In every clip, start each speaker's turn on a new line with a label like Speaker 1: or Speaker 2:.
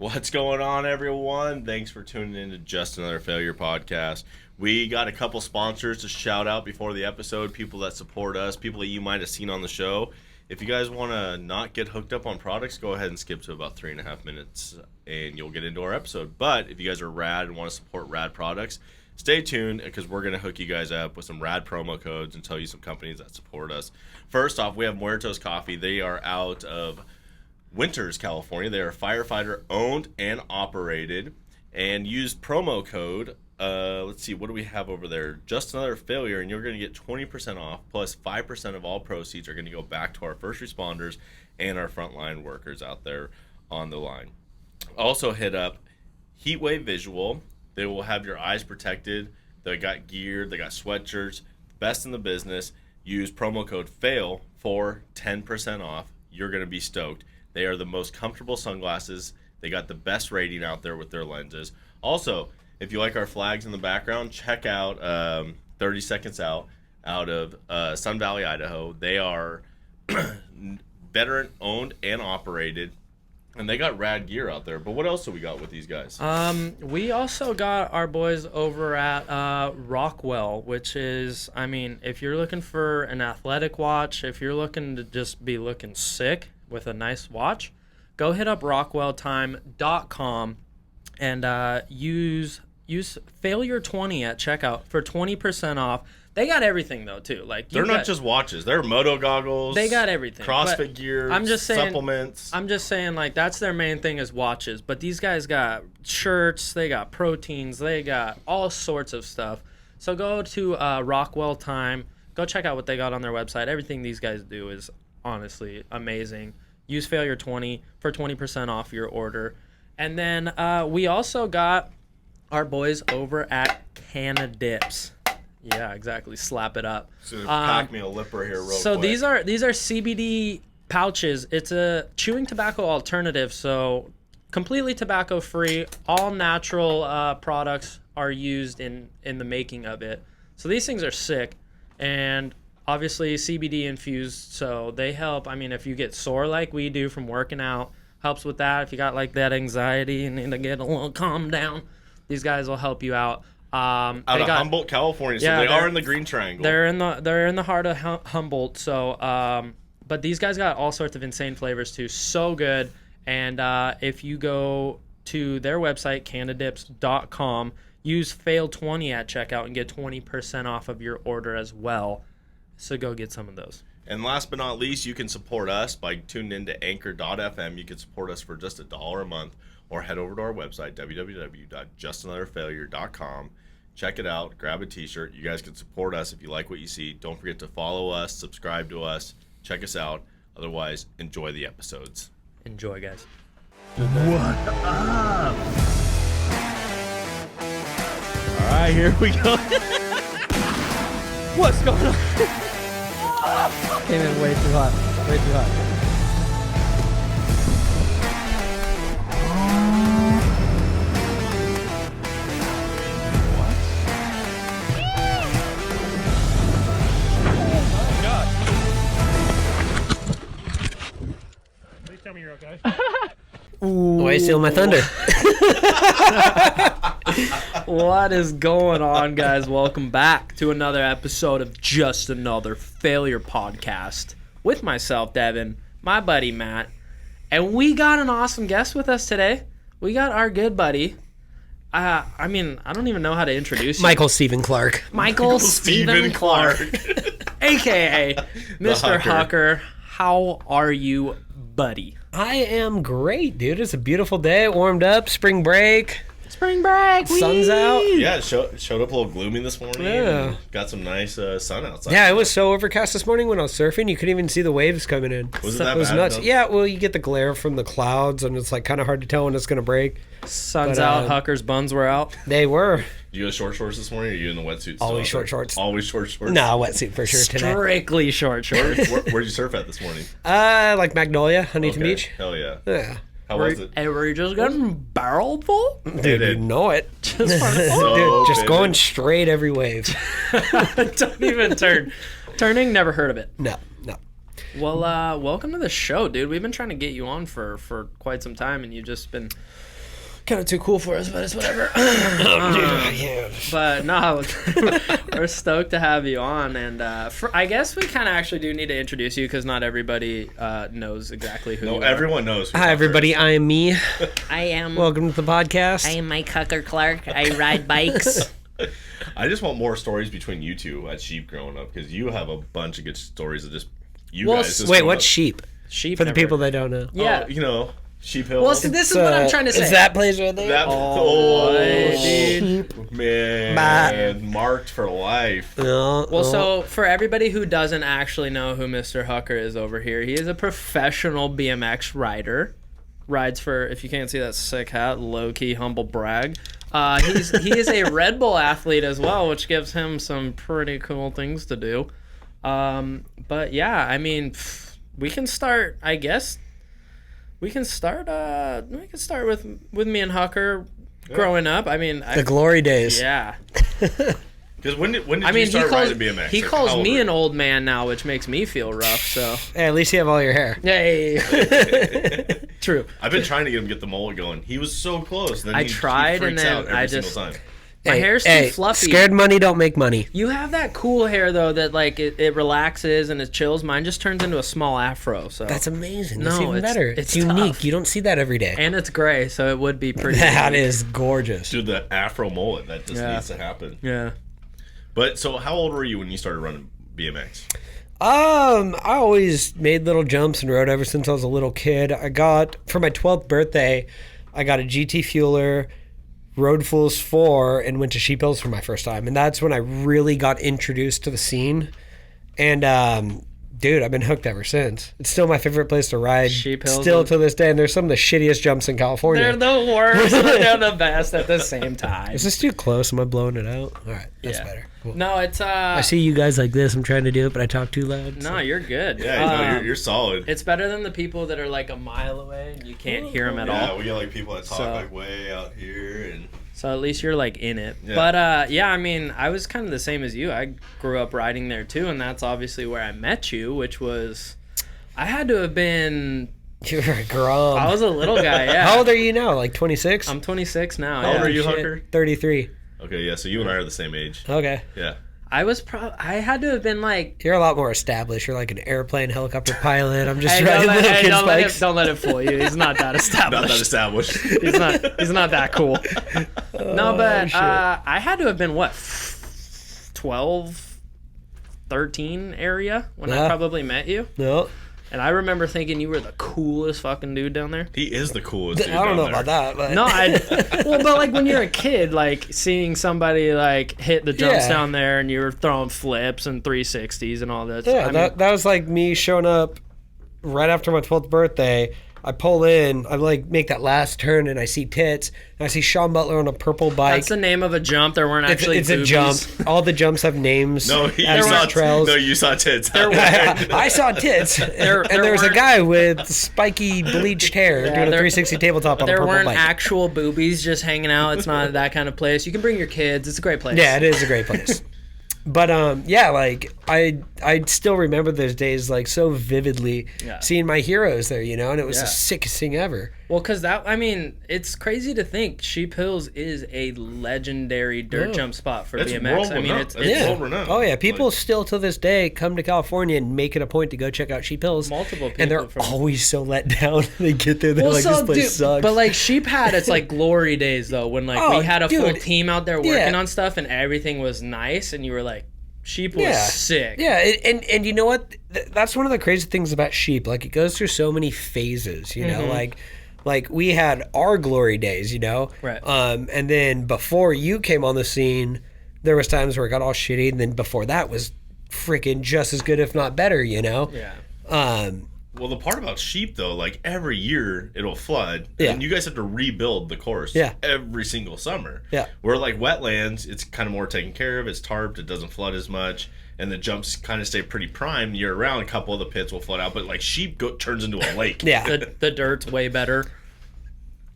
Speaker 1: What's going on, everyone? Thanks for tuning in to Just Another Failure podcast. We got a couple sponsors to shout out before the episode, people that support us, people that you might have seen on the show. If you guys want to not get hooked up on products, go ahead and skip to about 3.5 minutes and you'll get into our episode. But if you guys are rad and want to support rad products, stay tuned because we're going to hook you guys up with some rad promo codes and tell you some companies that support us. First off, we have Muertos Coffee. They are out of Winters, California. They are firefighter owned and operated, and use promo code let's see, what do we have over there? Just Another Failure, and you're going to get 20% off, plus 5% of all proceeds are going to go back to our first responders and our frontline workers out there on the line. Also hit up Heatwave Visual. They will have your eyes protected. They got gear, they got sweatshirts, best in the business. Use promo code FAIL for 10% off. You're going to be stoked. They are the most comfortable sunglasses. They got the best rating out there with their lenses. Also, if you like our flags in the background, check out 30 Seconds Out of Sun Valley, Idaho. They are veteran-owned and operated, and they got rad gear out there. But what else do we got with these guys?
Speaker 2: We also got our boys over at Rockwell, which is, I mean, if you're looking for an athletic watch, if you're looking to just be looking sick with a nice watch, go hit up rockwelltime.com and use Failure20 at checkout for 20% off. They got everything though too. Like
Speaker 1: they're not just watches; they're moto goggles.
Speaker 2: They got everything.
Speaker 1: CrossFit gear.
Speaker 2: I'm just saying,
Speaker 1: supplements.
Speaker 2: I'm just saying, like that's their main thing is watches. But these guys got shirts. They got proteins. They got all sorts of stuff. So go to Rockwell Time. Go check out what they got on their website. Everything these guys do is honestly amazing. Use Failure20 for 20% off your order. And then we also got our boys over at Canadips. Yeah, exactly. Slap it up.
Speaker 1: So pack me a lipper here real quick.
Speaker 2: So these are CBD pouches. It's a chewing tobacco alternative, so completely tobacco free. All natural products are used in the making of it. So these things are sick, and obviously CBD infused, so they help. I mean, if you get sore like we do from working out, helps with that. If you got like that anxiety and need to get a little calm down, these guys will help you out.
Speaker 1: Out of Humboldt, California, so yeah, they are in the Green Triangle.
Speaker 2: They're in the heart of Humboldt. So, but these guys got all sorts of insane flavors too. So good. And if you go to their website, canadips.com, use FAIL20 at checkout and get 20% off of your order as well. So go get some of those.
Speaker 1: And last but not least, you can support us by tuning into anchor.fm. You can support us for just $1 a month, or head over to our website, www.justanotherfailure.com. Check it out. Grab a t-shirt. You guys can support us if you like what you see. Don't forget to follow us, subscribe to us, check us out. Otherwise, enjoy the episodes.
Speaker 2: Enjoy, guys.
Speaker 3: What up?
Speaker 1: All right, here we go.
Speaker 2: What's going on? Came in way too hot. Way too hot.
Speaker 3: Tell me you're okay.
Speaker 2: Why you stealing my thunder? What is going on, guys? Welcome back to another episode of Just Another Failure podcast with myself, Devin, my buddy Matt, and we got an awesome guest with us today. We got our good buddy. I mean, I don't even know how to introduce you.
Speaker 4: Michael Stephen Clark.
Speaker 2: Michael Stephen Clark, a.k.a. Mr. Hucker. How are you, buddy?
Speaker 4: I am great, dude. It's a beautiful day. It warmed up. Spring break.
Speaker 2: Spring break.
Speaker 4: Sun's out.
Speaker 1: Yeah, it showed up a little gloomy this morning.
Speaker 4: Yeah.
Speaker 1: Got some nice sun outside.
Speaker 4: Yeah, it was so overcast this morning when I was surfing. You couldn't even see the waves coming in.
Speaker 1: Was it that
Speaker 4: was
Speaker 1: bad?
Speaker 4: nuts.
Speaker 1: No?
Speaker 4: Yeah, well, you get the glare from the clouds, and it's like kind of hard to tell when it's going to break.
Speaker 2: Sun's out. Hucker's buns were out.
Speaker 4: They were.
Speaker 1: You go short shorts this morning, or are you in the wetsuit?
Speaker 4: Always short shorts.
Speaker 1: Always short shorts.
Speaker 4: No, wetsuit for sure today.
Speaker 2: Strictly short shorts.
Speaker 1: Where'd you surf at this morning?
Speaker 4: Like Magnolia, Huntington
Speaker 1: Okay.
Speaker 4: Beach.
Speaker 1: Hell yeah.
Speaker 4: Yeah.
Speaker 1: How was it?
Speaker 2: And were you just getting barreled full?
Speaker 4: Dude, you know it.
Speaker 2: Just
Speaker 1: So
Speaker 4: Dude, just
Speaker 1: vivid.
Speaker 4: going straight every wave.
Speaker 2: don't even turn. Turning, never heard of it.
Speaker 4: No.
Speaker 2: Well, welcome to the show, dude. We've been trying to get you on for quite some time, and you've just been kind of too cool for us, but it's whatever.
Speaker 4: Yeah.
Speaker 2: But no, we're stoked to have you on, and I guess we kind of actually do need to introduce you because not everybody knows exactly who.
Speaker 1: No,
Speaker 2: you are.
Speaker 1: everyone knows. Who
Speaker 4: Hi,
Speaker 1: Hucker
Speaker 4: everybody.
Speaker 1: is.
Speaker 4: I am me.
Speaker 5: I am.
Speaker 4: Welcome to the podcast.
Speaker 5: I am Mike Hucker Clark. I ride bikes.
Speaker 1: I just want more stories between you two at sheep growing up because you have a bunch of good stories of just you
Speaker 2: Well,
Speaker 1: guys. Just
Speaker 4: Wait,
Speaker 1: growing
Speaker 4: what's
Speaker 1: up.
Speaker 4: sheep?
Speaker 2: Sheep
Speaker 4: For the
Speaker 2: never-
Speaker 4: people that don't know.
Speaker 2: Yeah.
Speaker 1: Oh, you know, Sheep Hill.
Speaker 2: Well, see, this is what I'm trying to say.
Speaker 4: Is that place right there?
Speaker 1: that
Speaker 2: Oh, dude.
Speaker 1: man, marked for life.
Speaker 4: No.
Speaker 2: Well, so for everybody who doesn't actually know who Mr. Hucker is over here, he is a professional BMX rider. Rides for, if you can't see that sick hat, low-key humble brag. He is a Red Bull athlete as well, which gives him some pretty cool things to do. But yeah, I mean, we can start. I guess we can start. We can start with me and Hucker growing up. I mean,
Speaker 4: the glory days.
Speaker 2: yeah.
Speaker 1: Because when did
Speaker 2: I mean,
Speaker 1: you start riding BMX?
Speaker 2: he
Speaker 1: Like,
Speaker 2: calls
Speaker 1: how old
Speaker 2: me
Speaker 1: were
Speaker 2: an
Speaker 1: you?
Speaker 2: old man now, which makes me feel rough. So,
Speaker 4: Hey, at least you have all your hair.
Speaker 2: hey, true.
Speaker 1: I've been trying to get him to get the mullet going. He was so close. Then
Speaker 2: I
Speaker 1: he
Speaker 2: tried, and
Speaker 1: freaks
Speaker 2: then
Speaker 1: out every
Speaker 2: I
Speaker 1: single
Speaker 2: just-
Speaker 1: time.
Speaker 2: My hair's too fluffy.
Speaker 4: Scared money don't make money.
Speaker 2: You have that cool hair though that like it relaxes and it chills. Mine just turns into a small afro. So
Speaker 4: That's amazing.
Speaker 2: No,
Speaker 4: That's even
Speaker 2: it's-
Speaker 4: better.
Speaker 2: it's
Speaker 4: It's unique.
Speaker 2: tough.
Speaker 4: You don't see that every day.
Speaker 2: and it's gray, so it would be pretty.
Speaker 4: That
Speaker 2: unique.
Speaker 4: is gorgeous.
Speaker 1: Dude, the afro mullet, that just
Speaker 2: Yeah.
Speaker 1: needs to happen.
Speaker 2: Yeah.
Speaker 1: But so how old were you when you started running BMX?
Speaker 4: I always made little jumps and rode ever since I was a little kid. I got, for my 12th birthday, I got a GT Fueler, rode Fools 4, and went to Sheep Hills for my first time. And that's when I really got introduced to the scene. And, dude, I've been hooked ever since. It's still my favorite place to ride.
Speaker 2: Sheep Hills
Speaker 4: Still
Speaker 2: is-
Speaker 4: to this day. And there's some of the shittiest jumps in California.
Speaker 2: They're the worst, but they're the best at the same time.
Speaker 4: Is this too close? Am I blowing it out? All right, that's
Speaker 2: Yeah.
Speaker 4: better. Cool.
Speaker 2: No, it's
Speaker 4: I see you guys like this. I'm trying to do it, but I talk too loud.
Speaker 2: No, you're good.
Speaker 1: Yeah, no, you're solid.
Speaker 2: It's better than the people that are like a mile away and you can't hear them at
Speaker 1: Yeah,
Speaker 2: all.
Speaker 1: we get like people that talk
Speaker 2: So-
Speaker 1: like way out here and
Speaker 2: So at least you're like in it.
Speaker 1: Yeah.
Speaker 2: But yeah, I mean, I was kind of the same as you. I grew up riding there too, and that's obviously where I met you, which was I had to have been
Speaker 4: You're a grum.
Speaker 2: I was a little guy, yeah.
Speaker 4: How old are you now? Like 26?
Speaker 2: I'm 26 now.
Speaker 1: How old
Speaker 2: yeah.
Speaker 1: are you,
Speaker 4: Shit.
Speaker 1: Hucker?
Speaker 4: 33.
Speaker 1: Okay, yeah, so you and I are the same age.
Speaker 4: Okay.
Speaker 1: Yeah.
Speaker 2: I had to have been like
Speaker 4: You're a lot more established. You're like an airplane helicopter pilot. I'm just
Speaker 2: Hey,
Speaker 4: riding little kid
Speaker 2: don't
Speaker 4: spikes.
Speaker 2: let it fool you. He's not that established.
Speaker 1: Not that established.
Speaker 2: He's not that cool. No, but
Speaker 4: shit.
Speaker 2: I had to have been what 12, 13 area when I
Speaker 4: Yeah.
Speaker 2: probably met you.
Speaker 4: No.
Speaker 2: And I remember thinking you were the coolest fucking dude down there.
Speaker 1: He is the coolest dude
Speaker 4: I don't
Speaker 1: down
Speaker 4: know
Speaker 1: there.
Speaker 4: about that, but
Speaker 2: No, well, but like when you're a kid, like seeing somebody like hit the jumps
Speaker 4: Yeah.
Speaker 2: down there and you were throwing flips and 360s and all that.
Speaker 4: yeah,
Speaker 2: I mean,
Speaker 4: that was like me showing up right after my 12th birthday. I pull in, I like make that last turn, and I see tits, and I see Sean Butler on a purple bike.
Speaker 2: that's the name of a jump. There weren't actually
Speaker 4: it's a
Speaker 2: boobies.
Speaker 4: jump. All the jumps have names.
Speaker 1: No,
Speaker 4: as
Speaker 1: you
Speaker 4: their
Speaker 1: saw
Speaker 4: trails.
Speaker 1: No, you saw tits.
Speaker 4: I saw tits, and there was a
Speaker 2: weren't-
Speaker 4: guy with spiky bleached hair doing a
Speaker 2: there-
Speaker 4: 360 tabletop on a
Speaker 2: There
Speaker 4: purple
Speaker 2: weren't
Speaker 4: bike.
Speaker 2: actual boobies just hanging out. It's not that kind of place. You can bring your kids. It's a great place.
Speaker 4: Yeah, it is a great place. But yeah, like I still remember those days like so vividly,
Speaker 2: Yeah.
Speaker 4: seeing my heroes there, and it was
Speaker 2: Yeah.
Speaker 4: the sickest thing ever.
Speaker 2: Well, because it's crazy to think Sheep Hills is a legendary dirt
Speaker 4: Yeah.
Speaker 2: jump spot for
Speaker 1: It's
Speaker 2: BMX.
Speaker 1: world
Speaker 2: I mean,
Speaker 1: renowned.
Speaker 2: it's
Speaker 1: It's world renowned.
Speaker 4: Oh yeah, people
Speaker 1: Like-
Speaker 4: still to this day come to California and make it a point to go check out Sheep Hills.
Speaker 2: Multiple
Speaker 4: and they're
Speaker 2: people from-
Speaker 4: always so let down. They get there, they're
Speaker 2: well,
Speaker 4: like,
Speaker 2: so
Speaker 4: this place
Speaker 2: dude,
Speaker 4: sucks.
Speaker 2: but like Sheep had its like glory days though, when like
Speaker 4: Oh,
Speaker 2: we had a full
Speaker 4: dude.
Speaker 2: team out there working
Speaker 4: Yeah.
Speaker 2: on stuff and everything was nice, and you were like, Sheep was sick.
Speaker 4: Yeah, and you know what? That's one of the crazy things about Sheep. Like, it goes through so many phases, you
Speaker 2: Mm-hmm.
Speaker 4: know? Like we had our glory days,
Speaker 2: Right.
Speaker 4: And then before you came on the scene, there was times where it got all shitty, and then before that was freaking just as good, if not better,
Speaker 2: Yeah.
Speaker 1: Well, the part about sheep though, like every year it'll flood,
Speaker 4: Yeah.
Speaker 1: and you guys have to rebuild the course
Speaker 4: Yeah.
Speaker 1: every single summer.
Speaker 4: Yeah.
Speaker 1: Where like wetlands, it's kind of more taken care of. It's tarped. It doesn't flood as much, and the jumps kind of stay pretty prime year round. A couple of the pits will flood out, but like sheep turns into a lake.
Speaker 4: Yeah.
Speaker 2: The dirt's way better.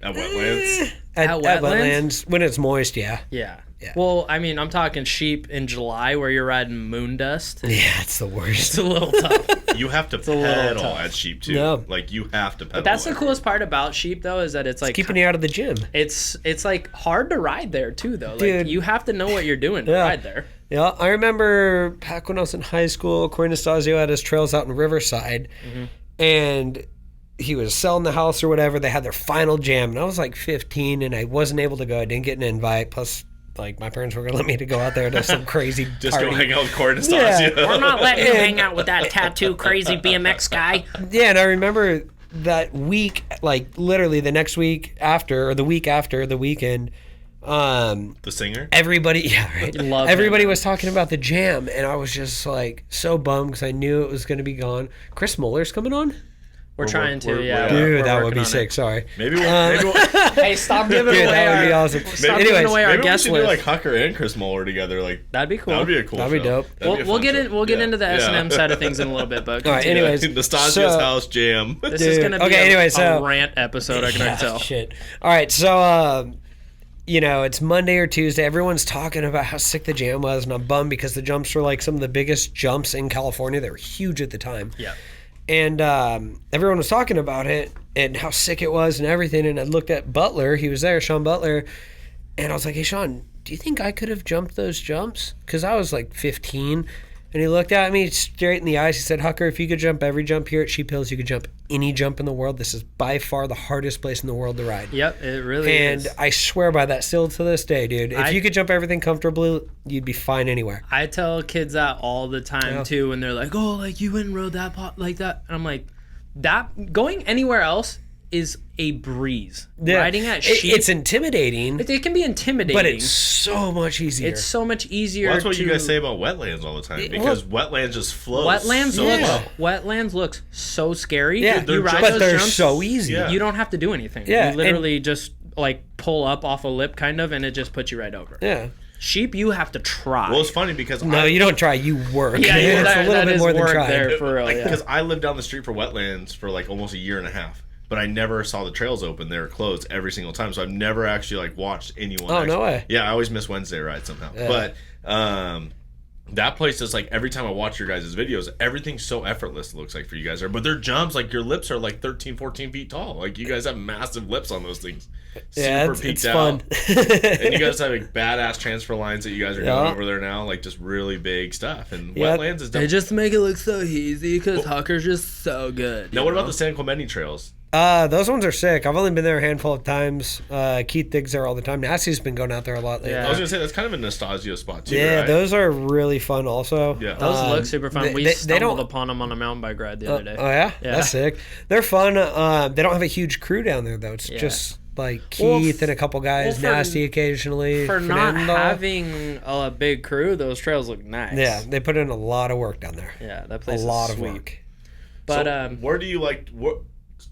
Speaker 1: At wetlands.
Speaker 4: At
Speaker 2: wetlands?
Speaker 4: wetlands, when it's moist, yeah.
Speaker 2: Yeah.
Speaker 4: Yeah.
Speaker 2: Well, I mean, I'm talking sheep in July where you're riding moon dust.
Speaker 4: Yeah, it's the worst.
Speaker 2: It's a little tough.
Speaker 1: You have to
Speaker 2: little
Speaker 1: pedal
Speaker 2: tough.
Speaker 1: at sheep too.
Speaker 4: No.
Speaker 1: Like you have to pedal.
Speaker 2: But that's the
Speaker 1: everywhere.
Speaker 2: coolest part about sheep, though, is that it's like
Speaker 4: Keeping you out of the gym.
Speaker 2: it's like hard to ride there too, though. Like
Speaker 4: Dude.
Speaker 2: you have to know what you're doing to
Speaker 4: Yeah.
Speaker 2: ride there.
Speaker 4: Yeah, I remember back when I was in high school, Corey Nastasio had his trails out in Riverside, and he was selling the house or whatever. They had their final jam, and I was like 15, and I wasn't able to go. I didn't get an invite. Plus, like, my parents were going to let me to go out there to some crazy
Speaker 1: Just
Speaker 4: party.
Speaker 1: go hang out with Corey Nastasio.
Speaker 5: We're not letting you hang out with that tattoo crazy BMX guy.
Speaker 4: Yeah, and I remember that week, like, literally the next week after, or the week after the weekend,
Speaker 1: The singer.
Speaker 4: everybody, yeah, right.
Speaker 2: Love
Speaker 4: Everybody
Speaker 2: him.
Speaker 4: was talking about the jam, and I was just like so bummed because I knew it was going to be gone. Chris Muller's coming on.
Speaker 2: We're trying to,
Speaker 1: we're-
Speaker 2: yeah.
Speaker 1: we're-
Speaker 2: we're
Speaker 4: Dude, that would
Speaker 2: working
Speaker 4: be
Speaker 2: on
Speaker 4: sick.
Speaker 2: it.
Speaker 4: Sorry.
Speaker 1: Maybe we'll
Speaker 2: Hey, stop giving
Speaker 4: Dude,
Speaker 2: away
Speaker 4: that would be
Speaker 2: our.
Speaker 4: awesome.
Speaker 2: Stop
Speaker 4: Anyways,
Speaker 2: giving away our
Speaker 1: maybe we
Speaker 2: guest
Speaker 1: should do
Speaker 2: list.
Speaker 1: like Hucker and Chris Muller together. Like
Speaker 2: That'd be cool.
Speaker 1: that would be a cool.
Speaker 4: That'd be
Speaker 1: show.
Speaker 4: dope.
Speaker 1: That'd be a
Speaker 2: We'll
Speaker 1: fun
Speaker 2: get
Speaker 1: show.
Speaker 2: in. We'll get
Speaker 1: Yeah.
Speaker 2: into the
Speaker 1: Yeah.
Speaker 2: S&M side of things in a little bit, but
Speaker 4: All right,
Speaker 2: continue.
Speaker 4: anyways.
Speaker 1: Nastasio's
Speaker 4: so-
Speaker 1: house jam.
Speaker 2: This is
Speaker 4: Dude,
Speaker 2: gonna be
Speaker 4: okay,
Speaker 2: a,
Speaker 4: anyway,
Speaker 2: a
Speaker 4: so-
Speaker 2: rant episode. I can already tell.
Speaker 4: Shit. All right, so you know, it's Monday or Tuesday. Everyone's talking about how sick the jam was, and I'm bummed because the jumps were like some of the biggest jumps in California. They were huge at the time.
Speaker 2: Yeah.
Speaker 4: And everyone was talking about it and how sick it was and everything. And I looked at Butler. He was there, Sean Butler. And I was like, hey, Sean, do you think I could have jumped those jumps? Because I was like 15. And he looked at me straight in the eyes. He said, Hucker, if you could jump every jump here at Sheep Hills, you could jump any jump in the world. This is by far the hardest place in the world to ride.
Speaker 2: Yep, it really
Speaker 4: And
Speaker 2: is.
Speaker 4: I swear by that still to this day, dude. If you could jump everything comfortably, you'd be fine anywhere.
Speaker 2: I tell kids that all the time
Speaker 4: Yeah.
Speaker 2: too, when they're like, "Oh, like you went and rode that pot like that," and I'm like, "That going anywhere else is a breeze.
Speaker 4: Yeah.
Speaker 2: Riding at sheep,
Speaker 4: It's intimidating,
Speaker 2: it can be intimidating,
Speaker 4: but it's so much easier.
Speaker 2: it's so much easier.
Speaker 1: Well, that's what
Speaker 2: to,
Speaker 1: you guys say about wetlands all the time because wetlands just flow.
Speaker 2: Wetlands
Speaker 1: so
Speaker 2: looks
Speaker 1: well.
Speaker 2: wetlands looks so scary.
Speaker 4: Yeah,
Speaker 2: you ride
Speaker 4: but
Speaker 2: those
Speaker 4: they're
Speaker 2: jumps,
Speaker 4: so easy.
Speaker 1: Yeah.
Speaker 2: You don't have to do anything.
Speaker 4: Yeah,
Speaker 2: you literally just like pull up off a lip kind of, and it just puts you right over.
Speaker 4: Yeah.
Speaker 2: Sheep, you have to try.
Speaker 1: Well, it's funny because
Speaker 4: No, you don't try. You work.
Speaker 2: yeah,
Speaker 4: it's
Speaker 2: that,
Speaker 4: a little
Speaker 2: that
Speaker 4: bit
Speaker 2: is
Speaker 4: more than
Speaker 2: work
Speaker 4: try.
Speaker 2: there for real. Yeah.
Speaker 1: Because I lived down the street for wetlands for like almost a year and a half, but I never saw the trails open. They were closed every single time, so I've never actually like watched anyone.
Speaker 4: Oh,
Speaker 1: actually.
Speaker 4: no way.
Speaker 1: Yeah, I always miss Wednesday rides somehow.
Speaker 4: Yeah.
Speaker 1: But that place is like every time I watch your guys' videos, everything's so effortless. It looks like for you guys are, but their jumps, like your lips are like 13, 14 feet tall. Like you guys have massive lips on those things.
Speaker 4: Yeah,
Speaker 1: Super peaked
Speaker 4: it's
Speaker 1: out.
Speaker 4: fun.
Speaker 1: And you guys have like badass transfer lines that you guys are
Speaker 4: Yeah.
Speaker 1: doing over there now, like just really big stuff. And
Speaker 4: Yeah.
Speaker 1: wetlands is
Speaker 2: They
Speaker 1: definitely.
Speaker 2: just make it look so easy because Hucker's just so good.
Speaker 1: Now,
Speaker 2: you
Speaker 1: what
Speaker 2: know?
Speaker 1: about the San Clemente trails?
Speaker 4: Those ones are sick. I've only been there a handful of times. Keith digs there all the time. Nasty's been going out there a lot lately.
Speaker 2: Yeah.
Speaker 1: I was gonna say that's kind of a nostalgia spot too.
Speaker 4: Yeah,
Speaker 1: right?
Speaker 4: those are really fun also.
Speaker 1: Yeah.
Speaker 2: Those look super fun. We
Speaker 4: they
Speaker 2: stumbled
Speaker 4: don't-
Speaker 2: upon them on a mountain bike ride the other day.
Speaker 4: Oh yeah?
Speaker 2: Yeah.
Speaker 4: That's sick. They're fun. They don't have a huge crew down there though. It's
Speaker 2: Yeah.
Speaker 4: just like
Speaker 2: Well,
Speaker 4: Keith and a couple guys,
Speaker 2: well, for-
Speaker 4: Nasty occasionally.
Speaker 2: For not
Speaker 4: Fernando.
Speaker 2: having a big crew, those trails look nice.
Speaker 4: Yeah, they put in a lot of work down there.
Speaker 2: Yeah, that
Speaker 4: A
Speaker 2: place
Speaker 4: lot
Speaker 2: is
Speaker 4: of
Speaker 2: sweet.
Speaker 4: work.
Speaker 2: But
Speaker 1: So, where do you like? What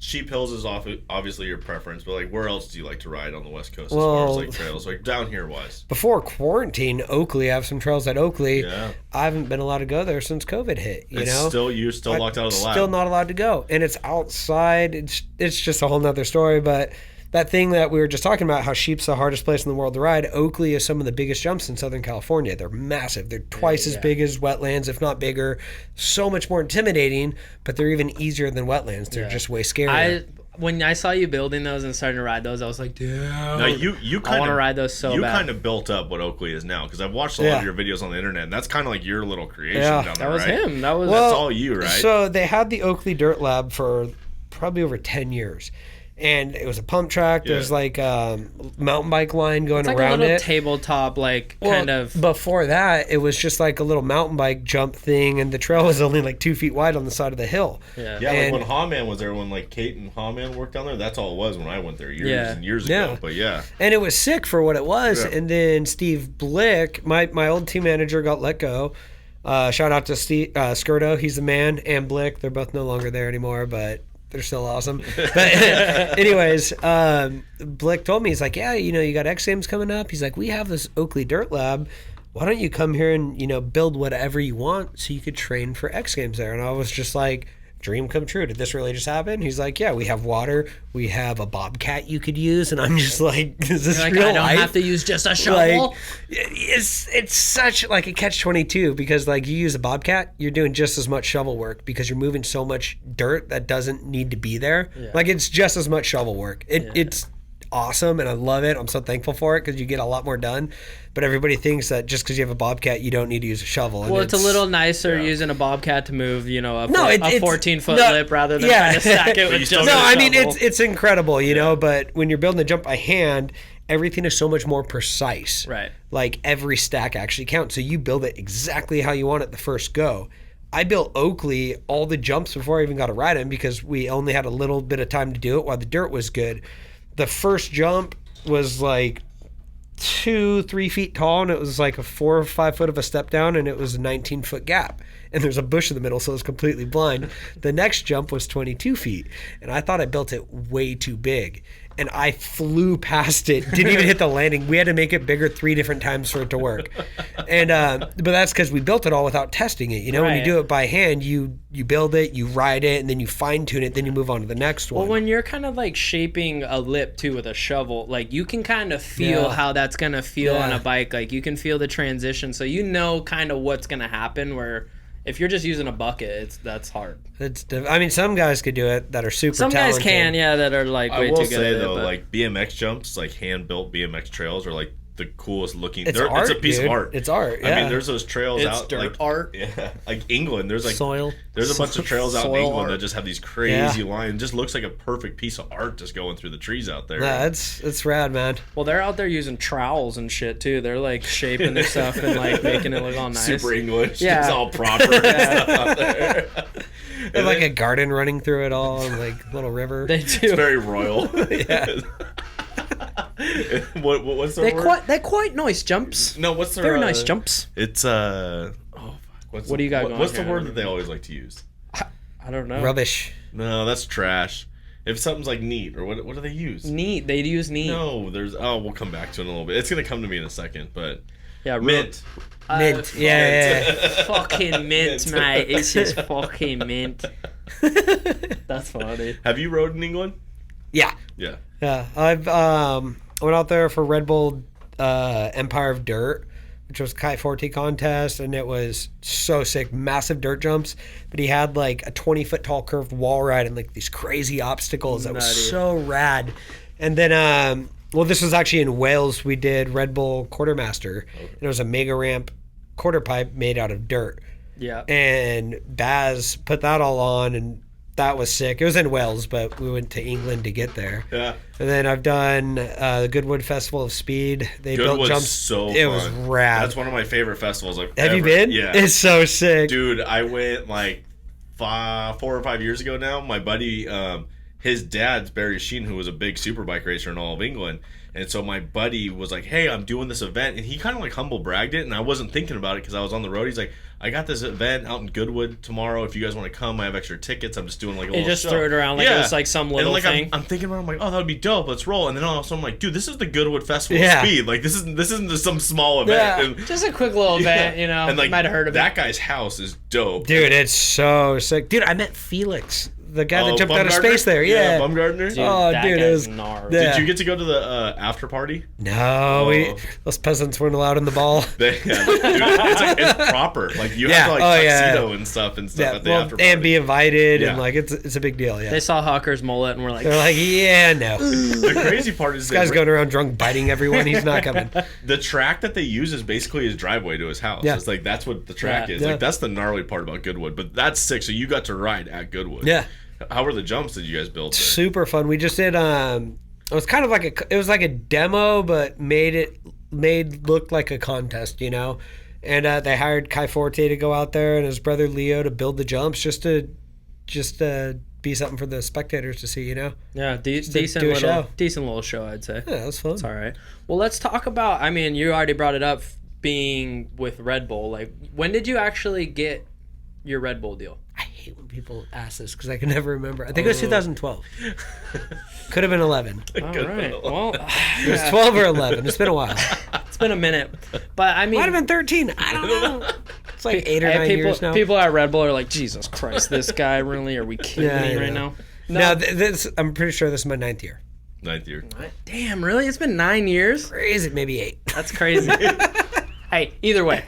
Speaker 1: Sheep Hills is obviously your preference, but like where else do you like to ride on the West Coast as far as
Speaker 4: Well-
Speaker 1: like trails, like down here wise?
Speaker 4: Before quarantine, Oakley, I have some trails at Oakley.
Speaker 1: Yeah.
Speaker 4: I haven't been allowed to go there since COVID hit. You
Speaker 1: It's
Speaker 4: know,
Speaker 1: you're still locked out of the lab.
Speaker 4: Still not allowed to go, and it's outside. It's just a whole nother story. But that thing that we were just talking about, how sheep's the hardest place in the world to ride. Oakley is some of the biggest jumps in Southern California. They're massive. They're twice as big as wetlands, if not bigger. So much more intimidating, but they're even easier than wetlands. They're just way scarier.
Speaker 2: When I saw you building those and starting to ride those, I was like, dude.
Speaker 1: Now you
Speaker 2: I
Speaker 1: kind
Speaker 2: want to
Speaker 1: of
Speaker 2: ride those so
Speaker 1: you
Speaker 2: bad.
Speaker 1: kind of built up what Oakley is now because I've watched a lot
Speaker 4: Yeah.
Speaker 1: of your videos on the internet, and that's kind of like your little creation
Speaker 4: Yeah.
Speaker 1: down there,
Speaker 2: That was
Speaker 1: right?
Speaker 2: him. That was
Speaker 1: That's all you, right?
Speaker 4: So they had the Oakley Dirt Lab for probably over 10 years. And it was a pump track. There's
Speaker 1: Yeah.
Speaker 4: like a mountain bike line going
Speaker 2: it's like
Speaker 4: around
Speaker 2: a little
Speaker 4: it.
Speaker 2: tabletop, like
Speaker 4: Well,
Speaker 2: kind of.
Speaker 4: Before that, it was just like a little mountain bike jump thing, and the trail was only like 2 feet wide on the side of the hill.
Speaker 2: Yeah.
Speaker 1: Yeah, like
Speaker 4: And-
Speaker 1: when Hawman was there, when like Kate and Hawman worked down there, that's all it was when I went there years
Speaker 2: Yeah.
Speaker 1: and years
Speaker 4: Yeah.
Speaker 1: ago. But yeah,
Speaker 4: And it was sick for what it was.
Speaker 1: Yeah.
Speaker 4: And then Steve Blick, my old team manager, got let go. Shout out to Steve Skirto, he's the man, and Blick. They're both no longer there anymore, but they're still awesome. But anyways, Blick told me, he's like, yeah, you got X Games coming up. He's like, we have this Oakley Dirt Lab. Why don't you come here and, build whatever you want so you could train for X Games there? And I was just like, dream come true. Did this really just happen? He's like, yeah, we have water. We have a bobcat you could use. And I'm just like, is this
Speaker 2: Like,
Speaker 4: real
Speaker 2: I don't
Speaker 4: life?
Speaker 2: have to use just a shovel.
Speaker 4: Like, it's such like a catch-22 because like you use a bobcat, you're doing just as much shovel work because you're moving so much dirt that doesn't need to be there. Like it's just as much shovel work. It's awesome and I love it. I'm so thankful for it because you get a lot more done. But everybody thinks that just because you have a bobcat, you don't need to use a shovel. And
Speaker 2: Well, it's a little nicer using a bobcat to move, a
Speaker 4: it's
Speaker 2: 14-foot lip rather than trying to stack it with
Speaker 1: you
Speaker 2: just
Speaker 1: still
Speaker 2: a
Speaker 4: No, I mean
Speaker 2: shovel.
Speaker 4: it's incredible, you know. But when you're building a jump by hand, everything is so much more precise.
Speaker 2: Right.
Speaker 4: Like every stack actually counts. So you build it exactly how you want it the first go. I built Oakley all the jumps before I even got to ride him because we only had a little bit of time to do it while the dirt was good. The first jump was like 2-3 feet tall and it was like a 4 or 5 foot of a step down and it was a 19-foot gap and there's a bush in the middle so it was completely blind. The next jump was 22 feet and I thought I built it way too big and I flew past it, didn't even hit the landing. We had to make it bigger 3 different times for it to work. And but that's because we built it all without testing it. When you
Speaker 2: Right.
Speaker 4: do it by hand, you build it, you ride it, and then you fine tune it, then you move on to the next one.
Speaker 2: Well, when you're kind of like shaping a lip too with a shovel, like you can kind of feel
Speaker 4: Yeah.
Speaker 2: how that's gonna feel on
Speaker 4: Yeah.
Speaker 2: a bike. Like you can feel the transition, so you know kind of what's gonna happen. Where if you're just using a bucket, that's hard.
Speaker 4: I mean, some guys could do it that are super
Speaker 2: Some guys
Speaker 4: talented.
Speaker 2: can, that are like
Speaker 1: I
Speaker 2: way
Speaker 1: will
Speaker 2: too good
Speaker 1: say
Speaker 2: at
Speaker 1: though,
Speaker 2: it. But
Speaker 1: like BMX jumps, like hand built BMX trails, are like the coolest looking.
Speaker 4: It's
Speaker 1: It's
Speaker 4: art,
Speaker 1: a piece
Speaker 4: dude.
Speaker 1: of art.
Speaker 4: It's art,
Speaker 1: I
Speaker 4: yeah.
Speaker 1: mean, there's those trails
Speaker 2: it's
Speaker 1: out
Speaker 2: dirt
Speaker 1: like
Speaker 2: art.
Speaker 1: yeah, like England. There's like
Speaker 4: Soil.
Speaker 1: There's a bunch of trails out in
Speaker 2: Soil
Speaker 1: England
Speaker 2: art.
Speaker 1: that just have these crazy lines. Just looks like a perfect piece of art just going through the trees out there.
Speaker 4: Yeah, it's rad, man.
Speaker 2: Well, they're out there using trowels and shit too. They're like shaping their stuff and like making it look all nice.
Speaker 1: Super English.
Speaker 2: Yeah.
Speaker 1: It's all proper and stuff out there.
Speaker 4: They have like a garden running through it all, and like a little river.
Speaker 2: They
Speaker 1: It's
Speaker 2: do.
Speaker 1: very royal.
Speaker 4: Yeah.
Speaker 1: What's the
Speaker 2: They're
Speaker 1: word?
Speaker 2: quite nice jumps.
Speaker 1: No, what's the
Speaker 2: Very nice jumps.
Speaker 1: It's oh fuck.
Speaker 2: What do you got going
Speaker 1: What's the
Speaker 2: here?
Speaker 1: word that they always like to use?
Speaker 2: I don't know.
Speaker 4: Rubbish.
Speaker 1: No, that's trash. If something's like neat or what do they use?
Speaker 2: Neat. They use neat.
Speaker 1: No, we'll come back to it in a little bit. It's gonna come to me in a second, but
Speaker 2: Yeah,
Speaker 1: mint.
Speaker 4: Mint. Yeah.
Speaker 2: Fucking mint, mate. It's just fucking mint. That's funny.
Speaker 1: Have you rode in England?
Speaker 4: Yeah.
Speaker 1: Yeah.
Speaker 4: Yeah. I've went out there for Red Bull Empire of Dirt, which was Ep.40 contest, and it was so sick. Massive dirt jumps, but he had like a 20-foot tall curved wall ride and like these crazy obstacles. That was
Speaker 2: Nutty.
Speaker 4: so rad. And then well, this was actually in Wales. We did Red Bull Quartermaster, and it was a mega ramp quarter pipe made out of dirt.
Speaker 2: Yeah.
Speaker 4: And Baz put that all on, and that was sick. It was in Wales, but we went to England to get there.
Speaker 1: Yeah.
Speaker 4: And then I've done the Goodwood Festival of Speed. They built
Speaker 1: Goodwood's
Speaker 4: jumps.
Speaker 1: so
Speaker 4: it
Speaker 1: fun.
Speaker 4: was rad.
Speaker 1: That's one of my favorite festivals I've
Speaker 4: Have
Speaker 1: ever.
Speaker 4: you been?
Speaker 1: Yeah.
Speaker 4: It's so sick.
Speaker 1: Dude, I went like 4 or 5 years ago now. My buddy, his dad's Barry Sheen, who was a big superbike racer in all of England. And so my buddy was like, hey, I'm doing this event. And he kind of like humble bragged it. And I wasn't thinking about it because I was on the road. He's like, I got this event out in Goodwood tomorrow. If you guys want to come, I have extra tickets. I'm just doing like a
Speaker 2: They
Speaker 1: little
Speaker 2: just
Speaker 1: show.
Speaker 2: threw it around like it was like some little
Speaker 1: and like
Speaker 2: thing.
Speaker 1: I'm thinking about it, I'm like, oh, that would be dope. Let's roll. And then all of a sudden I'm like, dude, this is the Goodwood Festival
Speaker 4: Yeah.
Speaker 1: of Speed. Like this isn't just some small event.
Speaker 4: Yeah.
Speaker 1: And,
Speaker 2: Just a quick little event, you know.
Speaker 1: and like
Speaker 2: might have heard of
Speaker 1: that
Speaker 2: it.
Speaker 1: guy's house is dope.
Speaker 4: Dude, it's so sick. Dude, I met Felix, the guy that jumped out of
Speaker 1: Bumgardner?
Speaker 4: space there. Yeah.
Speaker 1: Bumgardner.
Speaker 2: Dude,
Speaker 4: Oh,
Speaker 2: that
Speaker 4: dude, it
Speaker 2: guy's
Speaker 4: was-
Speaker 2: gnarly.
Speaker 4: Yeah.
Speaker 1: Did you get to go to the after party?
Speaker 4: No,
Speaker 1: Oh.
Speaker 4: those peasants weren't allowed in the ball.
Speaker 1: Dude, it's proper. Like you have to like
Speaker 4: Oh, yeah.
Speaker 1: tuxedo and stuff at the after party.
Speaker 4: and be invited,
Speaker 1: Yeah.
Speaker 4: and like it's a big deal. Yeah.
Speaker 2: They saw Hucker's mullet and were like,
Speaker 4: They're like, yeah, no.
Speaker 1: The crazy part is
Speaker 4: This guy's going around drunk, biting everyone. He's not coming.
Speaker 1: the track that they use is basically his driveway to his house.
Speaker 4: Yeah.
Speaker 1: It's like that's what the track
Speaker 2: Yeah.
Speaker 1: is.
Speaker 4: Yeah.
Speaker 1: Like that's the gnarly part about Goodwood. But that's sick. So you got to ride at Goodwood.
Speaker 4: Yeah.
Speaker 1: How were the jumps that you guys built there?
Speaker 4: Super fun. We just did it was kind of like a demo, but made look like a contest, you know. And they hired Ep.40 to go out there and his brother Leo to build the jumps just to be something for the spectators to see, you know.
Speaker 2: yeah,
Speaker 4: do a
Speaker 2: decent little show, I'd say.
Speaker 4: Yeah, that was fun.
Speaker 2: It's all right. Well, let's talk about. I mean, you already brought it up, being with Red Bull. Like, when did you actually get your Red Bull deal?
Speaker 4: I hate when people ask this because I can never remember. I think it was 2012. Could have been 11.
Speaker 2: All right. Well,
Speaker 4: It was 12 or 11. It's been a while.
Speaker 2: it's been a minute, but I mean,
Speaker 4: Might have been 13. I don't know. It's like 8 or
Speaker 2: Hey,
Speaker 4: 9 years now.
Speaker 2: People at Red Bull are like, Jesus Christ, this guy really? Are we kidding
Speaker 4: Yeah,
Speaker 2: me
Speaker 4: I
Speaker 2: right
Speaker 4: know.
Speaker 2: now?
Speaker 4: No, this I'm pretty sure this is my 9th year.
Speaker 1: 9th year.
Speaker 2: Damn, really? It's been 9 years.
Speaker 4: Or is it maybe 8?
Speaker 2: That's crazy. Hey, either way,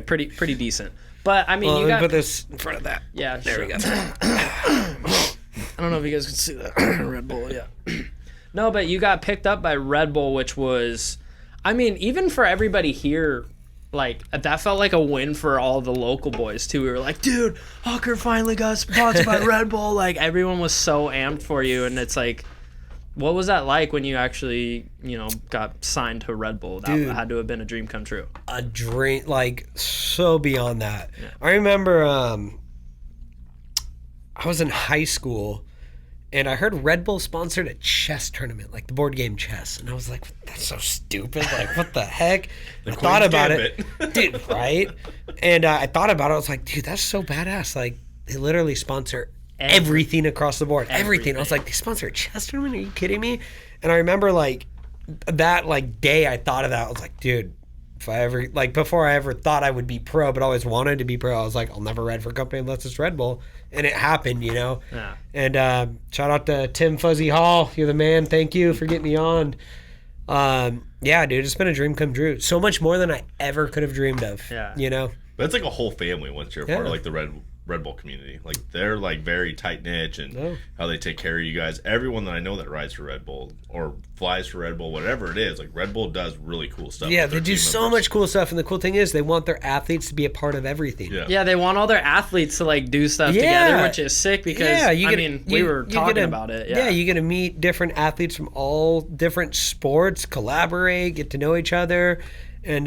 Speaker 2: pretty decent. But I mean,
Speaker 4: Well,
Speaker 2: you
Speaker 4: let me
Speaker 2: got
Speaker 4: put this in front of that.
Speaker 2: yeah.
Speaker 4: There we go.
Speaker 2: I don't know if you guys can see that. Red Bull, yeah. No, but you got picked up by Red Bull, which was, I mean, even for everybody here, like, that felt like a win for all the local boys, too. We were like, dude, Hucker finally got sponsored by Red Bull. Like, everyone was so amped for you, and it's like, what was that like when you actually, got signed to Red Bull? That
Speaker 4: Dude.
Speaker 2: had to have been a dream come true.
Speaker 4: A dream, like, so beyond that. Yeah. I remember I was in high school, and I heard Red Bull sponsored a chess tournament, like the board game chess. And I was like, that's so stupid. Like, what the heck? I thought about it. Dude, right? And I thought about it. I was like, dude, that's so badass. Like, they literally sponsor everything across the board. Everything. I was like, they sponsor a chess tournament? Are you kidding me? And I remember, like, that, like, day I thought of that. I was like, dude, if I ever, like, before I ever thought I would be pro, but always wanted to be pro, I was like, I'll never ride for a company unless it's Red Bull. And it happened, Yeah. And shout out to Tim Fuzzy Hall. You're the man. Thank you for getting me on. Yeah, dude, it's been a dream come true. So much more than I ever could have dreamed of.
Speaker 2: Yeah.
Speaker 1: But it's like a whole family once you're a part of like the Red Bull community. Like they're like very tight knit and how they take care of you guys. Everyone that I know that rides for Red Bull or flies for Red Bull, whatever it is, like Red Bull does really cool stuff.
Speaker 4: Yeah,
Speaker 1: with their
Speaker 4: they do
Speaker 1: team
Speaker 4: so
Speaker 1: members.
Speaker 4: much cool stuff, and the cool thing is they want their athletes to be a part of everything.
Speaker 2: Yeah, they want all their athletes to like do stuff together, which is sick because we were talking about it. Yeah,
Speaker 4: you get to meet different athletes from all different sports, collaborate, get to know each other, and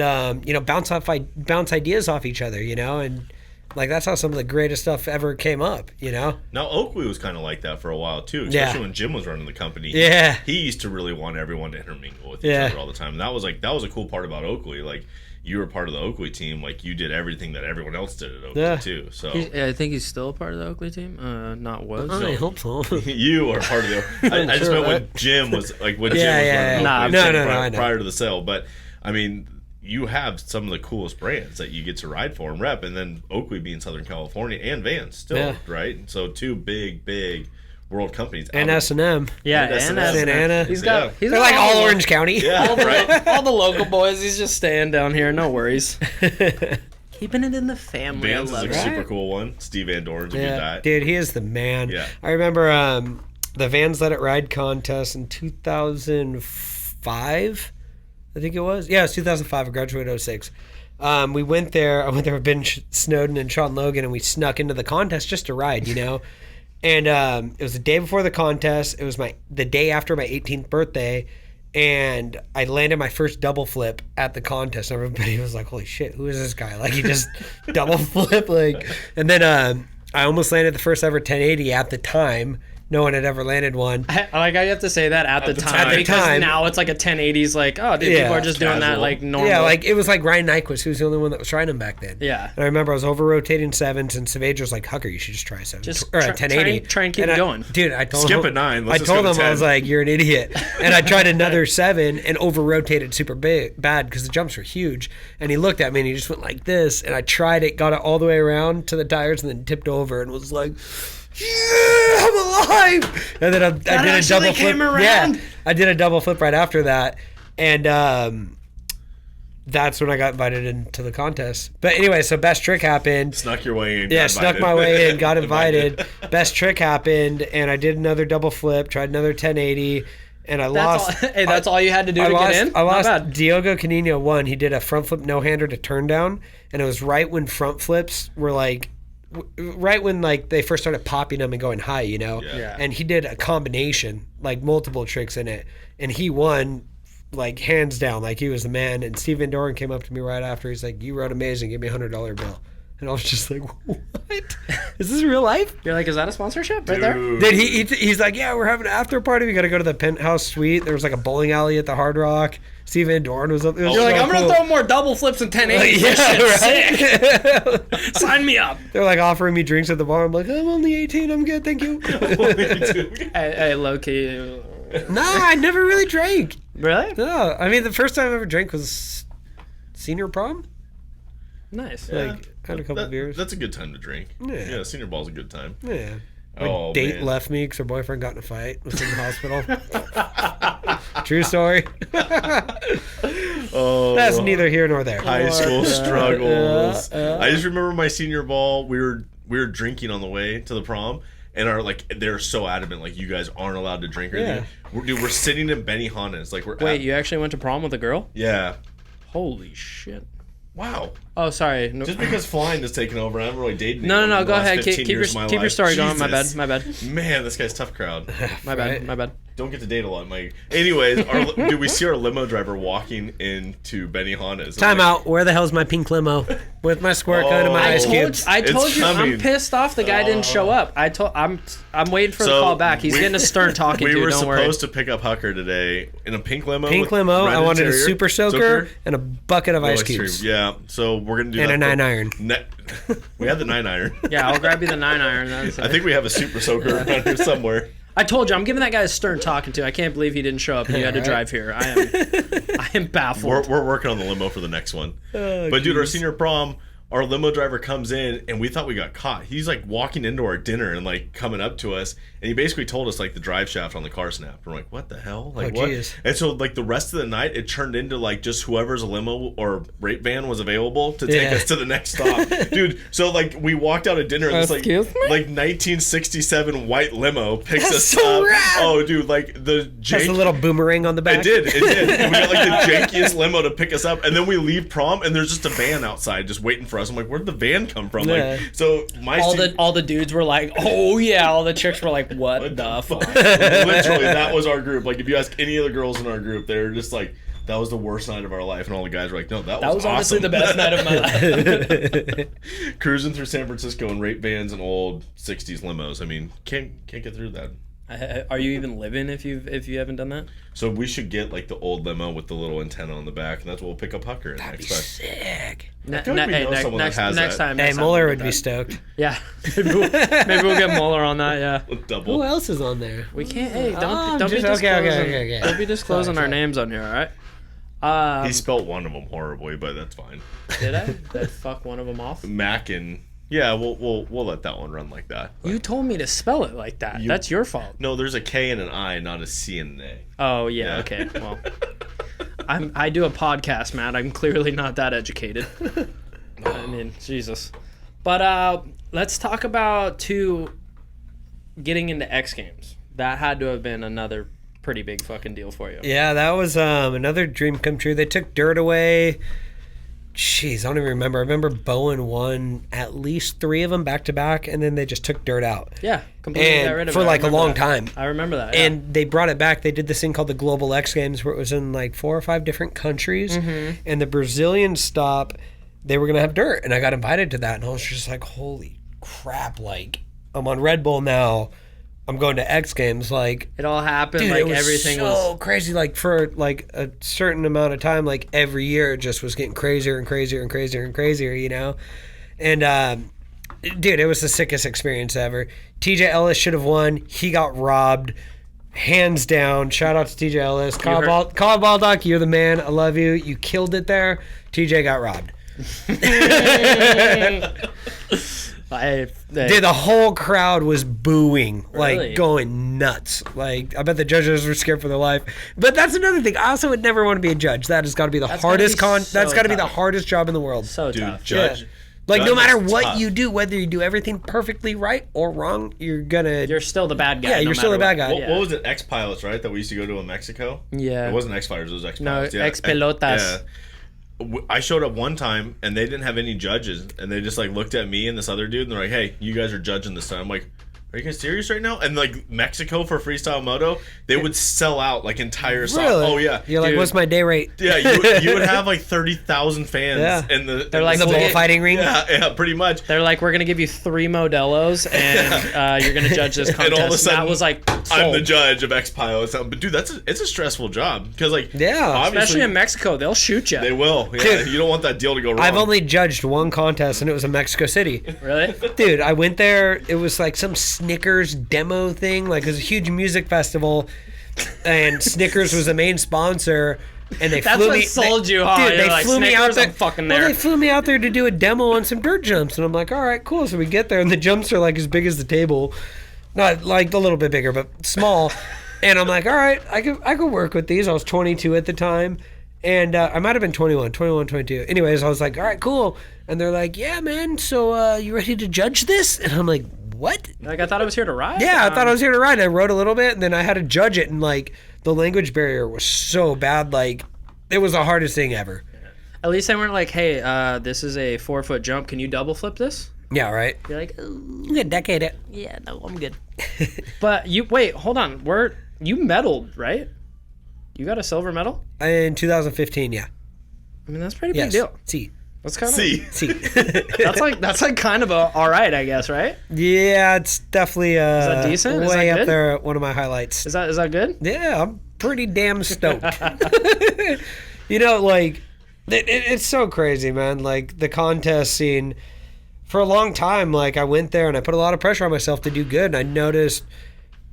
Speaker 4: bounce ideas off each other. And like that's how some of the greatest stuff ever came up.
Speaker 1: Now Oakley was kind of like that for a while too, especially when Jim was running the company.
Speaker 4: Yeah,
Speaker 1: he used to really want everyone to intermingle with each other all the time. And that was a cool part about Oakley. Like you were part of the Oakley team, like you did everything that everyone else did at Oakley too. So
Speaker 2: I think he's still a part of the Oakley team. Not was.
Speaker 4: I hope so.
Speaker 1: You are part of the. I just meant when Jim was like when Jim was running Oakley prior to the sale. But I mean, you have some of the coolest brands that you get to ride for and rep, and then Oakley being Southern California and Vans still, right? So two big world companies.
Speaker 4: And S&M.
Speaker 2: Yeah,
Speaker 1: and
Speaker 4: Santa Ana.
Speaker 2: He's
Speaker 4: They're
Speaker 2: got
Speaker 4: like all Orange County.
Speaker 1: Yeah, right.
Speaker 2: all the local boys. He's just staying down here. No worries. Keeping it in the family.
Speaker 1: Vans is a super cool one. Steve Van Doren's a good guy.
Speaker 4: Dude, he is the man.
Speaker 1: Yeah.
Speaker 4: I remember the Vans Let It Ride contest in 2005. I think it was. Yeah, it was 2005. I graduated 06. We went there. I went there with Ben Snowden and Sean Logan, and we snuck into the contest just to ride, And it was the day before the contest. It was the day after my 18th birthday, and I landed my first double flip at the contest. Everybody was like, "Holy shit, who is this guy?" Like he just double flip, And then I almost landed the first ever 1080 at the time. No one had ever landed one.
Speaker 2: I have to say that at the time. Because now it's like a 1080s, like, oh, dude, people are just doing that like normal.
Speaker 4: Yeah, like it was like Ryan Nyquist, who was the only one that was trying them back then.
Speaker 2: Yeah.
Speaker 4: And I remember I was over rotating sevens, and Savager was like, Hucker, you should just try seven. Or a 1080.
Speaker 2: Try and keep it going.
Speaker 4: Dude, I told
Speaker 1: Skip
Speaker 4: him.
Speaker 1: a 9.
Speaker 4: I told him, I was like, you're an idiot. And I tried another 7 and over rotated super bad because the jumps were huge. And he looked at me and he just went like this. And I tried it, got it all the way around to the tires, and then tipped over and was like, yeah, I'm alive. And then I did a double flip. Yeah, I did a double flip right after that, and that's when I got invited into the contest. But anyway, so best trick happened.
Speaker 1: Snuck your way in.
Speaker 4: Yeah, snuck my way in, got invited. Best trick happened, and I did another double flip, tried another 1080, and I lost.
Speaker 2: That's all you had to do to get in?
Speaker 4: I lost. Diogo Canino won. He did a front flip no-hander to turn down, and it was right when front flips were like, right when like they first started popping them and going high,
Speaker 1: Yeah.
Speaker 4: And he did a combination, like multiple tricks in it, and he won like hands down, like he was the man. And Steve Van Doren came up to me right after. He's like, "You rode amazing. Give me $100 bill." And I was just like, "What? Is this real life?"
Speaker 2: You're like, "Is that a sponsorship right there?"
Speaker 4: Then he's like, "Yeah, we're having an after party. We got to go to the penthouse suite. There was like a bowling alley at the Hard Rock." Steve Van Doren was up. You're
Speaker 2: like, "I'm gonna throw more double flips and 1080s."
Speaker 4: Yeah,
Speaker 2: right. Sign me up.
Speaker 4: They're like offering me drinks at the bar. I'm like, "I'm only 18. I'm good, thank you."
Speaker 2: Hey, low key.
Speaker 4: No, I never really drank.
Speaker 2: Really?
Speaker 4: No, I mean the first time I ever drank was senior prom.
Speaker 2: Nice.
Speaker 4: Like Had a couple beers.
Speaker 1: That's a good time to drink. Yeah, senior ball's a good time.
Speaker 4: Yeah. My
Speaker 1: Oh,
Speaker 4: date
Speaker 1: man.
Speaker 4: left me because her boyfriend got in a fight. Was in the hospital. True story.
Speaker 1: Oh,
Speaker 4: That's neither here nor there.
Speaker 1: high school struggles.
Speaker 4: yeah.
Speaker 1: I just remember my senior ball. We were drinking on the way to the prom, and they're so adamant, like, you guys aren't allowed to drink or anything. We're sitting in Benihana's, like,
Speaker 2: Wait, you actually went to prom with a girl?
Speaker 1: Yeah.
Speaker 2: Holy shit.
Speaker 1: Wow.
Speaker 2: Oh, sorry. No,
Speaker 1: Just because flying is taking over, I haven't really dated
Speaker 2: no.
Speaker 1: anyone in the
Speaker 2: Go
Speaker 1: last
Speaker 2: ahead.
Speaker 1: 15
Speaker 2: Keep
Speaker 1: years of my
Speaker 2: your
Speaker 1: life.
Speaker 2: story going. My
Speaker 1: Jesus.
Speaker 2: bad.
Speaker 1: Man, this guy's a tough crowd.
Speaker 2: My bad.
Speaker 1: Don't get to date a lot, Mike. Anyways, dude, we see our limo driver walking into Benihana's.
Speaker 4: Time out. Where the hell's my pink limo with my squirt gun and my
Speaker 1: Oh.
Speaker 4: ice cubes?
Speaker 2: I told
Speaker 1: It's
Speaker 2: you.
Speaker 1: coming.
Speaker 2: I'm pissed off. The guy didn't show up. I'm waiting for the
Speaker 1: So,
Speaker 2: call back. He's
Speaker 1: we-
Speaker 2: getting a stern talking
Speaker 1: We
Speaker 2: to.
Speaker 1: were
Speaker 2: Don't worry.
Speaker 1: supposed to pick up Hucker today in a pink limo.
Speaker 4: Pink
Speaker 1: with
Speaker 4: limo.
Speaker 1: red
Speaker 4: I wanted a
Speaker 1: interior.
Speaker 4: super soaker and a bucket of ice
Speaker 1: Ice cream.
Speaker 4: cubes.
Speaker 1: Yeah, so we're gonna do
Speaker 4: And
Speaker 1: that.
Speaker 4: a 9-iron.
Speaker 1: We have the 9-iron.
Speaker 2: Yeah, I'll grab you the 9-iron.
Speaker 1: I think we have a super soaker around here somewhere.
Speaker 2: I told you, I'm giving that guy a stern talking to. I can't believe he didn't show up and you had to drive here. I am baffled.
Speaker 1: We're working on the limo for the next one. But dude, our senior prom, our limo driver comes in and we thought we got caught. He's like walking into our dinner and like coming up to us, and he basically told us like the drive shaft on the car snapped. We're like, what the hell? Like what?
Speaker 4: Geez.
Speaker 1: And so like the rest of the night, it turned into like just whoever's a limo or rape van was available to take us to the next stop, dude. So like we walked out of dinner and this
Speaker 2: Excuse me?
Speaker 1: like 1967 white limo picks
Speaker 4: That's
Speaker 1: us
Speaker 4: so
Speaker 1: up.
Speaker 4: rad.
Speaker 1: Oh, dude, like the
Speaker 4: Has
Speaker 1: jank.
Speaker 4: a little boomerang on the back.
Speaker 1: It did. And we got like the jankiest limo to pick us up, and then we leave prom, and there's just a van outside just waiting for us. I'm like, where'd the van come from?
Speaker 4: Yeah.
Speaker 1: Like, so my
Speaker 2: all the dudes were like, oh yeah. All the chicks were like, what the fuck?
Speaker 1: literally that was our group. Like if you ask any of the girls in our group, they were just like, that was the worst night of our life, and all the guys were like, no, that was
Speaker 2: honestly
Speaker 1: awesome.
Speaker 2: the best night of my life.
Speaker 1: Cruising through San Francisco in rape vans and old 60s limos. I mean, can't get through that.
Speaker 2: Are you even living if you haven't done that?
Speaker 1: So we should get like the old limo with the little antenna on the back, and that's what we'll pick up Hucker in next time.
Speaker 4: Sick.
Speaker 1: I feel like we know someone that has
Speaker 2: next
Speaker 1: that.
Speaker 2: time.
Speaker 4: Hey,
Speaker 2: next time
Speaker 4: Mueller
Speaker 2: we'll
Speaker 4: would
Speaker 2: get
Speaker 4: be
Speaker 2: that.
Speaker 4: stoked.
Speaker 2: Yeah, maybe we'll get Mueller on that. Yeah,
Speaker 1: Double.
Speaker 4: Who else is on there?
Speaker 2: we can't. Hey, don't
Speaker 4: Oh,
Speaker 2: be
Speaker 4: just-
Speaker 2: disclosing.
Speaker 4: okay.
Speaker 2: Don't be disclosing
Speaker 4: Sorry.
Speaker 2: our names on here. All right.
Speaker 1: He spelt one of them horribly, but that's fine.
Speaker 2: Did I? Did I fuck one of them off?
Speaker 1: Mac and yeah, we'll let that one run like that.
Speaker 2: You told me to spell it like that. That's your fault.
Speaker 1: No, there's a K and an I, not a C and an A.
Speaker 2: Oh yeah.
Speaker 1: Yeah.
Speaker 2: Okay. Well, I do a podcast, Matt. I'm clearly not that educated. I mean, Jesus. But let's talk about getting into X Games. That had to have been another pretty big fucking deal for you.
Speaker 4: Yeah, that was another dream come true. They took dirt away. Jeez, I don't even remember. I remember Bowen won at least 3 of them back to back, and then they just took dirt out.
Speaker 2: Yeah, completely
Speaker 4: And
Speaker 2: got rid of
Speaker 4: for
Speaker 2: it. I
Speaker 4: like a
Speaker 2: remember
Speaker 4: long
Speaker 2: that.
Speaker 4: time.
Speaker 2: I remember that. Yeah.
Speaker 4: And they brought it back. They did this thing called the Global X Games where it was in like 4 or 5 different countries.
Speaker 2: Mm-hmm.
Speaker 4: And the Brazilian stop, they were going to have dirt. And I got invited to that. And I was just like, holy crap. Like, I'm on Red Bull now. I'm going to X Games. Like,
Speaker 2: it all happened.
Speaker 4: dude,
Speaker 2: like
Speaker 4: it was
Speaker 2: everything
Speaker 4: so
Speaker 2: was.
Speaker 4: crazy. Like, for like a certain amount of time, like every year, it just was getting crazier and crazier and crazier and crazier, you know? And, dude, it was the sickest experience ever. TJ Ellis should have won. He got robbed. Hands down. Shout out to TJ Ellis. Kyle Baldock, you're the man. I love you. You killed it there. TJ got robbed. Dude, the whole crowd was booing, like
Speaker 2: Really?
Speaker 4: going nuts. Like, I bet the judges were scared for their life. But that's another thing. I also would never want to be a judge. That has got to be the
Speaker 2: That's
Speaker 4: hardest
Speaker 2: gotta be so
Speaker 4: That's got to be the
Speaker 2: tough.
Speaker 4: hardest job in the world.
Speaker 2: So
Speaker 1: Dude,
Speaker 2: tough.
Speaker 1: judge.
Speaker 4: Yeah. Like,
Speaker 1: judge
Speaker 4: no matter
Speaker 1: is
Speaker 4: what
Speaker 1: tough.
Speaker 4: you do, whether you do everything perfectly right or wrong, you're gonna.
Speaker 2: You're still the bad guy.
Speaker 4: Yeah,
Speaker 2: no
Speaker 4: you're still
Speaker 2: matter
Speaker 4: the bad
Speaker 2: what.
Speaker 4: guy.
Speaker 1: What, what was it? X Pilots, right? That we used to go to in Mexico.
Speaker 2: Yeah.
Speaker 1: It wasn't X Fighters. It was X
Speaker 2: No,
Speaker 1: Pilots. Yeah.
Speaker 2: Ex Pelotas.
Speaker 1: Yeah. I showed up one time and they didn't have any judges, and they just like looked at me and this other dude and they're like, "Hey, you guys are judging this time." I'm like, "Are you guys serious right now?" And like Mexico for freestyle moto, they would sell out like entire stock.
Speaker 4: Really?
Speaker 1: Oh yeah,
Speaker 4: You're like,
Speaker 1: Dude,
Speaker 4: what's my day rate?
Speaker 1: Yeah, you would have like 30,000 fans
Speaker 4: Yeah.
Speaker 1: in the.
Speaker 2: They're like,
Speaker 4: The
Speaker 2: we'll get-
Speaker 4: bullfighting ring?
Speaker 1: yeah, pretty much.
Speaker 2: They're like, we're gonna give you 3 Modelos, and you're gonna judge this contest.
Speaker 1: And all of a sudden,
Speaker 2: that was like,
Speaker 1: I'm
Speaker 2: sold.
Speaker 1: the judge of X Pilots. But dude, it's a stressful job because like
Speaker 4: Yeah.
Speaker 1: obviously
Speaker 2: Especially in Mexico, they'll shoot you.
Speaker 1: they will. Yeah,
Speaker 4: Dude,
Speaker 1: you don't want that deal to go wrong.
Speaker 4: I've only judged one contest, and it was in Mexico City.
Speaker 2: Really?
Speaker 4: Dude, I went there. It was like some Snickers demo thing. Like, it was a huge music festival. and Snickers was the main sponsor. And they
Speaker 2: That's
Speaker 4: flew
Speaker 2: what
Speaker 4: me.
Speaker 2: sold you, huh?
Speaker 4: Dude,
Speaker 2: You're
Speaker 4: they
Speaker 2: like,
Speaker 4: flew me out
Speaker 2: Snickers,
Speaker 4: there.
Speaker 2: I'm fucking
Speaker 4: Well,
Speaker 2: there.
Speaker 4: they flew me out there to do a demo on some dirt jumps, and I'm like, all right, cool. So we get there, and the jumps are like as big as the table, not like a little bit bigger, but small. And I'm like, all right, I could work with these. I was 22 at the time, and I might have been 21, 22. Anyways, I was like, all right, cool. And they're like, yeah, man. So you ready to judge this? And I'm like, what?
Speaker 2: Like, I thought I was here to ride.
Speaker 4: Yeah, I thought I was here to ride. I wrote a little bit, and then I had to judge it, and like the language barrier was so bad, like. It was the hardest thing ever.
Speaker 2: At least they weren't like, hey, this is a 4-foot jump. Can you double flip this?
Speaker 4: Yeah, right.
Speaker 2: You're like,
Speaker 4: You could decade it.
Speaker 2: yeah, no, I'm good. But wait, hold on. You medaled, right? You got a silver medal?
Speaker 4: In 2015, yeah.
Speaker 2: I mean, that's a pretty big
Speaker 4: Yes.
Speaker 2: deal.
Speaker 4: See.
Speaker 2: That's kind of
Speaker 1: See,
Speaker 2: that's like kind of all right, I guess, right?
Speaker 4: Yeah, it's definitely
Speaker 2: that decent? Is
Speaker 4: way
Speaker 2: that
Speaker 4: up
Speaker 2: good?
Speaker 4: there. One of my highlights.
Speaker 2: Is that good?
Speaker 4: Yeah, I'm pretty damn stoked. You know, like it's so crazy, man. Like the contest scene. For a long time, like I went there and I put a lot of pressure on myself to do good, and I noticed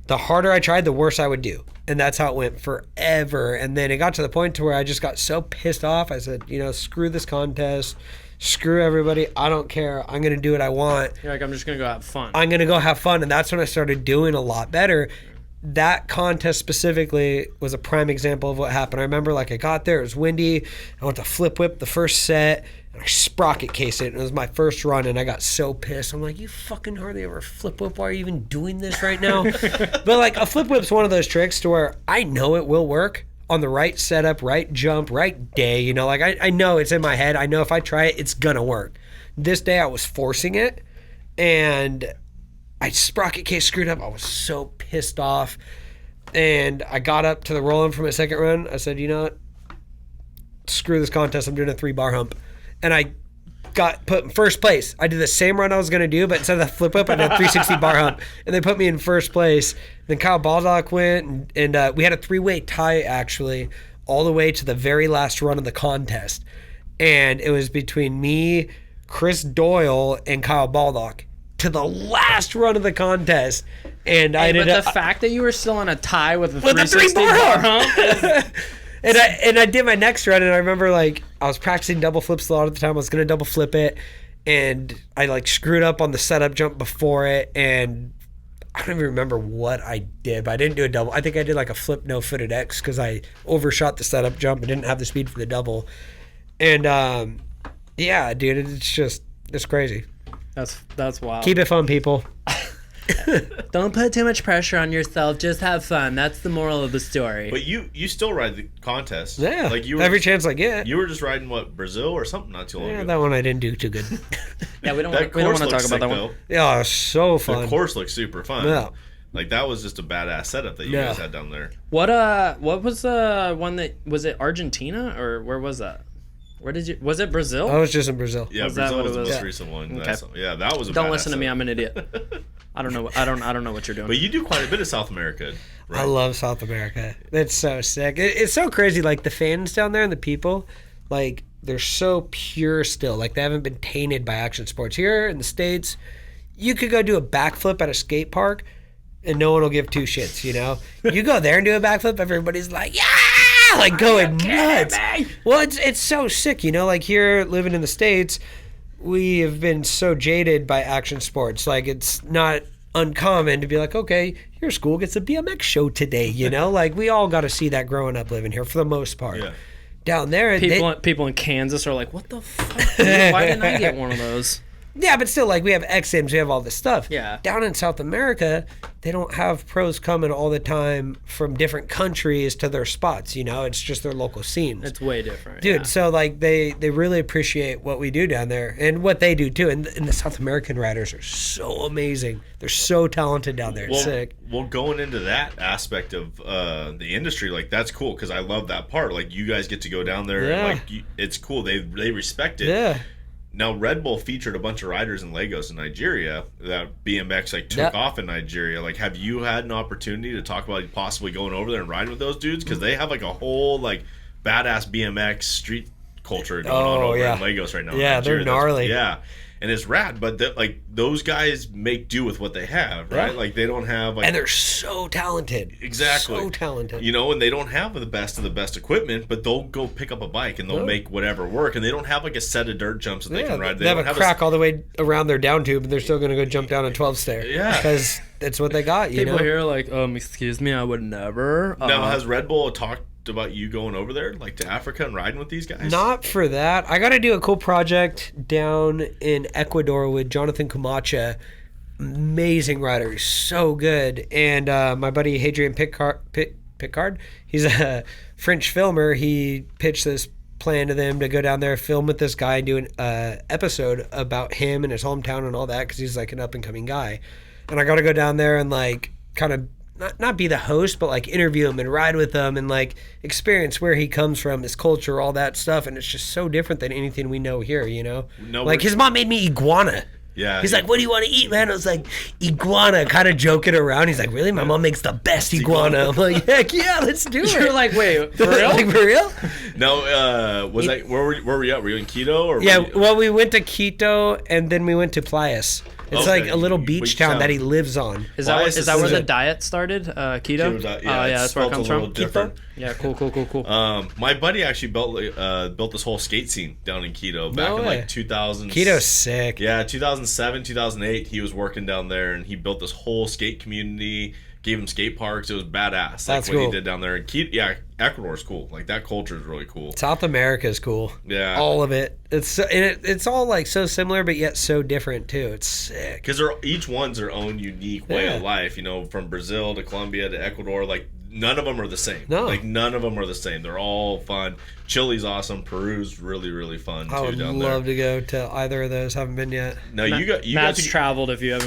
Speaker 4: the harder I tried, the worse I would do. And that's how it went forever. And then it got to the point to where I just got so pissed off. I said, screw this contest. Screw everybody. I don't care. I'm going to do what I want.
Speaker 2: You're like, I'm just going to go have fun.
Speaker 4: I'm going to go have fun. And that's when I started doing a lot better. That contest specifically was a prime example of what happened. I remember like I got there, it was windy. I went to flip whip the first set. And I sprocket cased it, and it was my first run, and I got so pissed. I'm like, you fucking hardly ever flip whip. Why are you even doing this right now? But like a flip whip's one of those tricks to where I know it will work on the right setup, right jump, right day. Like I know it's in my head. I know if I try it, it's gonna work. This day I was forcing it, and I sprocket case screwed up. I was so pissed off, and I got up to the roll-in for my second run. I said, you know what? Screw this contest. I'm doing a 3-bar hump. And I got put in first place. I did the same run I was going to do, but instead of the flip up, I did a 360 bar hump. And they put me in first place. Then Kyle Baldock went, and we had a 3-way tie, actually, all the way to the very last run of the contest. And it was between me, Chris Doyle, and Kyle Baldock to the last run of the contest. And I ended
Speaker 2: but
Speaker 4: up...
Speaker 2: the fact that you were still in a tie with a
Speaker 4: with a
Speaker 2: 360
Speaker 4: 3-bar
Speaker 2: bar
Speaker 4: hump.
Speaker 2: hump.
Speaker 4: And I did my next run, and I remember like I was practicing double flips a lot of the time. I was gonna double flip it, and I like screwed up on the setup jump before it, and I don't even remember what I did, but I didn't do a double. I think I did like a flip no footed X because I overshot the setup jump and didn't have the speed for the double. And yeah, dude, it's crazy.
Speaker 2: That's wild.
Speaker 4: Keep it fun, people.
Speaker 2: Don't put too much pressure on yourself. Just have fun. That's the moral of the story.
Speaker 1: but you still ride the contest.
Speaker 4: Yeah,
Speaker 1: like you were,
Speaker 4: every chance I get.
Speaker 1: You were just riding Brazil or something not too long
Speaker 4: Yeah,
Speaker 1: ago.
Speaker 4: that one I didn't do too good.
Speaker 2: Yeah, we don't
Speaker 1: That
Speaker 2: want
Speaker 1: course
Speaker 2: to talk
Speaker 1: looks
Speaker 2: about that
Speaker 1: sick,
Speaker 2: one.
Speaker 1: though.
Speaker 4: Yeah, it was so fun.
Speaker 1: The course looks super fun.
Speaker 4: Yeah.
Speaker 1: Like that was just a badass setup that you
Speaker 4: Yeah.
Speaker 1: guys had down there.
Speaker 2: What was the one that was it Argentina or where was that? Where did you? Was it Brazil?
Speaker 4: I was just in Brazil.
Speaker 1: Yeah,
Speaker 2: Was that
Speaker 1: Brazil
Speaker 2: what
Speaker 1: was
Speaker 2: it
Speaker 1: the
Speaker 2: was?
Speaker 1: most
Speaker 4: Yeah.
Speaker 1: recent one.
Speaker 2: Okay.
Speaker 1: That was a
Speaker 2: Don't
Speaker 1: badass
Speaker 2: listen to me.
Speaker 1: setup.
Speaker 2: I'm an idiot. I don't know. I don't know what you're doing.
Speaker 1: But you do quite a bit of South America, right?
Speaker 4: I love South America. It's so sick. It's so crazy. Like the fans down there and the people, like they're so pure still. Like they haven't been tainted by action sports. Here in the States, you could go do a backflip at a skate park and no one will give two shits, You go there and do a backflip, everybody's like, yeah, like going nuts. Well, it's so sick, Like here, living in the States, we have been so jaded by action sports. Like it's not uncommon to be like, okay, your school gets a BMX show today, Like we all got to see that growing up living here for the most part.
Speaker 1: Yeah.
Speaker 4: Down there,
Speaker 2: people in Kansas are like, what the fuck? Dude? Why didn't I get one of those?
Speaker 4: yeah, but still, like we have XMs, we have all this stuff.
Speaker 2: Yeah.
Speaker 4: Down in South America, they don't have pros coming all the time from different countries to their spots. It's just their local scenes.
Speaker 2: It's way different,
Speaker 4: Dude,
Speaker 2: yeah.
Speaker 4: so like they really appreciate what we do down there and what they do too. And the South American riders are so amazing. They're so talented down there. It's sick.
Speaker 1: Well, going into that aspect of the industry, like that's cool because I love that part. Like you guys get to go down there,
Speaker 4: Yeah.
Speaker 1: and it's cool. They respect it.
Speaker 4: Yeah.
Speaker 1: Now Red Bull featured a bunch of riders in Lagos in Nigeria. That BMX took
Speaker 4: Yeah.
Speaker 1: off in Nigeria. Like, have you had an opportunity to talk about possibly going over there and riding with those dudes? Because they have a whole badass BMX street culture going on over in Lagos right now. in
Speaker 4: Yeah, they're
Speaker 1: Nigeria.
Speaker 4: gnarly.
Speaker 1: Yeah. and it's rad. But like those guys make do with what they have, right?
Speaker 4: Yeah.
Speaker 1: Like they don't have like,
Speaker 4: and they're so talented.
Speaker 1: exactly
Speaker 4: So talented.
Speaker 1: You know, and they don't have the best of the best equipment, but they'll go pick up a bike and they'll make whatever work. And they don't have like a set of dirt jumps that they can ride.
Speaker 4: They have
Speaker 1: don't
Speaker 4: a crack all the way around their down tube, and they're still going to go jump down a 12 stair.
Speaker 1: Yeah.
Speaker 4: Because that's what they got, you
Speaker 2: People
Speaker 4: know?
Speaker 2: here are like, excuse me, I would never.
Speaker 1: Now, has Red Bull talked about you going over there, like to Africa and riding with these guys?
Speaker 4: Not for that. I got to do a cool project down in Ecuador with Jonathan Camacha. Amazing rider. He's so good. And my buddy Hadrian Picard, he's a French filmer. He pitched this plan to them to go down there, film with this guy, and do an episode about him and his hometown and all that, because he's like an up-and-coming guy. And I got to go down there and like kind of not be the host, but like interview him and ride with him and like experience where he comes from, his culture, all that stuff. And it's just so different than anything we know here, you know?
Speaker 1: No,
Speaker 4: like his mom made me iguana.
Speaker 1: Yeah.
Speaker 4: He's like, what do you want to eat, man? I was like, iguana, kind of joking around. He's like, really? My mom makes the best iguana. I'm like, heck yeah, let's do it.
Speaker 2: You're like, wait, for real?
Speaker 4: Like, for real?
Speaker 1: No, was that where were we at? Were you in Quito or?
Speaker 4: Yeah,
Speaker 1: were you,
Speaker 4: well, we went to Quito and then we went to Playas. It's
Speaker 1: Okay.
Speaker 4: like a little beach town that he lives on.
Speaker 2: Is that
Speaker 1: Bias
Speaker 2: is that
Speaker 1: is
Speaker 2: where the
Speaker 1: it.
Speaker 2: diet started? Keto?
Speaker 1: Keto diet, yeah,
Speaker 2: Oh, yeah,
Speaker 1: it's
Speaker 2: that's where it
Speaker 1: spelled
Speaker 2: comes
Speaker 1: a little
Speaker 2: from.
Speaker 1: different.
Speaker 2: Yeah, cool.
Speaker 1: My buddy actually built this whole skate scene down in Quito back
Speaker 4: No
Speaker 1: in
Speaker 4: way.
Speaker 1: like 2000.
Speaker 4: Quito's sick.
Speaker 1: Yeah, 2007, 2008. He was working down there, and he built this whole skate community. Gave him skate parks. It was badass. Like
Speaker 4: That's
Speaker 1: what
Speaker 4: cool.
Speaker 1: he did down there. And Ecuador's cool. Like that culture is really cool.
Speaker 4: South America is cool.
Speaker 1: Yeah.
Speaker 4: All of it. It's all like so similar, but yet so different too. It's sick.
Speaker 1: Because each one's their own unique way of
Speaker 4: Yeah.
Speaker 1: life. You know, from Brazil to Colombia to Ecuador, like none of them are the same.
Speaker 4: No.
Speaker 1: Like none of them are the same. They're all fun. Chile's awesome. Peru's really, really fun
Speaker 4: I
Speaker 1: too
Speaker 4: would
Speaker 1: down
Speaker 4: love
Speaker 1: there.
Speaker 4: to go to either of those. Haven't been yet.
Speaker 1: No, you got
Speaker 2: Matt's
Speaker 1: to
Speaker 2: traveled if you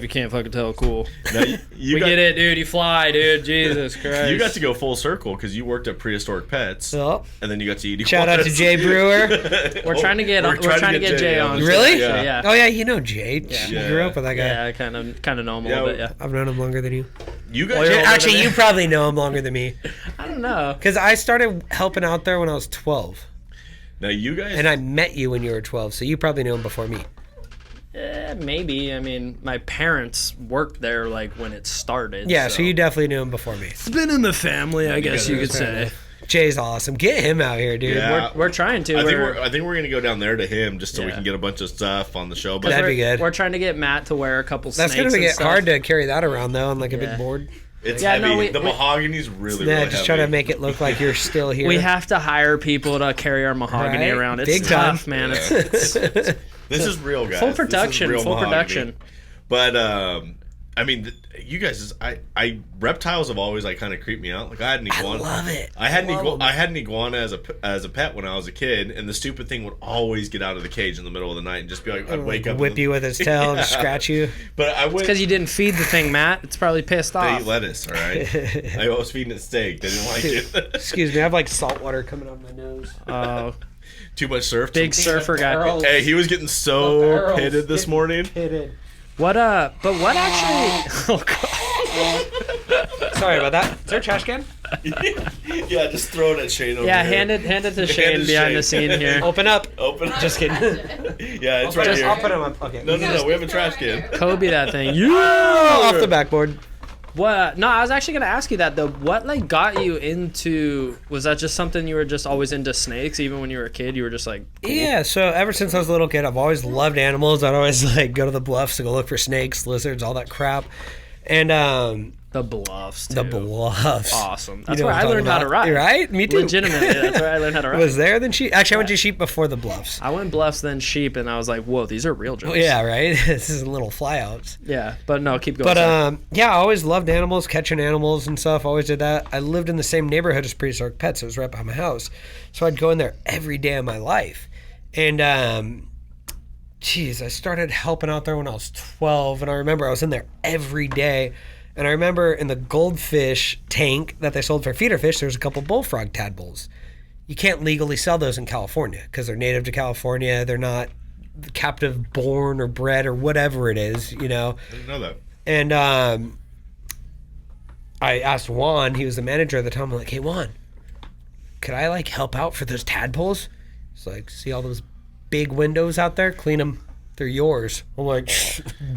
Speaker 2: can't fucking tell. Cool.
Speaker 1: no, you
Speaker 2: We
Speaker 1: got,
Speaker 2: get it, dude. You fly, dude. Jesus Christ.
Speaker 1: You got to go full circle because you worked at Prehistoric Pets,
Speaker 4: So,
Speaker 1: and then you got to eat.
Speaker 4: shout out to Jay Brewer.
Speaker 2: We're trying to get Jay on.
Speaker 4: Really?
Speaker 1: Yeah.
Speaker 2: Yeah.
Speaker 4: Oh yeah, you know Jay.
Speaker 2: Yeah.
Speaker 4: You grew up with that guy.
Speaker 2: Yeah, I kind of know him a
Speaker 1: Yeah,
Speaker 2: little bit. Yeah.
Speaker 4: I've known him longer than you.
Speaker 1: You
Speaker 2: Well,
Speaker 1: got
Speaker 2: you're older
Speaker 4: Actually,
Speaker 2: than
Speaker 4: you
Speaker 2: me.
Speaker 4: probably know him longer than me.
Speaker 2: I don't know.
Speaker 4: Because I started helping out there when I was 12.
Speaker 1: now you guys.
Speaker 4: And I met you when you were 12, so you probably knew him before me.
Speaker 2: Maybe. I mean, my parents worked there like when it started.
Speaker 4: Yeah, so you definitely knew him before me.
Speaker 2: It's been in the family, I guess you could say.
Speaker 4: Jay's awesome. Get him out here, dude.
Speaker 1: Yeah.
Speaker 2: We're trying to.
Speaker 1: I think we're gonna go down there to him just so we
Speaker 2: Yeah.
Speaker 1: can get a bunch of stuff on the show. But
Speaker 4: That'd be good.
Speaker 2: We're trying to get Matt to wear a couple
Speaker 4: That's
Speaker 2: snakes
Speaker 4: going to
Speaker 2: and
Speaker 4: get
Speaker 2: stuff.
Speaker 4: hard to carry that around, though, on like a
Speaker 2: Yeah.
Speaker 4: big board.
Speaker 1: it's
Speaker 2: Yeah,
Speaker 1: heavy.
Speaker 2: no, we-
Speaker 1: the
Speaker 2: we-
Speaker 1: mahogany's really,
Speaker 4: Yeah,
Speaker 1: really
Speaker 4: just
Speaker 1: heavy.
Speaker 4: try to make it look like you're still here.
Speaker 2: We have to hire people to carry our mahogany
Speaker 4: Right?
Speaker 2: around. It's
Speaker 4: Big
Speaker 2: tough,
Speaker 4: time.
Speaker 2: man.
Speaker 1: Yeah. This is real, guys.
Speaker 2: Full
Speaker 1: This is
Speaker 2: production.
Speaker 1: real
Speaker 2: Full
Speaker 1: mahogany.
Speaker 2: production.
Speaker 1: But I mean, you guys, I reptiles have always like kind of creeped me out. Like I had an iguana.
Speaker 4: I love it.
Speaker 1: I had
Speaker 4: Love 'em.
Speaker 1: I had an iguana as a pet when I was a kid, and the stupid thing would always get out of the cage in the middle of the night and just be like, I'd wake up,
Speaker 4: Whip
Speaker 1: and,
Speaker 4: you with his tail
Speaker 1: Yeah.
Speaker 4: and scratch you.
Speaker 1: But I went.
Speaker 2: Because you didn't feed the thing, Matt. It's probably pissed
Speaker 1: They
Speaker 2: off.
Speaker 1: eat lettuce, all right. I was feeding it steak. They didn't like it.
Speaker 4: Excuse me, I have like salt water coming out of my nose.
Speaker 1: Too much surf.
Speaker 2: Big surfer guy.
Speaker 4: barrels.
Speaker 1: Hey, he was getting so
Speaker 4: barrels.
Speaker 1: pitted this morning.
Speaker 4: Pitted.
Speaker 2: But what actually? Oh God.
Speaker 4: Sorry about that. Is there a trash can?
Speaker 1: Yeah, just throw it at Shane over
Speaker 2: Yeah,
Speaker 1: here.
Speaker 2: hand it to
Speaker 1: Hand it
Speaker 2: Shane
Speaker 1: to
Speaker 2: behind
Speaker 1: Shane.
Speaker 2: the scene here.
Speaker 4: Open up.
Speaker 1: Open.
Speaker 4: Just kidding.
Speaker 1: Yeah, it's right here.
Speaker 4: I'll put him up. Okay.
Speaker 1: No. We have a trash can.
Speaker 2: Kobe that thing.
Speaker 4: Oh, off the backboard.
Speaker 2: What? No, I was actually gonna ask you that though. What like got you into? Was that just something you were just always into snakes? Even when you were a kid, you were just like,
Speaker 4: Yeah, so ever since I was a little kid, I've always loved animals. I'd always like go to the bluffs to go look for snakes, lizards, all that crap. And
Speaker 2: the bluffs.
Speaker 4: the
Speaker 2: too.
Speaker 4: bluffs.
Speaker 2: Awesome.
Speaker 4: You
Speaker 2: That's
Speaker 4: know
Speaker 2: where
Speaker 4: what
Speaker 2: I
Speaker 4: I'm
Speaker 2: learned
Speaker 4: talking
Speaker 2: how to
Speaker 4: about.
Speaker 2: ride.
Speaker 4: Right? Me too.
Speaker 2: Legitimately, that's where I learned how to
Speaker 4: I
Speaker 2: ride.
Speaker 4: was there, then sheep. Actually, I went to sheep before the bluffs.
Speaker 2: I went bluffs, then sheep, and I was like, whoa, these are real jokes.
Speaker 4: Oh, yeah, right? This is little flyouts.
Speaker 2: Yeah, but no, keep going.
Speaker 4: But
Speaker 2: sorry.
Speaker 4: yeah, I always loved animals, catching animals and stuff. Always did that. I lived in the same neighborhood as Prehistoric Pets. It was right by my house, so I'd go in there every day of my life. And I started helping out there when I was 12, and I remember I was in there every day. And I remember in the goldfish tank that they sold for feeder fish, there was a couple bullfrog tadpoles. You can't legally sell those in California because they're native to California. They're not captive born or bred or whatever it is, you know.
Speaker 1: I didn't know that.
Speaker 4: And I asked Juan, he was the manager at the time, I'm like, hey, Juan, could I like help out for those tadpoles? He's like, see all those big windows out there? Clean them they're yours. I'm like,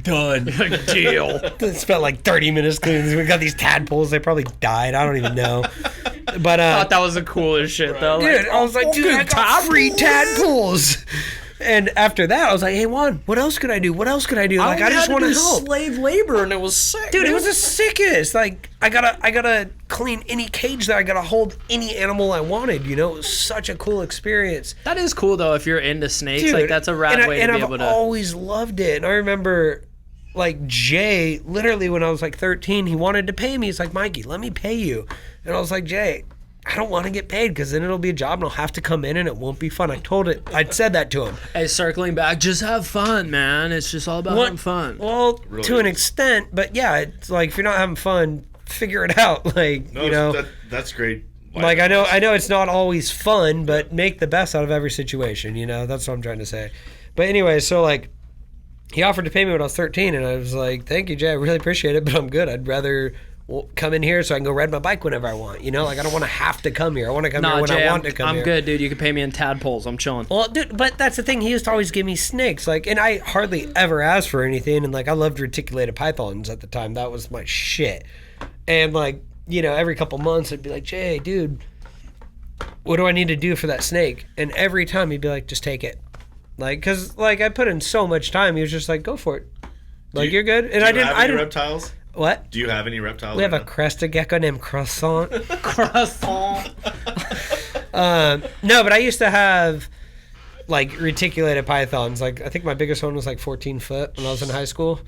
Speaker 4: done.
Speaker 2: Deal.
Speaker 4: Spent like 30 minutes cleaning. We got these tadpoles. They probably died. I don't even know. But
Speaker 2: Thought that was the coolest shit though.
Speaker 4: dude, I was like, dude, I got free tadpoles. And after that, I was like, hey, Juan, what else could I do? What else could I do? Like, I just want to help.
Speaker 2: Slave labor, and it was sick.
Speaker 4: Dude, it was the sickest. Like, I gotta clean any cage there. I gotta hold any animal I wanted. You know, it was such a cool experience.
Speaker 2: That is cool though. If you're into snakes,
Speaker 4: Dude,
Speaker 2: like that's a rad way to be able
Speaker 4: I've
Speaker 2: to.
Speaker 4: always loved it. And I remember, like, Jay, literally when I was like 13, he wanted to pay me. He's like, Mikey, let me pay you. And I was like, Jay, I don't want to get paid because then it'll be a job and I'll have to come in and it won't be fun. I'd said that to him.
Speaker 2: Hey, circling back, just have fun, man. It's just all about having fun.
Speaker 4: Well,
Speaker 1: Really
Speaker 4: to an
Speaker 1: is.
Speaker 4: extent, but yeah, it's like if you're not having fun, figure it out. Like,
Speaker 1: No,
Speaker 4: you know,
Speaker 1: that's great.
Speaker 4: like I know it's not always fun, but make the best out of every situation. You know, that's what I'm trying to say. But anyway, so like, he offered to pay me when I was 13, and I was like, thank you, Jay, I really appreciate it, but I'm good. I'd rather come in here so I can go ride my bike whenever I want. You know, like I don't want to have to come here. I want to come here when
Speaker 2: Jay,
Speaker 4: I want to come
Speaker 2: I'm
Speaker 4: here.
Speaker 2: good, dude. You can pay me in tadpoles. I'm chilling.
Speaker 4: Well, dude, but that's the thing. He used to always give me snakes, like, and I hardly ever asked for anything. And like, I loved reticulated pythons at the time. That was my shit. And like, you know, every couple months, I'd be like, Jay, dude, what do I need to do for that snake? And every time he'd be like, just take it, like, cause like I put in so much time. He was just like, go for it, like you're good. And I
Speaker 1: Do you have
Speaker 4: didn't.
Speaker 1: any reptiles?
Speaker 4: What?
Speaker 1: Do you have any reptiles?
Speaker 4: We have a
Speaker 1: right
Speaker 4: crested gecko named Croissant.
Speaker 2: Croissant.
Speaker 4: No, but I used to have like reticulated pythons. Like I think my biggest one was like 14 foot when I was in high school.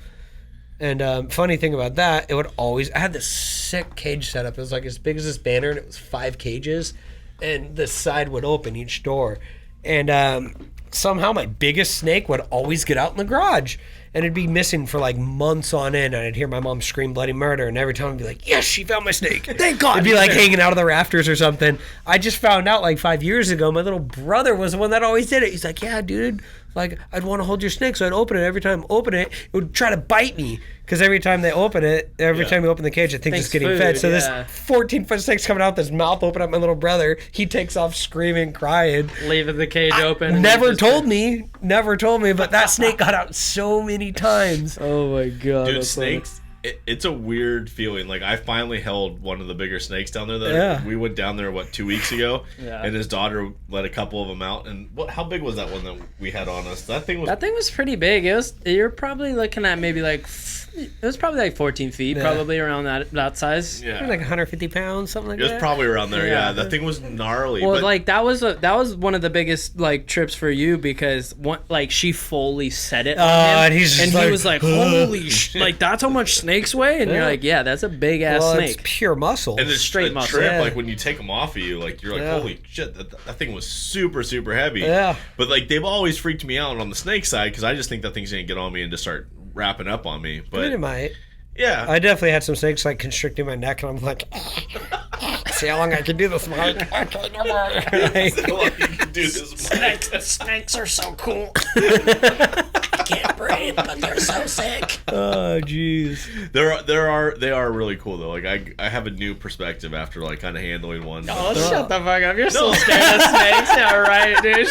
Speaker 4: And funny thing about that, it would always. I had this sick cage setup. It was like as big as this banner, and it was 5 cages, and the side would open each door. And somehow my biggest snake would always get out in the garage. And it'd be missing for like months on end, and I'd hear my mom scream bloody murder, and every time I'd be like, yes, she found my snake. Thank God. It'd be like hanging out of the rafters or something. I just found out like 5 years ago, my little brother was the one that always did it. He's like, yeah, dude, like I'd want to hold your snake, so I'd open it. Every time I open it, it would try to bite me. Because every time they open it, every time we open the cage, it thinks it's getting
Speaker 2: food,
Speaker 4: fed. So
Speaker 2: yeah.
Speaker 4: this 14-foot snake's coming out, this mouth open at my little brother. He takes off screaming, crying.
Speaker 2: Leaving the cage open. and
Speaker 4: Never
Speaker 2: just-
Speaker 4: told me, but that snake got out so many times.
Speaker 2: Oh my god.
Speaker 1: Dude,
Speaker 2: that's funny.
Speaker 1: snakes. It's a weird feeling. Like I finally held one of the bigger snakes down there. That
Speaker 4: Yeah.
Speaker 1: we went down there 2 weeks ago,
Speaker 2: Yeah.
Speaker 1: and his daughter let a couple of them out. And how big was that one that we had on us? That thing was.
Speaker 2: That thing was pretty big. You're probably looking at maybe like it was probably like 14 feet,
Speaker 4: Yeah.
Speaker 2: probably around that size.
Speaker 1: yeah,
Speaker 4: Like 150 pounds, something like
Speaker 1: it was
Speaker 4: that.
Speaker 1: probably around there.
Speaker 2: Yeah.
Speaker 1: Yeah, that thing was gnarly.
Speaker 2: Well,
Speaker 1: but
Speaker 2: like that was one of the biggest like trips for you because like she fully set it on him,
Speaker 4: and he's just
Speaker 2: and
Speaker 4: like,
Speaker 2: he was like, "Holy like that's how much snakes weigh," and you're
Speaker 4: Yeah.
Speaker 2: like, "Yeah, that's a big ass
Speaker 4: Well,
Speaker 2: snake."
Speaker 4: it's pure muscle.
Speaker 1: and it's
Speaker 2: straight
Speaker 1: a
Speaker 2: muscle.
Speaker 1: trip.
Speaker 4: Yeah.
Speaker 1: Like when you take them off of you, like you're like,
Speaker 4: Yeah.
Speaker 1: holy shit, that thing was super super heavy.
Speaker 4: Yeah.
Speaker 1: But like they've always freaked me out on the snake side because I just think that thing's gonna get on me and just start wrapping up on me.
Speaker 4: I mean,
Speaker 1: But
Speaker 4: it might.
Speaker 1: yeah,
Speaker 4: I definitely had some snakes like constricting my neck, and I'm like, see how long I can do this, Mike. Okay, no more.
Speaker 1: how long you can do this, Mike?
Speaker 5: Snakes are so cool. I can't breathe, but they're so sick.
Speaker 4: Oh, jeez.
Speaker 1: They are really cool though. Like I have a new perspective after like kind of handling one.
Speaker 2: Oh, shut the fuck up! You're so scared of snakes, yeah, right, dude.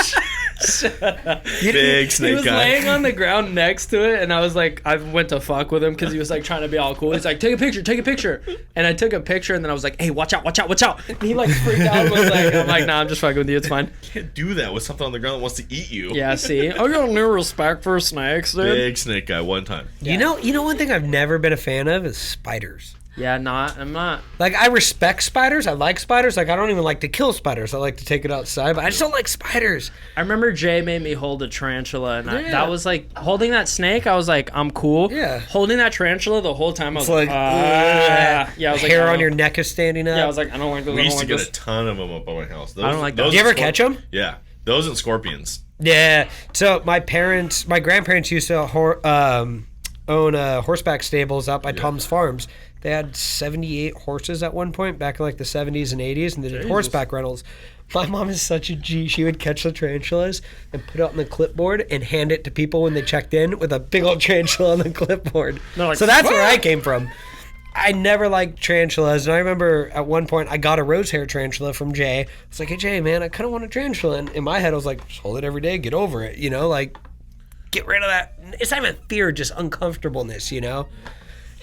Speaker 1: Big
Speaker 2: He
Speaker 1: snake
Speaker 2: was
Speaker 1: guy.
Speaker 2: laying on the ground next to it, and I was like, I went to fuck with him because he was like trying to be all cool. He's like, take a picture. And I took a picture, and then I was like, hey, watch out. And he like freaked out and was like, I'm like, nah, I'm just fucking with you. It's fine.
Speaker 1: You can't do that with something on the ground that wants to eat you.
Speaker 2: Yeah, see? I got a new respect for snakes, dude.
Speaker 1: Big snake guy one time.
Speaker 4: You know one thing I've never been a fan of is spiders.
Speaker 2: Yeah, I'm not.
Speaker 4: Like, I respect spiders. I like spiders. Like, I don't even like to kill spiders. I like to take it outside, but I just don't like spiders.
Speaker 2: I remember Jay made me hold a tarantula, and
Speaker 4: Yeah.
Speaker 2: that was like, holding that snake, I was like, I'm cool.
Speaker 4: Yeah.
Speaker 2: Holding that tarantula the whole time, I was
Speaker 4: It's like,
Speaker 2: yeah, I was like,
Speaker 4: hair
Speaker 2: I
Speaker 4: on
Speaker 2: don't-
Speaker 4: your neck is standing up.
Speaker 2: Yeah, I was like, I don't like this.
Speaker 1: We
Speaker 2: I
Speaker 1: used
Speaker 2: don't
Speaker 1: to
Speaker 2: like
Speaker 1: get a
Speaker 2: this.
Speaker 1: ton of them up on my house. Those,
Speaker 2: I don't like that.
Speaker 1: those
Speaker 4: Do you ever
Speaker 1: and
Speaker 4: catch them?
Speaker 1: Yeah, those and scorpions.
Speaker 4: Yeah. So my grandparents used to own horseback stables up by Tom's Farms. They had 78 horses at one point back in like the 70s and 80s, and they did horseback rentals. My mom is such a G. She would catch the tarantulas and put it on the clipboard and hand it to people when they checked in with a big old tarantula on the clipboard.
Speaker 2: like,
Speaker 4: So that's where I
Speaker 2: "Fuck!"
Speaker 4: came from. I never liked tarantulas, and I remember at one point I got a rose hair tarantula from Jay. I was like, hey, Jay, man, I kind of want a tarantula. And in my head, I was like, just hold it every day, get over it, you know, like... get rid of that. It's not even fear, just uncomfortableness, you know?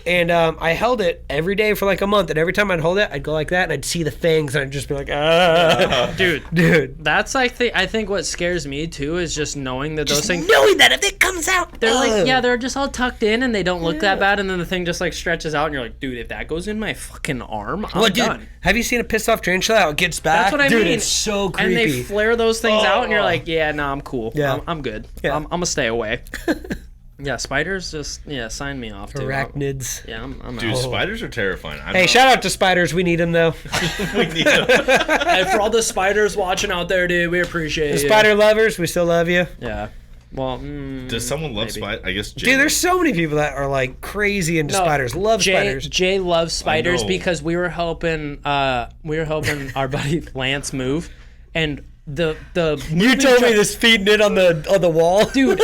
Speaker 4: And I held it every day for like a month, and every time I'd hold it, I'd go like that, and I'd see the fangs, and I'd just be like, ah. Dude.
Speaker 2: That's like I think what scares me too is just knowing that those things.
Speaker 4: Knowing that if it comes out,
Speaker 2: They're like, yeah, they're just all tucked in and they don't look that bad, and then the thing just like stretches out, and you're like, dude, if that goes in my fucking arm, I'm done.
Speaker 4: Have you seen a pissed off tarantula? How it gets back?
Speaker 2: That's what I mean.
Speaker 4: Dude, it's so creepy.
Speaker 2: And they flare those things out, and you're like, yeah, no, I'm cool.
Speaker 4: Yeah.
Speaker 2: I'm good.
Speaker 4: Yeah.
Speaker 2: I'm gonna stay away. Yeah, spiders just sign me off. Dude.
Speaker 4: Arachnids.
Speaker 2: I'm
Speaker 1: Dude,
Speaker 2: out.
Speaker 1: spiders are terrifying.
Speaker 4: Hey, shout out to spiders. We need them though.
Speaker 1: We need them.
Speaker 2: Hey, for all the spiders watching out there, dude, we appreciate
Speaker 4: The
Speaker 2: you.
Speaker 4: spider lovers, we still love you.
Speaker 2: Yeah. Well,
Speaker 1: Does someone love spiders? I guess Jay.
Speaker 4: Dude, there's so many people that are like crazy into spiders. Love spiders.
Speaker 2: Jay loves spiders
Speaker 1: know.
Speaker 2: because we were helping our buddy Lance move, and the
Speaker 4: You told me this feeding it on the wall,
Speaker 2: dude.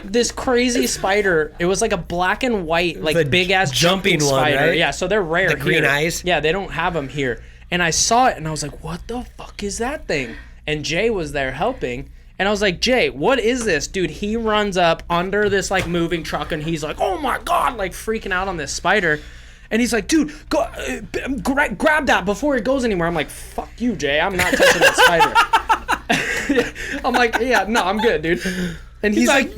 Speaker 2: This crazy spider. It was like a black and white, like
Speaker 4: the
Speaker 2: big ass
Speaker 4: jumping
Speaker 2: jumping
Speaker 4: one,
Speaker 2: spider.
Speaker 4: right?
Speaker 2: Yeah, so they're rare.
Speaker 4: The green
Speaker 2: here.
Speaker 4: eyes?
Speaker 2: Yeah, they don't have them here. And I saw it, and I was like, "What the fuck is that thing?" And Jay was there helping, and I was like, "Jay, what is this, dude?" He runs up under this like moving truck, and he's like, "Oh my god!" Like freaking out on this spider. And he's like, dude, go grab that before it goes anywhere. I'm like, fuck you, Jay. I'm not touching that spider. I'm like, yeah, no, I'm good, dude. And he's like,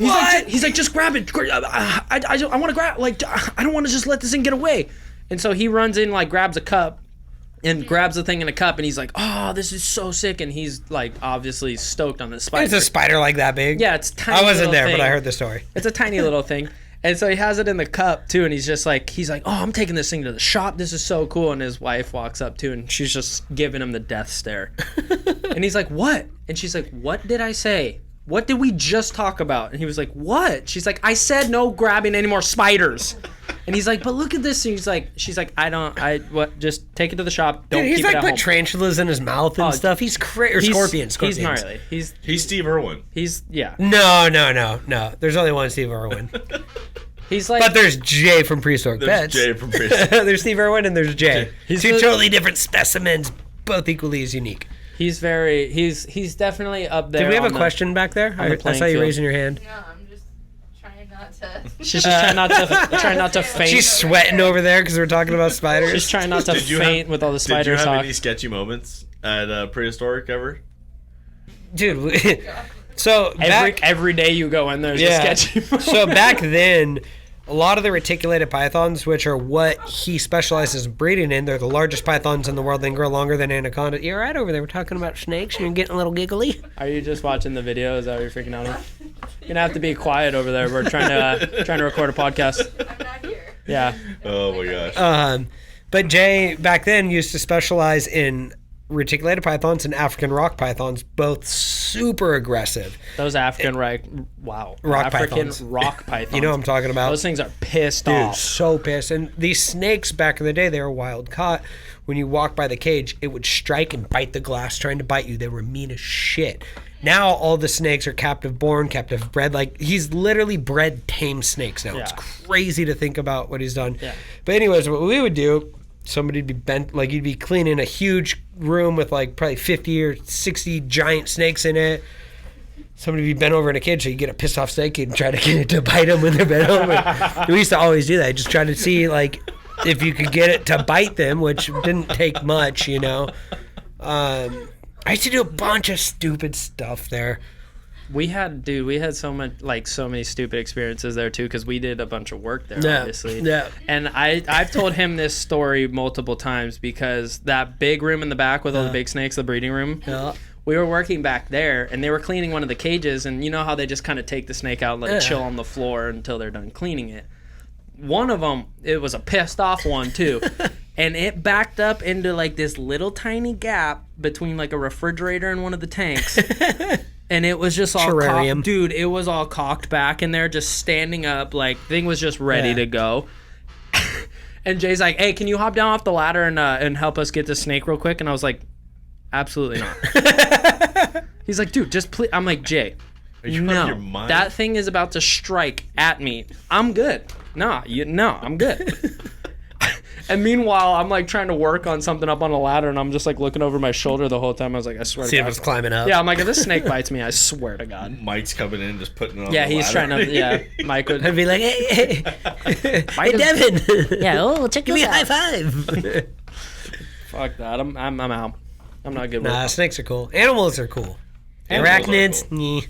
Speaker 2: just grab it. I want to grab, like, I don't want to just let this thing get away. And so he runs in, like, grabs a cup and grabs the thing in a cup. And he's like, oh, this is so sick. And he's, like, obviously stoked on this spider.
Speaker 4: It's a spider like that big.
Speaker 2: Yeah, it's tiny.
Speaker 4: I wasn't
Speaker 2: little
Speaker 4: there,
Speaker 2: thing.
Speaker 4: but I heard the story.
Speaker 2: It's a tiny little thing. And so he has it in the cup too, and he's like, oh, I'm taking this thing to the shop. This is so cool. And his wife walks up too, and she's just giving him the death stare. And he's like, what? And she's like, what did I say? What did we just talk about? And he was like, what? She's like, I said no grabbing any more spiders. And he's like, but look at this. And she's like, just take it to the shop. Don't
Speaker 4: Dude,
Speaker 2: keep it at
Speaker 4: like
Speaker 2: home.
Speaker 4: put tarantulas in his mouth and stuff. He's crazy. Or scorpions.
Speaker 2: He's gnarly.
Speaker 1: He's Steve Irwin.
Speaker 2: Yeah.
Speaker 4: No. There's only one Steve Irwin.
Speaker 2: He's like,
Speaker 4: But the's Jay from Prehistoric
Speaker 1: There's
Speaker 4: Pets.
Speaker 1: Jay from Prehistoric.
Speaker 4: There's Steve Irwin and there's Jay.
Speaker 2: He's
Speaker 4: two
Speaker 2: the-
Speaker 4: totally different specimens, both equally as unique.
Speaker 2: he's definitely up there.
Speaker 4: Did we have a
Speaker 2: on the-
Speaker 4: question back there?
Speaker 2: the
Speaker 4: I
Speaker 2: playing
Speaker 4: saw you
Speaker 2: field.
Speaker 4: raising your hand.
Speaker 6: No, I'm just trying not to.
Speaker 2: She's just trying not to faint.
Speaker 4: She's sweating over there because we're talking about spiders.
Speaker 2: She's trying not to
Speaker 1: Did you
Speaker 2: faint
Speaker 1: have-
Speaker 2: with all the
Speaker 1: Did you
Speaker 2: spider
Speaker 1: have
Speaker 2: talk.
Speaker 1: any sketchy moments at Prehistoric ever?
Speaker 4: Dude, so
Speaker 2: Every day you go in, there's a sketchy moment.
Speaker 4: So back then, a lot of the reticulated pythons, which are what he specializes in breeding in, they're the largest pythons in the world. They can grow longer than anaconda. You're right over there. We're talking about snakes, and you're getting a little giggly.
Speaker 2: Are you just watching the video? Is that what you're freaking out on? You're gonna have to be quiet over there. We're trying to record a podcast.
Speaker 6: I'm not here.
Speaker 2: Yeah.
Speaker 1: Oh my gosh.
Speaker 4: But Jay back then used to specialize in reticulated pythons and African rock pythons, both super aggressive.
Speaker 2: Those African
Speaker 4: rock pythons.
Speaker 2: rock pythons.
Speaker 4: You know what I'm talking about?
Speaker 2: Those things are pissed
Speaker 4: Dude,
Speaker 2: off.
Speaker 4: so pissed. And these snakes back in the day, they were wild caught. When you walk by the cage, it would strike and bite the glass trying to bite you. They were mean as shit. Now all the snakes are captive born, captive bred. Like, he's literally bred tame snakes now.
Speaker 2: Yeah.
Speaker 4: It's crazy to think about what he's done.
Speaker 2: Yeah.
Speaker 4: But anyways, what we would do, somebody'd be bent, like, you'd be cleaning a huge room with like probably 50 or 60 giant snakes in it. Somebody would be bent over in a cage, so you get a pissed off snake and try to get it to bite them when they're bent over. We used to always do that, just try to see like if you could get it to bite them, which didn't take much, you know. I used to do a bunch of stupid stuff there.
Speaker 2: We had so many stupid experiences there too, because we did a bunch of work there,
Speaker 4: Yeah,
Speaker 2: obviously.
Speaker 4: yeah.
Speaker 2: And I've told him this story multiple times, because that big room in the back with all the big snakes, the breeding room.
Speaker 4: Yeah.
Speaker 2: We were working back there, and they were cleaning one of the cages, and you know how they just kind of take the snake out and let it chill on the floor until they're done cleaning it. One of them, it was a pissed off one too, and it backed up into like this little tiny gap between like a refrigerator and one of the tanks. And it was just all
Speaker 4: Terrarium.
Speaker 2: cocked. Dude, it was all cocked back in there, just standing up, like thing was just ready to go. And Jay's like, "Hey, can you hop down off the ladder and help us get the snake real quick?" And I was like, "Absolutely not." He's like, "Dude, just please." I'm like, "Jay,
Speaker 1: Are you out of your mind?
Speaker 2: that thing is about to strike at me. I'm good. No, I'm good." And meanwhile, I'm like trying to work on something up on a ladder, and I'm just like looking over my shoulder the whole time. I was like, I swear
Speaker 4: See
Speaker 2: to
Speaker 4: if
Speaker 2: God.
Speaker 4: it's climbing up.
Speaker 2: Yeah, I'm like, if this snake bites me, I swear to God.
Speaker 1: Mike's coming in, just putting it on.
Speaker 2: Yeah,
Speaker 1: the
Speaker 2: he's
Speaker 1: ladder.
Speaker 2: trying to. Yeah, Mike would.
Speaker 4: I'd be like, hey, Devin.
Speaker 5: Yeah, oh, check
Speaker 4: Give me
Speaker 5: this
Speaker 4: a high
Speaker 5: out.
Speaker 4: five.
Speaker 2: Fuck that. I'm out. I'm not good with
Speaker 4: Nah,
Speaker 2: it.
Speaker 4: snakes are cool. Animals are cool.
Speaker 1: Animals are
Speaker 4: Arachnids,
Speaker 1: cool.
Speaker 4: nyeh.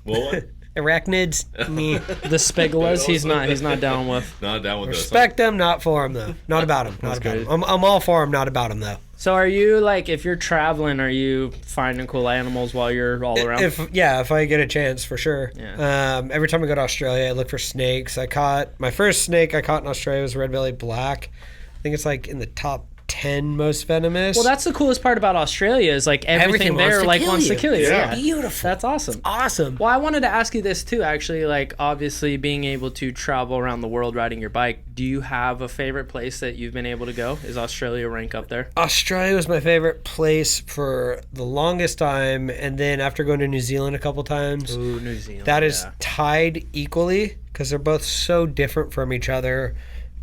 Speaker 1: Well, what?
Speaker 4: Arachnids, nyeh.
Speaker 2: The spigolas, he's not down with.
Speaker 1: Not down with those.
Speaker 4: Respect them, not for them though. Not about them. Not about
Speaker 2: great.
Speaker 4: them. I'm all for them, not about them though.
Speaker 2: So are you like, if you're traveling, are you finding cool animals while you're all around?
Speaker 4: If I get a chance, for sure.
Speaker 2: Yeah.
Speaker 4: Every time I go to Australia, I look for snakes. My first snake I caught in Australia was red-bellied black. I think it's like in the top 10 most venomous.
Speaker 2: Well, that's the coolest part about Australia is like everything
Speaker 4: wants
Speaker 2: there
Speaker 4: to
Speaker 2: like
Speaker 4: kill
Speaker 2: wants to
Speaker 4: you.
Speaker 2: kill you.
Speaker 1: Yeah.
Speaker 2: Yeah.
Speaker 4: Beautiful.
Speaker 2: That's awesome.
Speaker 4: Awesome.
Speaker 2: Well, I wanted to ask you this too, actually. Like, obviously, being able to travel around the world riding your bike, do you have a favorite place that you've been able to go? Is Australia rank up there?
Speaker 4: Australia was my favorite place for the longest time, and then after going to New Zealand a couple times,
Speaker 2: Ooh, New Zealand.
Speaker 4: that is tied equally because they're both so different from each other,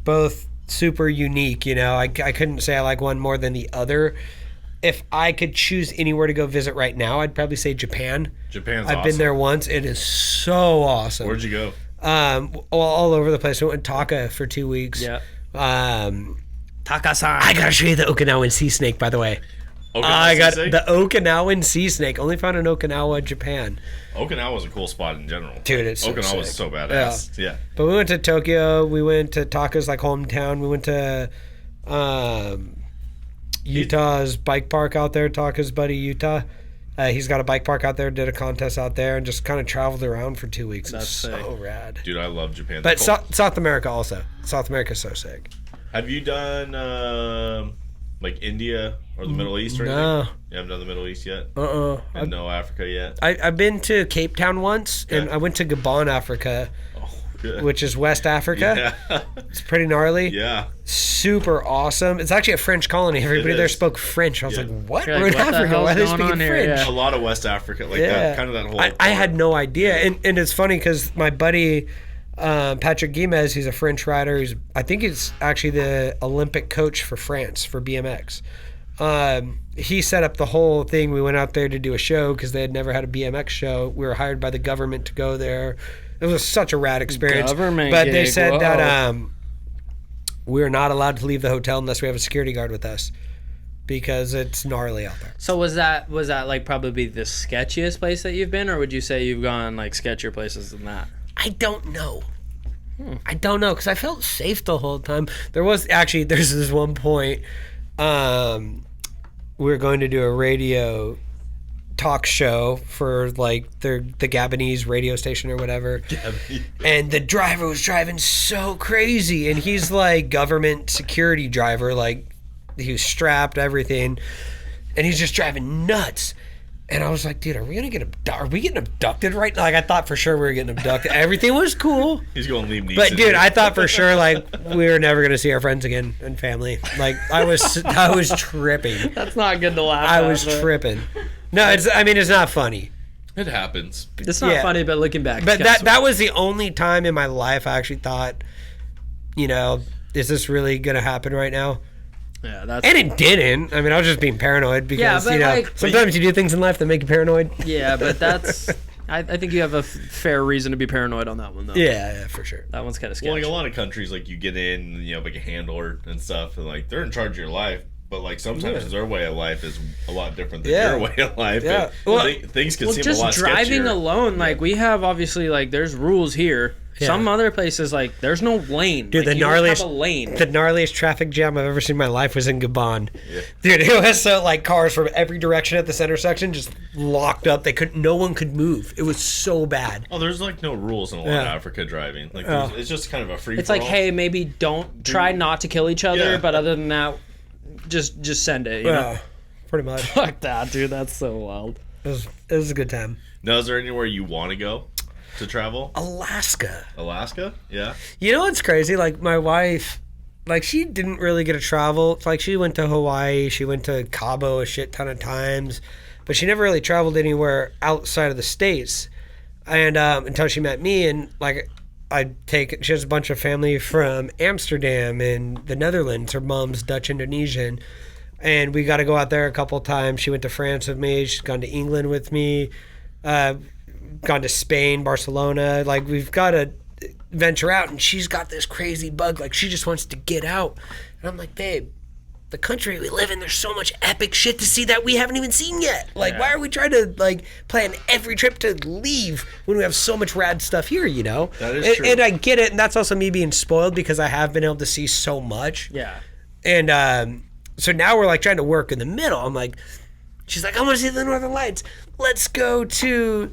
Speaker 4: both super unique. You know, I couldn't say I like one more than the other. If I could choose anywhere to go visit right now, I'd probably say Japan.
Speaker 1: Japan's
Speaker 4: I've
Speaker 1: awesome.
Speaker 4: been there once. It is so awesome.
Speaker 1: Where'd you go?
Speaker 4: All over the place. I went to Taka for 2 weeks.
Speaker 2: Yeah.
Speaker 4: Taka-san. I gotta show you the Okinawan sea snake, by the way. I got the Okinawan sea snake. Only found in Okinawa, Japan.
Speaker 1: Okinawa was a cool spot in general.
Speaker 4: Dude, it's so
Speaker 1: Okinawa was
Speaker 4: sick.
Speaker 1: so badass. Yeah.
Speaker 4: But we went to Tokyo. We went to Taka's like hometown. We went to Utah's bike park out there. Taka's buddy Utah. He's got a bike park out there. Did a contest out there and just kind of traveled around for 2 weeks.
Speaker 2: That's
Speaker 4: It's
Speaker 2: sick.
Speaker 4: so rad.
Speaker 1: Dude, I love Japan.
Speaker 4: But
Speaker 1: Cool.
Speaker 4: South America also. South America's so sick.
Speaker 1: Have you done like India or the Middle East or anything?
Speaker 4: No.
Speaker 1: You haven't done the Middle East yet?
Speaker 4: Uh-uh.
Speaker 1: And no Africa yet?
Speaker 4: I've been to Cape Town once, and
Speaker 1: Yeah.
Speaker 4: I went to Gabon, Africa,
Speaker 1: Oh, good.
Speaker 4: which is West Africa.
Speaker 1: Yeah.
Speaker 4: It's pretty gnarly.
Speaker 1: Yeah.
Speaker 4: Super awesome. It's actually a French colony. Everybody there
Speaker 1: is.
Speaker 4: spoke French. I was
Speaker 1: Yeah.
Speaker 4: like, what?
Speaker 2: You're
Speaker 4: We're
Speaker 2: like,
Speaker 4: in
Speaker 2: what the
Speaker 4: Africa.
Speaker 2: hell's
Speaker 4: Why are they
Speaker 2: going
Speaker 4: speaking
Speaker 2: on here?
Speaker 4: French?
Speaker 1: A lot of West Africa, like
Speaker 4: Yeah.
Speaker 1: that, kind of that whole.
Speaker 4: I had no idea. And it's funny because my buddy Patrick Guimez, he's a French rider. I think he's actually the Olympic coach for France for BMX. He set up the whole thing. We went out there to do a show because they had never had a BMX show. We were hired by the government to go there. It was such a rad experience.
Speaker 2: Government
Speaker 4: but they
Speaker 2: gig,
Speaker 4: said
Speaker 2: whoa.
Speaker 4: that we're not allowed to leave the hotel unless we have a security guard with us because it's gnarly out there.
Speaker 2: So was that like probably the sketchiest place that you've been, or would you say you've gone like sketchier places than that?
Speaker 4: I don't know. I don't know because I felt safe the whole time. There's this one point we were going to do a radio talk show for like the Gabonese radio station or whatever. And the driver was driving so crazy, and he's like government security driver, like he was strapped, everything, and he's just driving nuts. And I was like, dude, are we getting abducted right now? Like, I thought for sure we were getting abducted. Everything was cool.
Speaker 1: He's going to leave Neeson.
Speaker 4: But, dude, I thought for sure, like, we were never going to see our friends again and family. Like, I was tripping.
Speaker 2: That's not good to laugh
Speaker 4: I
Speaker 2: at,
Speaker 4: was
Speaker 2: but
Speaker 4: tripping. No, it's not funny.
Speaker 1: It happens.
Speaker 2: It's not
Speaker 4: Yeah.
Speaker 2: funny, but looking back.
Speaker 4: But
Speaker 2: it's kinda
Speaker 4: that was the only time in my life I actually thought, you know, is this really going to happen right now?
Speaker 2: yeah, that's
Speaker 4: And it didn't. I mean, I was just being paranoid because,
Speaker 2: but,
Speaker 4: you know,
Speaker 2: like-
Speaker 4: sometimes you do things in life that make you paranoid.
Speaker 2: yeah, but that's. I think you have a fair reason to be paranoid on that one, though.
Speaker 4: Yeah, for sure.
Speaker 2: That one's kind of
Speaker 1: Well,
Speaker 2: scary.
Speaker 1: like a lot of countries, like you get in, and you have like a handler and stuff, and like they're in charge of your life. But like sometimes their way of life is a lot different than
Speaker 4: Yeah.
Speaker 1: your way of life.
Speaker 4: Yeah.
Speaker 1: And
Speaker 4: Well-
Speaker 1: things can
Speaker 2: Well,
Speaker 1: seem
Speaker 2: just
Speaker 1: a lot
Speaker 2: driving
Speaker 1: sketchier.
Speaker 2: alone, like we have obviously like there's rules here.
Speaker 4: Yeah.
Speaker 2: Some other places like there's no lane.
Speaker 4: Dude,
Speaker 2: like,
Speaker 4: the
Speaker 2: you don't have
Speaker 4: gnarliest-
Speaker 2: a lane.
Speaker 4: The gnarliest traffic jam I've ever seen in my life was in Gabon.
Speaker 1: Yeah.
Speaker 4: Dude, it was so like cars from every direction at this intersection just locked up. No one could move. It was so bad.
Speaker 1: Oh, there's like no rules in a lot of
Speaker 4: Yeah.
Speaker 1: Africa driving. Like
Speaker 4: Oh.
Speaker 1: it's just kind of a free.
Speaker 2: It's like, hey, maybe don't try not to kill each other,
Speaker 1: Yeah.
Speaker 2: but other than that, just send it. You know?
Speaker 4: Yeah, pretty much.
Speaker 2: Fuck that, dude. That's so wild.
Speaker 4: It was a good time.
Speaker 1: Now, is there anywhere you want to go to travel?
Speaker 4: Alaska.
Speaker 1: Alaska? Yeah.
Speaker 4: You know what's crazy? Like my wife, like she didn't really get to travel. It's like she went to Hawaii, she went to Cabo a shit ton of times, but she never really traveled anywhere outside of the States. And until she met me, and like she has a bunch of family from Amsterdam and the Netherlands. Her mom's Dutch Indonesian. And we got to go out there a couple times. She went to France with me. She's gone to England with me. Gone to Spain, Barcelona. Like, we've got to venture out. And she's got this crazy bug. Like, she just wants to get out. And I'm like, babe, the country we live in, there's so much epic shit to see that we haven't even seen yet. Like, why are we trying to, like, plan every trip to leave when we have so much rad stuff here, you know?
Speaker 1: That is true.
Speaker 4: And I get it. And that's also me being spoiled because I have been able to see so much.
Speaker 2: Yeah.
Speaker 4: And, so now we're like trying to work in the middle. I'm like, she's like, I want to see the Northern Lights. Let's go to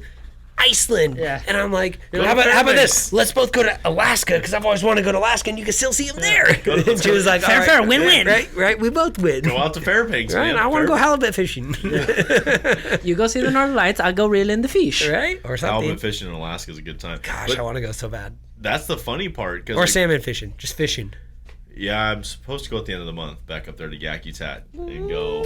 Speaker 4: Iceland.
Speaker 2: Yeah.
Speaker 4: And I'm like,
Speaker 1: Go
Speaker 4: how
Speaker 1: to
Speaker 4: about
Speaker 1: Fairbanks.
Speaker 4: this? Let's both go to Alaska because I've always wanted to go to Alaska and you can still see them there. And she was like,
Speaker 5: Fair,
Speaker 4: all right,
Speaker 5: fair, win-win.
Speaker 4: Right. We both win.
Speaker 1: Go out to Fairbanks,
Speaker 4: Right?
Speaker 1: man.
Speaker 4: I want to go halibut fishing.
Speaker 2: You go see the Northern Lights, I'll go reel in the fish.
Speaker 4: Right? Or something.
Speaker 1: Halibut fishing in Alaska is a good time.
Speaker 4: Gosh,
Speaker 1: But
Speaker 4: I want to go so bad.
Speaker 1: that's the funny part.
Speaker 4: Or salmon fishing. Just fishing.
Speaker 1: Yeah, I'm supposed to go at the end of the month back up there to Yakutat and go.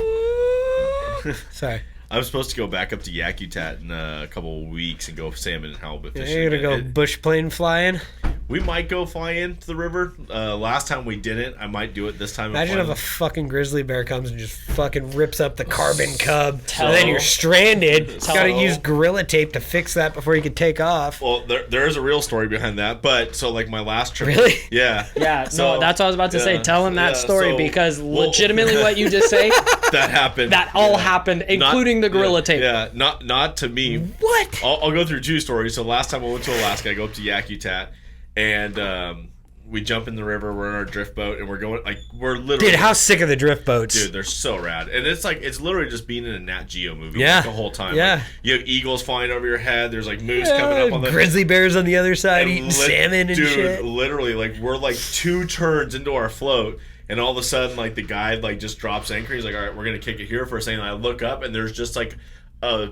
Speaker 4: Sorry.
Speaker 1: I'm supposed to go back up to Yakutat in a couple of weeks and go salmon and halibut fishing.
Speaker 4: You're going to go bush plane flying?
Speaker 1: We might go fly into the river. Last time we didn't. I might do it this time.
Speaker 4: Imagine if a fucking grizzly bear comes and just fucking rips up the carbon cub,
Speaker 2: Tell-
Speaker 4: and then you're stranded. You
Speaker 1: Tell-
Speaker 4: gotta use Gorilla Tape to fix that before you can take off.
Speaker 1: Well, there is a real story behind that. But so like my last trip.
Speaker 4: Really?
Speaker 1: Yeah.
Speaker 2: Yeah,
Speaker 1: So,
Speaker 2: no, that's what I was about to say.
Speaker 1: yeah,
Speaker 2: Tell him that
Speaker 1: yeah,
Speaker 2: story
Speaker 1: so-
Speaker 2: because
Speaker 1: well-
Speaker 2: legitimately what you just say,
Speaker 1: That happened.
Speaker 2: that all happened, including the gorilla
Speaker 1: yeah,
Speaker 2: tape.
Speaker 1: Yeah, not to me.
Speaker 4: What?
Speaker 1: I'll go through two stories. So last time I went to Alaska, I go up to Yakutat, and we jump in the river. We're in our drift boat, and we're going like we're literally.
Speaker 4: Dude, how sick are the drift boats?
Speaker 1: Dude, they're so rad, and it's like it's literally just being in a Nat Geo movie
Speaker 4: Yeah.
Speaker 1: like, the whole time.
Speaker 4: Yeah.
Speaker 1: Like, you have eagles flying over your head. There's like moose coming up on the
Speaker 4: grizzly bears on the other side
Speaker 1: and
Speaker 4: eating
Speaker 1: lit-
Speaker 4: salmon and
Speaker 1: dude,
Speaker 4: shit.
Speaker 1: literally, like we're like 2 turns into our float, and all of a sudden, like the guide like just drops anchor. He's like, "All right, we're gonna kick it here for a second." And I look up, and there's just like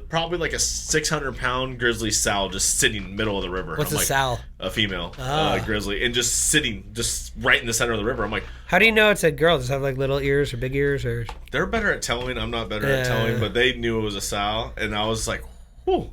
Speaker 1: probably like a 600-pound grizzly sow just sitting in the middle of the river.
Speaker 4: What's
Speaker 1: I'm
Speaker 4: a
Speaker 1: like,
Speaker 4: sow?
Speaker 1: A female
Speaker 4: Ah.
Speaker 1: grizzly, and just sitting just right in the center of the river. I'm like,
Speaker 4: How do you know it's a girl? Does it have like little ears or big ears or?
Speaker 1: they're better at telling. I'm not better at
Speaker 4: Yeah.
Speaker 1: telling, but they knew it was a sow, and I was like, whew.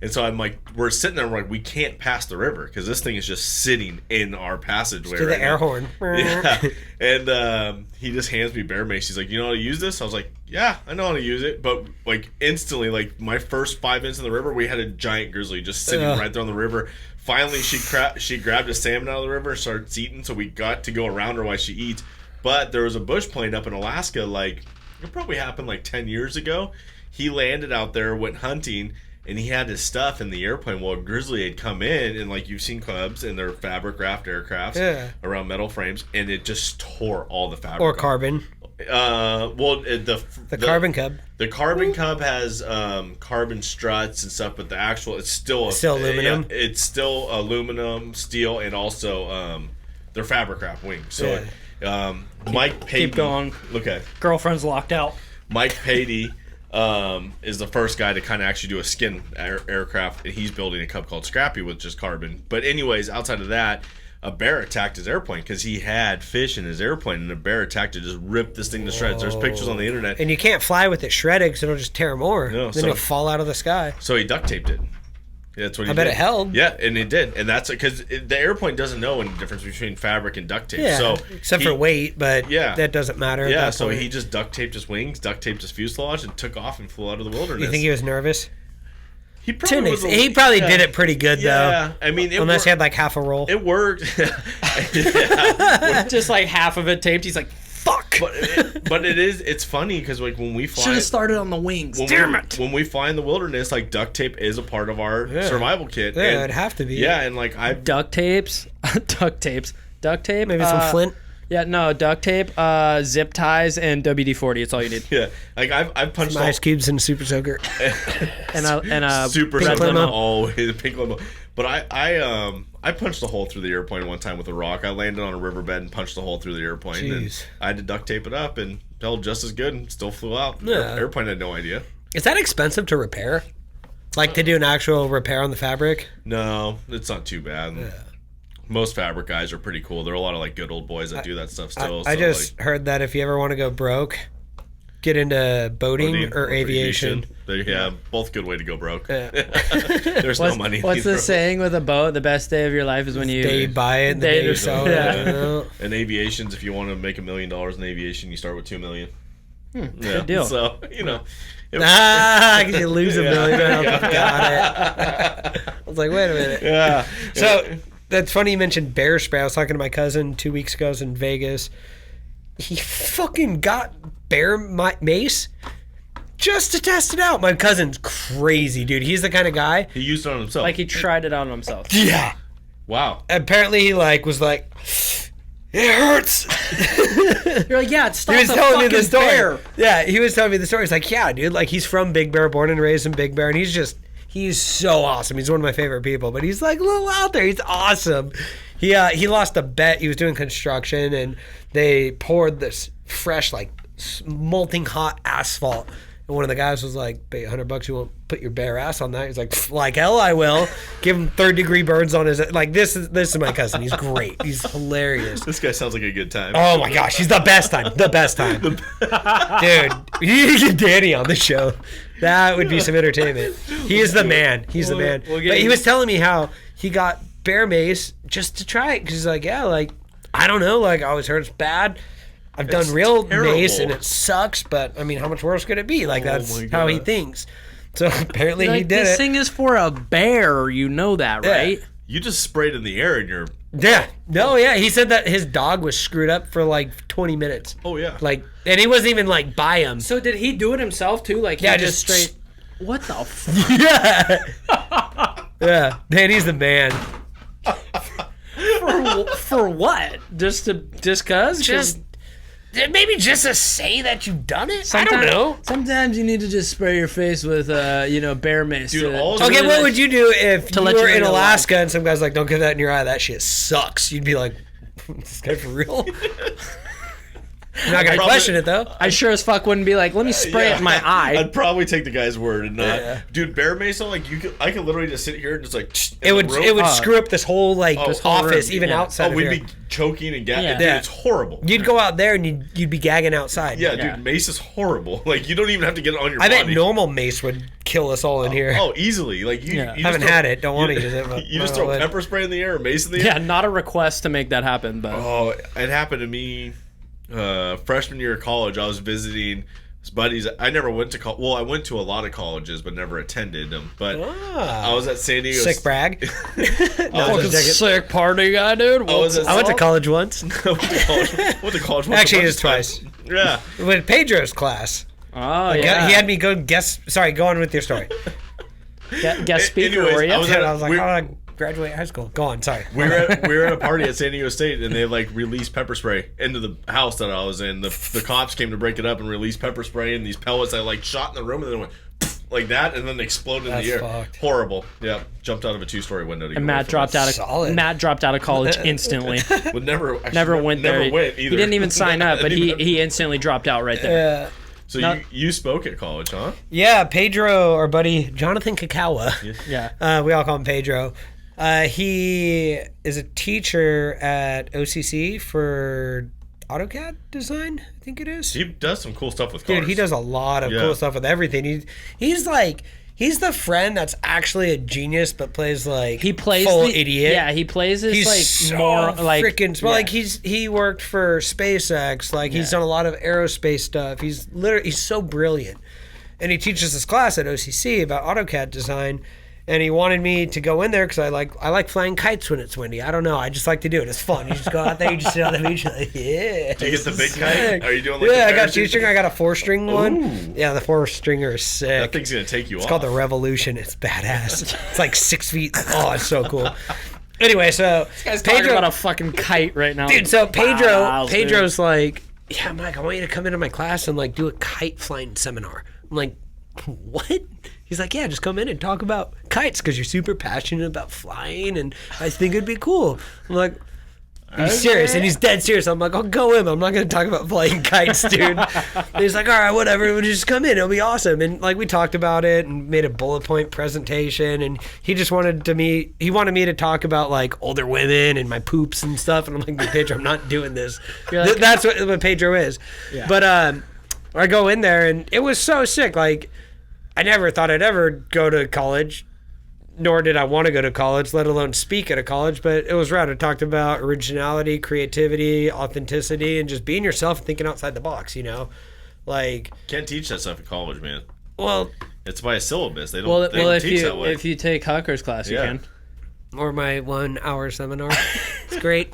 Speaker 1: And so I'm like, we're sitting there, we're like, we can't pass the river because this thing is just sitting in our passageway.
Speaker 4: Do the
Speaker 1: right
Speaker 4: air
Speaker 1: now.
Speaker 4: horn.
Speaker 1: Yeah. And he just hands me bear mace. He's like, you know how to use this? I was like, yeah, I know how to use it. But like instantly, like my first 5 minutes in the river, we had a giant grizzly just sitting
Speaker 4: Ugh.
Speaker 1: right there on the river. Finally, she grabbed a salmon out of the river and started eating. So we got to go around her while she eats. But there was a bush plane up in Alaska. Like it probably happened like 10 years ago. He landed out there, went hunting. And he had his stuff in the airplane. Well, a grizzly had come in, and like you've seen Cubs and their fabric wrapped aircrafts around metal frames, and it just tore all the fabric.
Speaker 4: Or
Speaker 1: off.
Speaker 4: carbon.
Speaker 1: The
Speaker 4: carbon cub.
Speaker 1: The carbon cub has carbon struts and stuff, but the actual it's still
Speaker 4: aluminum?
Speaker 1: Yeah, it's still aluminum, steel, and also they're fabric wrap wings. So Mike Payton.
Speaker 2: Keep going.
Speaker 1: Okay.
Speaker 2: Girlfriend's locked out.
Speaker 1: Mike Pady is the first guy to kind of actually do a skin aircraft, and he's building a cub called Scrappy with just carbon. But anyways, outside of that, a bear attacked his airplane because he had fish in his airplane, and a bear attacked to just rip this thing to shreds. There's pictures on the internet.
Speaker 4: And you can't fly with it shredded because it'll just tear more.
Speaker 1: No,
Speaker 4: then
Speaker 1: so-
Speaker 4: it'll fall out of the sky.
Speaker 1: So he duct taped it. That's what he
Speaker 4: I bet
Speaker 1: did.
Speaker 4: it held.
Speaker 1: Yeah, and it did, and that's because the airplane doesn't know any difference between fabric and duct tape.
Speaker 4: Yeah,
Speaker 1: So
Speaker 4: except for weight, but
Speaker 1: Yeah.
Speaker 4: that doesn't matter. at
Speaker 1: Yeah,
Speaker 4: that
Speaker 1: so
Speaker 4: point.
Speaker 1: he just duct taped his wings, duct taped his fuselage, and took off and flew out of the wilderness.
Speaker 4: You think he was nervous?
Speaker 1: He probably was.
Speaker 4: He probably did it pretty good
Speaker 1: Yeah, I mean, it
Speaker 4: Unless he
Speaker 1: wor-
Speaker 4: had like half a roll.
Speaker 1: it worked. Yeah.
Speaker 2: Just like half of it taped. He's like, fuck.
Speaker 1: but it's funny because like when we
Speaker 2: Should
Speaker 1: fly
Speaker 2: have started on the wings.
Speaker 1: when
Speaker 2: Damn
Speaker 1: we,
Speaker 2: it.
Speaker 1: when we fly in the wilderness, like duct tape is a part of our survival kit.
Speaker 4: Yeah,
Speaker 1: and,
Speaker 4: it'd have to be.
Speaker 1: Yeah, and like I
Speaker 2: Duct tapes. Duct tape.
Speaker 4: Maybe some flint.
Speaker 2: Yeah, no, duct tape, zip ties, and WD-40. It's all you need.
Speaker 1: yeah, like I've punched
Speaker 4: Some ice cubes and super soaker.
Speaker 2: And a
Speaker 1: super
Speaker 2: red
Speaker 1: simple.
Speaker 2: limo.
Speaker 1: Always pink limo. But I punched a hole through the airplane one time with a rock. I landed on a riverbed and punched a hole through the airplane. And
Speaker 4: Jeez.
Speaker 1: I had to duct tape it up and held just as good and still flew out.
Speaker 4: Yeah.
Speaker 1: Airplane had no idea.
Speaker 4: Is that expensive to repair? Like to do an actual repair on the fabric?
Speaker 1: No, it's not too bad. Most fabric guys are pretty cool. There are a lot of like good old boys that do that stuff still.
Speaker 4: I
Speaker 1: so,
Speaker 4: just heard that if you ever want to go broke, get into boating or aviation.
Speaker 1: Yeah, both good way to go broke.
Speaker 4: Yeah.
Speaker 1: There's no money.
Speaker 2: What's the
Speaker 1: either.
Speaker 2: saying with a boat? The best day of your life is when you
Speaker 4: They buy it and the day you sell it.
Speaker 2: Yeah.
Speaker 4: You know?
Speaker 1: In aviations, if you want to make $1 million in aviation, you start with $2 million.
Speaker 2: Good deal.
Speaker 1: So
Speaker 4: Because you lose $1 million.
Speaker 1: Yeah.
Speaker 4: Got it. I was like, wait a minute.
Speaker 1: Yeah.
Speaker 4: So that's funny you mentioned bear spray. I was talking to my cousin 2 weeks ago. I was in Vegas. He fucking got bear mace just to test it out. My cousin's crazy, dude. He's the kind of guy.
Speaker 1: He used it on himself.
Speaker 2: Like he tried it out on himself.
Speaker 4: Yeah.
Speaker 1: Wow.
Speaker 4: Apparently he was like, it hurts.
Speaker 2: You're like, yeah, it
Speaker 4: He
Speaker 2: stops
Speaker 4: was
Speaker 2: a
Speaker 4: telling me
Speaker 2: fucking
Speaker 4: the story.
Speaker 2: bear.
Speaker 4: Yeah, he was telling me the story. He's like, yeah, dude, like he's from Big Bear, born and raised in Big Bear, and he's so awesome. He's one of my favorite people, but he's like a little out there. He's awesome. He lost a bet. He was doing construction, and they poured this fresh, like molting hot asphalt. And one of the guys was like, pay $100, you won't put your bare ass on that. He's like hell I will. Give him 3rd-degree burns on his, like, this is my cousin. He's great. He's hilarious.
Speaker 1: This guy sounds like a good time.
Speaker 4: Oh my gosh, he's the best time. The best time. Dude, you get Danny on the show. That would be some entertainment. He is the man. He's the man.
Speaker 2: we'll get
Speaker 4: But he
Speaker 2: him.
Speaker 4: was telling me how he got bear mace just to try it. Because he's like, yeah, like, I don't know. Like, I always heard it's bad. I've done
Speaker 1: It's
Speaker 4: real
Speaker 1: terrible.
Speaker 4: mace and it sucks. But, I mean, how much worse could it be? Like, that's
Speaker 1: my
Speaker 4: how he
Speaker 1: God.
Speaker 4: thinks. So apparently
Speaker 2: Like,
Speaker 4: he did
Speaker 2: this
Speaker 4: it.
Speaker 2: thing is for a bear. You know that,
Speaker 4: Yeah.
Speaker 2: right?
Speaker 1: You just sprayed in the air and you're.
Speaker 4: Yeah. No, yeah. He said that his dog was screwed up for like 20 minutes.
Speaker 1: Oh yeah.
Speaker 4: Like, and he wasn't even like by him.
Speaker 2: So did he do it himself too? Like,
Speaker 4: Yeah,
Speaker 2: he
Speaker 4: just
Speaker 2: straight. What the fuck?
Speaker 4: Yeah. Yeah. Man, he's the man.
Speaker 2: For what? Just cause?
Speaker 4: Just maybe just to say that you've done it. I don't know.
Speaker 2: Sometimes you need to just spray your face with, bear mace.
Speaker 1: Dude,
Speaker 2: to-
Speaker 1: all
Speaker 2: to
Speaker 1: of
Speaker 4: Okay,
Speaker 2: really
Speaker 4: what
Speaker 2: let-
Speaker 4: would you do if you
Speaker 2: let
Speaker 4: were
Speaker 2: you
Speaker 4: in
Speaker 2: know
Speaker 4: Alaska and some guy's like, "Don't get that in your eye. That shit sucks." You'd be like, "This guy for real?" You're not gonna
Speaker 1: Probably-
Speaker 4: question it though.
Speaker 2: I sure as fuck wouldn't be like, let me spray it in my eye.
Speaker 1: I'd probably take the guy's word and not.
Speaker 4: Yeah.
Speaker 1: Dude, bear mace, I could literally just sit here and just like.
Speaker 4: It would screw up this whole
Speaker 1: This
Speaker 4: whole
Speaker 2: room,
Speaker 4: office, even
Speaker 2: yeah.
Speaker 4: outside.
Speaker 1: Oh,
Speaker 4: of
Speaker 1: we'd
Speaker 4: here.
Speaker 1: be choking and gagging.
Speaker 2: Yeah.
Speaker 1: Dude,
Speaker 4: Yeah.
Speaker 1: it's horrible.
Speaker 4: You'd go out there and you'd be gagging outside.
Speaker 1: Yeah,
Speaker 2: Yeah.
Speaker 1: dude, mace is horrible. Like you don't even have to get it on your
Speaker 4: I
Speaker 1: body.
Speaker 4: bet normal mace would kill us all in here.
Speaker 1: Oh, easily. Like you,
Speaker 2: Yeah.
Speaker 1: you
Speaker 4: Haven't
Speaker 1: just
Speaker 4: had it. Don't want to use it. But
Speaker 1: You just
Speaker 4: I
Speaker 1: throw
Speaker 4: would.
Speaker 1: pepper spray in the air or mace in the
Speaker 2: Yeah,
Speaker 1: air.
Speaker 2: not a request to make that happen, but
Speaker 1: Oh, it happened to me freshman year of college. I was visiting his buddies. I never went to college. Well, I went to a lot of colleges, but never attended them. But I was at San Diego.
Speaker 4: Sick brag.
Speaker 1: I
Speaker 2: fucking
Speaker 1: was at,
Speaker 2: sick party guy, dude.
Speaker 1: I was at-
Speaker 4: I went to college once.
Speaker 1: went to college. Went to college.
Speaker 4: Actually, it
Speaker 1: bunch
Speaker 4: was
Speaker 1: of times.
Speaker 4: twice.
Speaker 1: Yeah.
Speaker 4: With Pedro's class.
Speaker 2: Oh yeah.
Speaker 4: He had me go guess. Sorry, go on with your story.
Speaker 2: guest speaker.
Speaker 1: Anyways,
Speaker 2: were you?
Speaker 1: I was
Speaker 4: Dude,
Speaker 1: at-
Speaker 4: I was like,
Speaker 1: we're-
Speaker 4: how did I graduate high school? Go on, sorry.
Speaker 1: We were at a party at San Diego State, and they like released pepper spray into the house that I was in. The cops came to break it up and released pepper spray and these pellets that like shot in the room and then went like that and then exploded in
Speaker 4: That's
Speaker 1: the air.
Speaker 4: fucked.
Speaker 1: Horrible. Yeah, jumped out of a 2-story window. To
Speaker 2: And
Speaker 1: get
Speaker 2: Matt
Speaker 1: away from
Speaker 2: dropped
Speaker 1: that.
Speaker 2: out of
Speaker 4: Solid.
Speaker 2: Matt dropped out of college instantly.
Speaker 1: Would never actually,
Speaker 2: Never went there.
Speaker 1: Never went either.
Speaker 2: He didn't even sign up, but
Speaker 1: Didn't even-
Speaker 2: he instantly dropped out right there.
Speaker 4: Yeah.
Speaker 1: So
Speaker 2: No.
Speaker 1: you spoke at college, huh?
Speaker 4: Yeah, Pedro, our buddy Jonathan Kakawa.
Speaker 2: Yeah.
Speaker 4: We all call him Pedro. He is a teacher at OCC for AutoCAD design, I think it is.
Speaker 1: He does some cool stuff with cars.
Speaker 4: Dude, he does a lot of
Speaker 1: Yeah.
Speaker 4: cool stuff with everything. He's the friend that's actually a genius, but plays like
Speaker 2: He plays
Speaker 4: full
Speaker 2: the
Speaker 4: idiot.
Speaker 2: Yeah, he plays this
Speaker 4: He's
Speaker 2: like
Speaker 4: so
Speaker 2: more like
Speaker 4: freaking smart.
Speaker 2: yeah.
Speaker 4: Like he worked for SpaceX. Like he's
Speaker 2: Yeah.
Speaker 4: done a lot of aerospace stuff. He's so brilliant, and he teaches this class at OCC about AutoCAD design. And he wanted me to go in there because I like flying kites when it's windy. I don't know. I just like to do it. It's fun. You just go out there. You just sit on the beach. You're like, yeah.
Speaker 1: Do you get the
Speaker 4: this
Speaker 1: big
Speaker 4: is
Speaker 1: kite?
Speaker 4: sick.
Speaker 1: Are you doing like
Speaker 4: Yeah,
Speaker 1: the
Speaker 4: I got
Speaker 1: parachute?
Speaker 4: two-string. I got a 4-string one.
Speaker 1: Ooh.
Speaker 4: Yeah, the 4-stringer is sick.
Speaker 1: That thing's gonna take you off.
Speaker 4: It's called the Revolution. It's badass. It's like 6 feet. Oh, it's so cool. Anyway, so
Speaker 2: Guy's talking about a fucking kite right now.
Speaker 4: dude, so
Speaker 2: Wow, dude.
Speaker 4: Pedro's like, yeah, Mike, I want you to come into my class and like do a kite flying seminar. I'm like, what? He's like, yeah, just come in and talk about kites because you're super passionate about flying and I think it'd be cool. I'm like, he's serious, and he's dead serious. I'm like, I'll go in. I'm not going to talk about flying kites, dude. And he's like, all right, whatever. We'll just come in. It'll be awesome. And like we talked about it and made a bullet point presentation. And he just wanted me to talk about like older women and my poops and stuff. And I'm like, Pedro, I'm not doing this.
Speaker 2: You're like-
Speaker 4: That's what Pedro is.
Speaker 2: Yeah.
Speaker 4: But I go in there, and it was so sick. Like, I never thought I'd ever go to college, nor did I want to go to college, let alone speak at a college. But it was rad. It talked about originality, creativity, authenticity, and just being yourself and thinking outside the box, you know? Like,
Speaker 1: Can't teach that stuff at college, man.
Speaker 4: well,
Speaker 1: It's by a syllabus. They don't,
Speaker 2: Well,
Speaker 1: they don't teach that way.
Speaker 2: if you take Hucker's class,
Speaker 1: Yeah.
Speaker 2: you can.
Speaker 4: or my 1 hour seminar. It's great.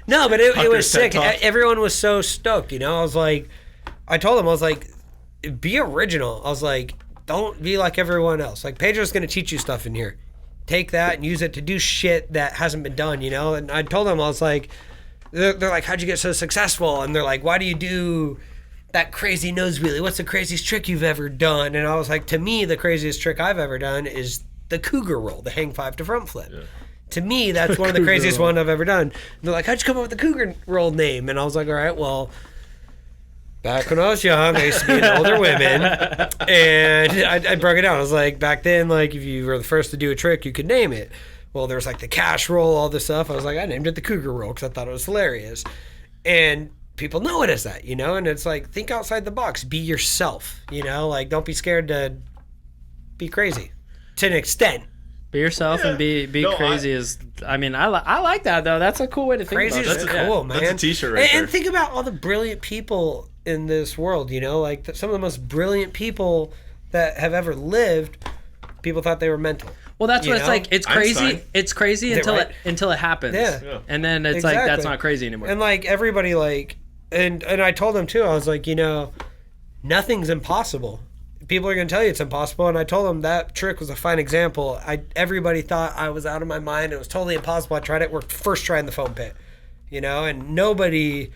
Speaker 4: No, but it was
Speaker 1: Hucker's TED
Speaker 4: sick.
Speaker 1: Talk.
Speaker 4: Everyone was so stoked, you know? I told them, I was like, be original. I was like, don't be like everyone else. Like, Pedro's going to teach you stuff in here. Take that and use it to do shit that hasn't been done, you know? And I told them, I was like, they're like, how'd you get so successful? And they're like, why do you do that crazy nose wheelie? What's the craziest trick you've ever done? And I was like, to me, the craziest trick I've ever done is the cougar roll, the hang 5 to front flip. Yeah. To me, that's one of the craziest one I've ever done. And they're like, how'd you come up with the cougar roll name? And I was like, all right, well, back when I was young, I used to be an older women, and I broke it down. I was like, back then, like, if you were the first to do a trick, you could name it. Well, there was like the cash roll, all this stuff. I was like, I named it the cougar roll because I thought it was hilarious. And people know it as that, you know? And it's like, think outside the box. Be yourself, you know? Like, don't be scared to be crazy to an extent.
Speaker 2: Be yourself and be
Speaker 1: No,
Speaker 2: crazy I like that, though. That's a cool way to think
Speaker 4: Crazy
Speaker 2: about
Speaker 4: is
Speaker 2: it.
Speaker 4: cool, man.
Speaker 1: That's a t-shirt right
Speaker 4: and
Speaker 1: there.
Speaker 4: think about all the brilliant people in this world, you know? Like, some of the most brilliant people that have ever lived, people thought they were mental.
Speaker 2: Well, that's
Speaker 4: You
Speaker 2: what it's
Speaker 4: know?
Speaker 2: like. It's crazy.
Speaker 1: Einstein.
Speaker 2: It's crazy
Speaker 4: Is it
Speaker 2: until
Speaker 4: right?
Speaker 2: until it happens.
Speaker 4: Yeah.
Speaker 2: And then it's like, that's
Speaker 4: Exactly.
Speaker 2: not crazy anymore.
Speaker 4: And like everybody, like, and I told them too, I was like, you know, nothing's impossible. People are going to tell you it's impossible. And I told them that trick was a fine example. Everybody thought I was out of my mind. It was totally impossible. I tried it, worked first try in the foam pit, you know, and nobody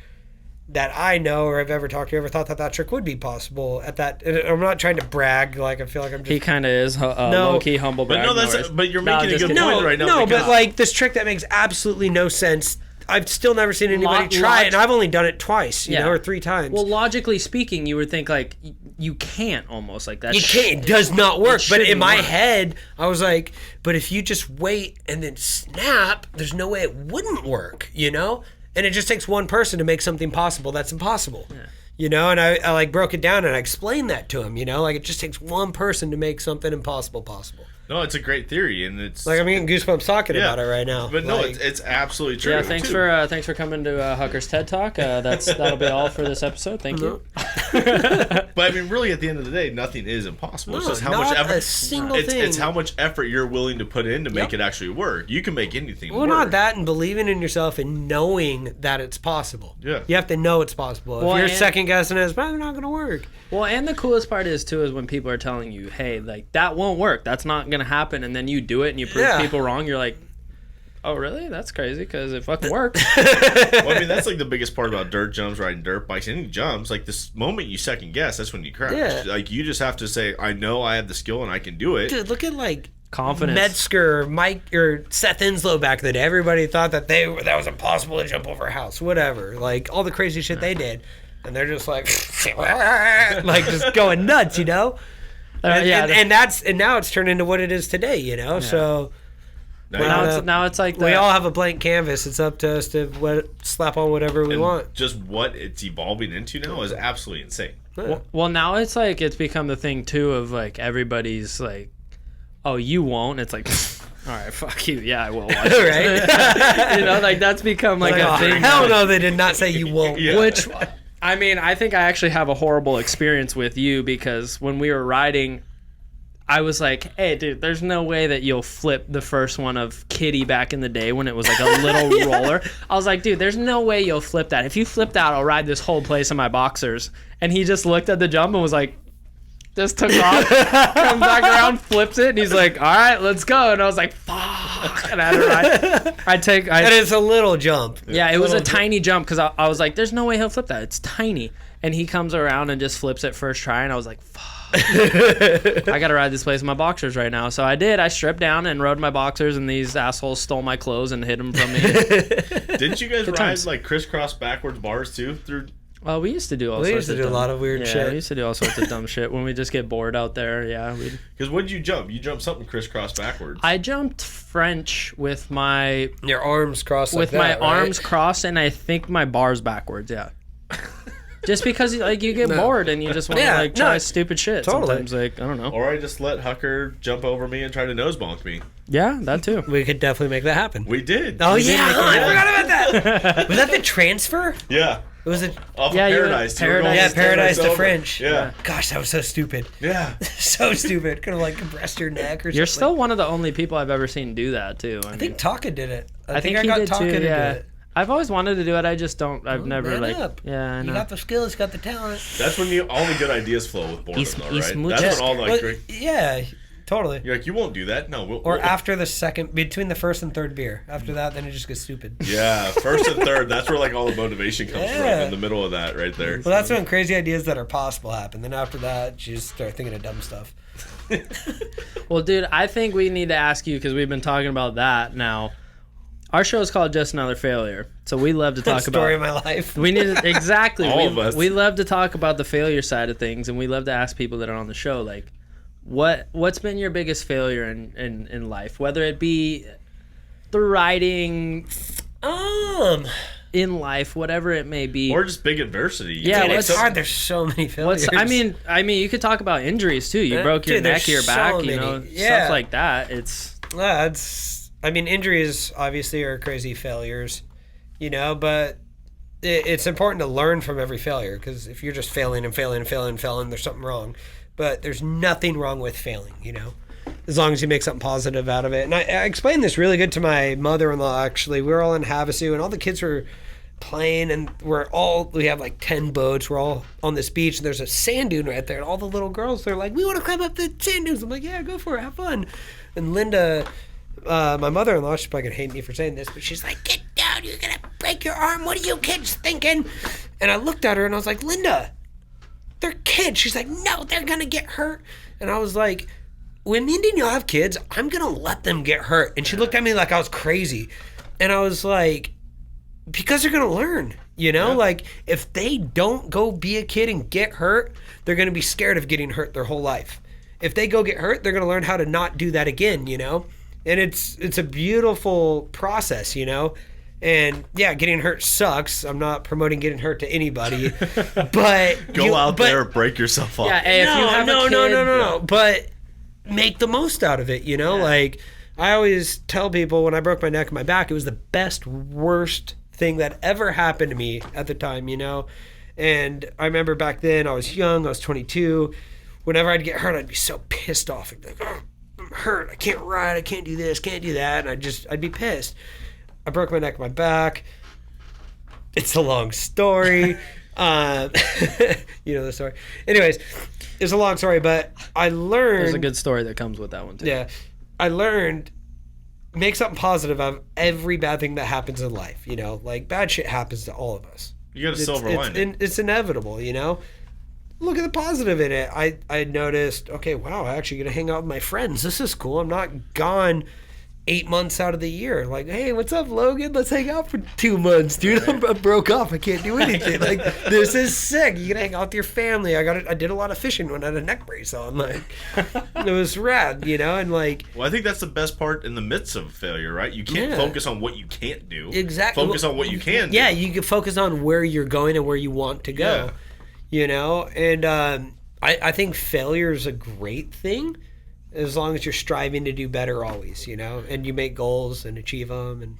Speaker 4: that I know or have ever talked to ever thought that trick would be possible at that. And I'm not trying to brag. Like, I feel like I'm just.
Speaker 2: he kind of is
Speaker 4: No.
Speaker 2: low-key humble
Speaker 1: But
Speaker 2: brag.
Speaker 1: no,
Speaker 2: no
Speaker 1: that's
Speaker 2: worries.
Speaker 1: but you're
Speaker 2: No,
Speaker 1: making a
Speaker 2: just
Speaker 1: good
Speaker 2: kidding.
Speaker 1: point right now.
Speaker 4: No,
Speaker 1: because-
Speaker 4: but like this trick that makes absolutely no sense. I've still never seen anybody try it, and I've only done it twice, you
Speaker 2: Yeah.
Speaker 4: know, or 3 times.
Speaker 2: Well, logically speaking, you would think like you can't almost like that.
Speaker 4: You can't. It does not work. But in
Speaker 2: shouldn't
Speaker 4: my
Speaker 2: work.
Speaker 4: head, I was like, but if you just wait and then snap, there's no way it wouldn't work, you know? And it just takes one person to make something possible that's impossible. Yeah. You know, and I like broke it down and I explained that to him, you know? Like, it just takes one person to make something impossible possible.
Speaker 1: No, it's a great theory, and it's
Speaker 4: Like, I'm getting goosebumps talking
Speaker 1: yeah.
Speaker 4: about it right now.
Speaker 1: But no,
Speaker 4: Like,
Speaker 1: it's absolutely true.
Speaker 2: Yeah, thanks for coming to Hucker's TED Talk. That'll be all for this episode. Thank you.
Speaker 1: But I mean, really, at the end of the day, nothing is impossible. It's
Speaker 4: No,
Speaker 1: just how
Speaker 4: not
Speaker 1: much effort.
Speaker 4: a single
Speaker 1: it's
Speaker 4: thing.
Speaker 1: how much effort you're willing to put in to make it actually work. You can make anything
Speaker 4: well,
Speaker 1: work.
Speaker 4: not that, and believing in yourself and knowing that it's possible.
Speaker 1: Yeah.
Speaker 4: You have to know it's possible.
Speaker 2: Well,
Speaker 4: if you're
Speaker 2: and-
Speaker 4: second guessing it, it's probably not going to work.
Speaker 2: Well, and the coolest part is when people are telling you, "Hey, like that won't work. That's not gonna happen," and then you do it and you prove
Speaker 4: Yeah.
Speaker 2: people wrong. You're like, "Oh, really? That's crazy because it fucking works."
Speaker 1: Well, I mean, that's like the biggest part about dirt jumps, riding dirt bikes, any jumps. Like this moment you second guess, that's when you crash.
Speaker 4: Yeah.
Speaker 1: Like you just have to say, I know I have the skill and I can do it.
Speaker 4: Dude, look at like
Speaker 2: Confidence.
Speaker 4: Metzger, Mike, or Seth Inslow back in the day. Everybody thought that that was impossible to jump over a house, whatever. Like all the crazy shit they did, and they're just like, like just going nuts, you know. And now it's turned into what it is today, you know. So
Speaker 2: now it's like
Speaker 4: we all have a blank canvas. It's up to us to slap on whatever we
Speaker 1: and
Speaker 4: want.
Speaker 1: just what it's evolving into now is absolutely insane.
Speaker 2: Well, now it's like it's become the thing too of like everybody's like, "Oh, you won't." It's like, all right, fuck you. Yeah, I will. Watch it.
Speaker 4: Right?
Speaker 2: You know, like that's become like a
Speaker 4: Oh,
Speaker 2: thing.
Speaker 4: hell no, they did not say you won't.
Speaker 1: Yeah.
Speaker 2: Which, I mean, I think I actually have a horrible experience with you because when we were riding, I was like, hey, dude, there's no way that you'll flip the first one of Kitty back in the day when it was like a little roller. I was like, dude, there's no way you'll flip that. If you flip that, I'll ride this whole place in my boxers. And he just looked at the jump and was like, just took off, comes back around, flips it, and he's like, all right, let's go. And I was like, fuck. And I had to ride.
Speaker 4: And it's a little jump.
Speaker 2: Yeah, it was a tiny jump because I was like, there's no way he'll flip that. It's tiny. And he comes around and just flips it first try. And I was like, fuck. I got to ride this place in my boxers right now. So I did. I stripped down and rode my boxers, and these assholes stole my clothes and hid them from me.
Speaker 1: Didn't you guys ride
Speaker 2: times.
Speaker 1: like crisscross backwards bars too? Through
Speaker 2: Well, we used to do all
Speaker 4: We
Speaker 2: sorts
Speaker 4: used to
Speaker 2: of
Speaker 4: do a
Speaker 2: dumb,
Speaker 4: lot of weird
Speaker 2: yeah,
Speaker 4: shit.
Speaker 2: we used to do all sorts of dumb shit when we just get bored out there. Yeah,
Speaker 1: because what did you jump? You jumped something crisscross backwards.
Speaker 2: I jumped French with my
Speaker 4: Your arms crossed
Speaker 2: with
Speaker 4: like that,
Speaker 2: my
Speaker 4: right?
Speaker 2: arms crossed, and I think my bars backwards. Yeah. Just because like you get bored and you just want to
Speaker 4: Yeah,
Speaker 2: like try
Speaker 4: no,
Speaker 2: stupid shit.
Speaker 4: totally.
Speaker 2: Sometimes like I don't know.
Speaker 1: Or I just let Hucker jump over me and try to nose bonk me.
Speaker 2: Yeah, that too.
Speaker 4: We could definitely make that happen.
Speaker 1: We did.
Speaker 4: Oh
Speaker 1: We did
Speaker 4: yeah,
Speaker 1: make it
Speaker 4: I
Speaker 1: happen.
Speaker 4: forgot about that. Was that the transfer?
Speaker 1: Yeah.
Speaker 4: It was a
Speaker 1: Off
Speaker 2: Yeah,
Speaker 1: of
Speaker 2: you went
Speaker 1: Paradise.
Speaker 2: Paradise.
Speaker 4: yeah, Paradise to
Speaker 1: over.
Speaker 4: French.
Speaker 1: Yeah.
Speaker 4: Gosh, that was so stupid.
Speaker 1: Yeah.
Speaker 4: So stupid. Could have like compressed your neck or something.
Speaker 2: You're still one of the only people I've ever seen do that too.
Speaker 4: I think Taka did it.
Speaker 2: I think
Speaker 4: I
Speaker 2: he
Speaker 4: got
Speaker 2: did
Speaker 4: Taka
Speaker 2: too.
Speaker 4: to do
Speaker 2: Yeah.
Speaker 4: it.
Speaker 2: I've always wanted to do it. I just don't. I've never
Speaker 4: man
Speaker 2: like.
Speaker 4: up.
Speaker 2: Yeah, I
Speaker 4: You
Speaker 2: know.
Speaker 4: got the skills, got the talent.
Speaker 1: That's when all the good ideas flow with boredom, though, right?
Speaker 2: smooches.
Speaker 1: That's when all like,
Speaker 4: Well, yeah, totally.
Speaker 1: you're like, you won't do that. No, we'll.
Speaker 4: Or
Speaker 1: we'll-
Speaker 4: after the second, between the first and third beer. After that, then it just gets stupid.
Speaker 1: Yeah, first and third. That's where like all the motivation comes from.
Speaker 4: Yeah.
Speaker 1: In the middle of that, right there.
Speaker 4: Well, that's when crazy ideas that are possible happen. Then after that, you just start thinking of dumb stuff.
Speaker 2: Well, dude, I think we need to ask you because we've been talking about that now. Our show is called Just Another Failure, so we love to talk
Speaker 4: Story
Speaker 2: about.
Speaker 4: of my life.
Speaker 2: We need to, exactly.
Speaker 1: All of us.
Speaker 2: We love to talk about the failure side of things, and we love to ask people that are on the show, like, what's been your biggest failure in life, whether it be the writing in life, whatever it may be.
Speaker 1: Or just big adversity.
Speaker 2: Yeah,
Speaker 4: Dude,
Speaker 2: what's-
Speaker 4: it's hard. There's so many failures.
Speaker 2: I mean, you could talk about injuries too. You broke your
Speaker 4: Dude,
Speaker 2: neck,
Speaker 4: there's
Speaker 2: your back,
Speaker 4: so
Speaker 2: you know,
Speaker 4: many. Yeah.
Speaker 2: stuff like that. It's
Speaker 4: I mean, injuries obviously are crazy failures, you know, but it's important to learn from every failure because if you're just failing and failing and failing and failing, there's something wrong. But there's nothing wrong with failing, you know, as long as you make something positive out of it. And I explained this really good to my mother-in-law, actually. We were all in Havasu, and all the kids were playing, and we have like 10 boats. We're all on this beach, and there's a sand dune right there. And all the little girls, they're like, we want to climb up the sand dunes. I'm like, yeah, go for it. Have fun. And Linda, my mother-in-law, she's probably going to hate me for saying this, but she's like, get down. You're going to break your arm. What are you kids thinking? And I looked at her, and I was like, Linda, they're kids. She's like, no, they're going to get hurt. And I was like, when me and Danielle have kids, I'm going to let them get hurt. And she looked at me like I was crazy. And I was like, because they're going to learn, you know? Like, if they don't go be a kid and get hurt, they're going to be scared of getting hurt their whole life. If they go get hurt, they're going to learn how to not do that again, you know? And it's a beautiful process, you know? And yeah, getting hurt sucks. I'm not promoting getting hurt to anybody, but
Speaker 1: Go out there, break yourself off.
Speaker 2: yeah. Hey, if you have a kid,
Speaker 4: no. But make the most out of it, you know?
Speaker 2: Yeah.
Speaker 4: Like, I always tell people when I broke my neck and my back, it was the best, worst thing that ever happened to me at the time, you know? And I remember back then, I was young, I was 22. Whenever I'd get hurt, I'd be so pissed off. I'd be like, oh, I'm hurt. I can't ride. I can't do this, can't do that. And I'd be pissed. I broke my neck and my back. It's a long story. You know the story. Anyways, it's a long story, but I learned...
Speaker 2: There's a good story that comes with that one too.
Speaker 4: Yeah. I learned make something positive of every bad thing that happens in life, you know? Like, bad shit happens to all of us.
Speaker 1: You got a silver lining.
Speaker 4: It's inevitable, you know? Look at the positive in it. I noticed, okay, wow, I'm actually going to hang out with my friends. This is cool. I'm not gone 8 months out of the year. Like, hey, what's up, Logan? Let's hang out for 2 months, dude. I'm broke off. I can't do anything. Like, this is sick. You can hang out with your family. I did a lot of fishing when I had a neck brace on. Like, it was rad, you know? And like,
Speaker 1: Well, I think that's the best part in the midst of failure, right? You can't
Speaker 4: Yeah.
Speaker 1: focus on what you can't do.
Speaker 4: Exactly.
Speaker 1: Focus on what you can do.
Speaker 4: yeah, you can focus on where you're going and where you want to go.
Speaker 1: Yeah.
Speaker 4: You know? And I think failure is a great thing as long as you're striving to do better always, you know? And you make goals and achieve them. And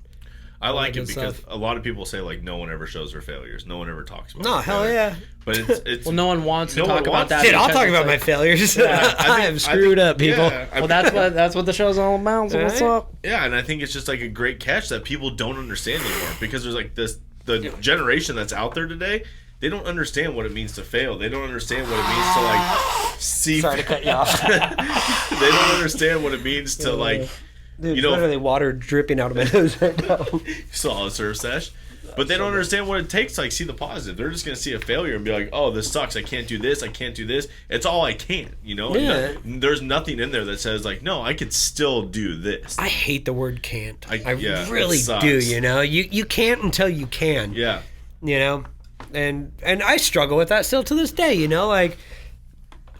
Speaker 1: I like
Speaker 4: that
Speaker 1: it
Speaker 4: good
Speaker 1: because
Speaker 4: stuff.
Speaker 1: a lot of people say, like, no one ever shows their failures. No one ever talks about
Speaker 4: No,
Speaker 1: their
Speaker 4: hell
Speaker 1: failures.
Speaker 4: yeah.
Speaker 1: But it's
Speaker 2: Well, no one wants to
Speaker 1: No one
Speaker 2: talk about
Speaker 1: wants
Speaker 2: that.
Speaker 1: to.
Speaker 4: Dude, I'll
Speaker 2: because
Speaker 4: talk
Speaker 2: it's
Speaker 4: about my
Speaker 2: like-
Speaker 4: failures.
Speaker 1: I
Speaker 4: I'm screwed up, people.
Speaker 1: Yeah,
Speaker 2: Well, that's what the show's all about. So what's
Speaker 4: Right?
Speaker 2: up?
Speaker 1: Yeah, and I think it's just like a great catch that people don't understand anymore because there's like the generation that's out there today. They don't understand what it means to fail. They don't understand what it means to like see.
Speaker 4: Sorry to cut you off.
Speaker 1: They don't understand what it means to like
Speaker 4: Dude,
Speaker 1: You know-
Speaker 4: literally water dripping out of my nose right now.
Speaker 1: solid surf sesh. But they don't understand what it takes to like see the positive. They're just gonna see a failure and be like, "Oh, this sucks. I can't do this. I can't do this. It's all I can't." You know. And
Speaker 4: Yeah.
Speaker 1: there's nothing in there that says like, "No, I could still do this."
Speaker 4: I hate the word can't. I
Speaker 1: yeah, it
Speaker 4: really
Speaker 1: sucks.
Speaker 4: do, you know? You can't until you can.
Speaker 1: Yeah.
Speaker 4: You know? And I struggle with that still to this day, you know? Like,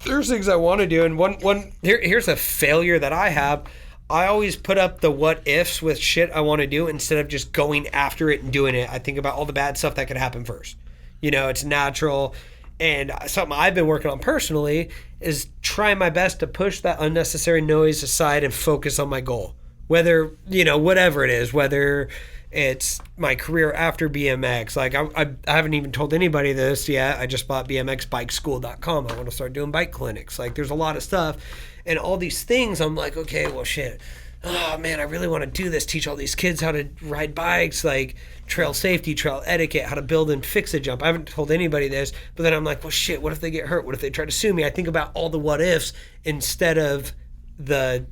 Speaker 4: there's things I want to do, and here's a failure that I have. I always put up the what ifs with shit I want to do instead of just going after it and doing it. I think about all the bad stuff that could happen first. It's natural. And something I've been working on personally is trying my best to push that unnecessary noise aside and focus on my goal. Whether, whatever it is, whether it's my career after BMX. Like, I haven't even told anybody this yet. I just bought bmxbikeschool.com. I want to start doing bike clinics. Like, there's a lot of stuff. And all these things, I'm like, okay, well, shit. Oh, man, I really want to do this. Teach all these kids how to ride bikes, like trail safety, trail etiquette, how to build and fix a jump. I haven't told anybody this, but then I'm like, well, shit, what if they get hurt? What if they try to sue me? I think about all the what ifs instead of the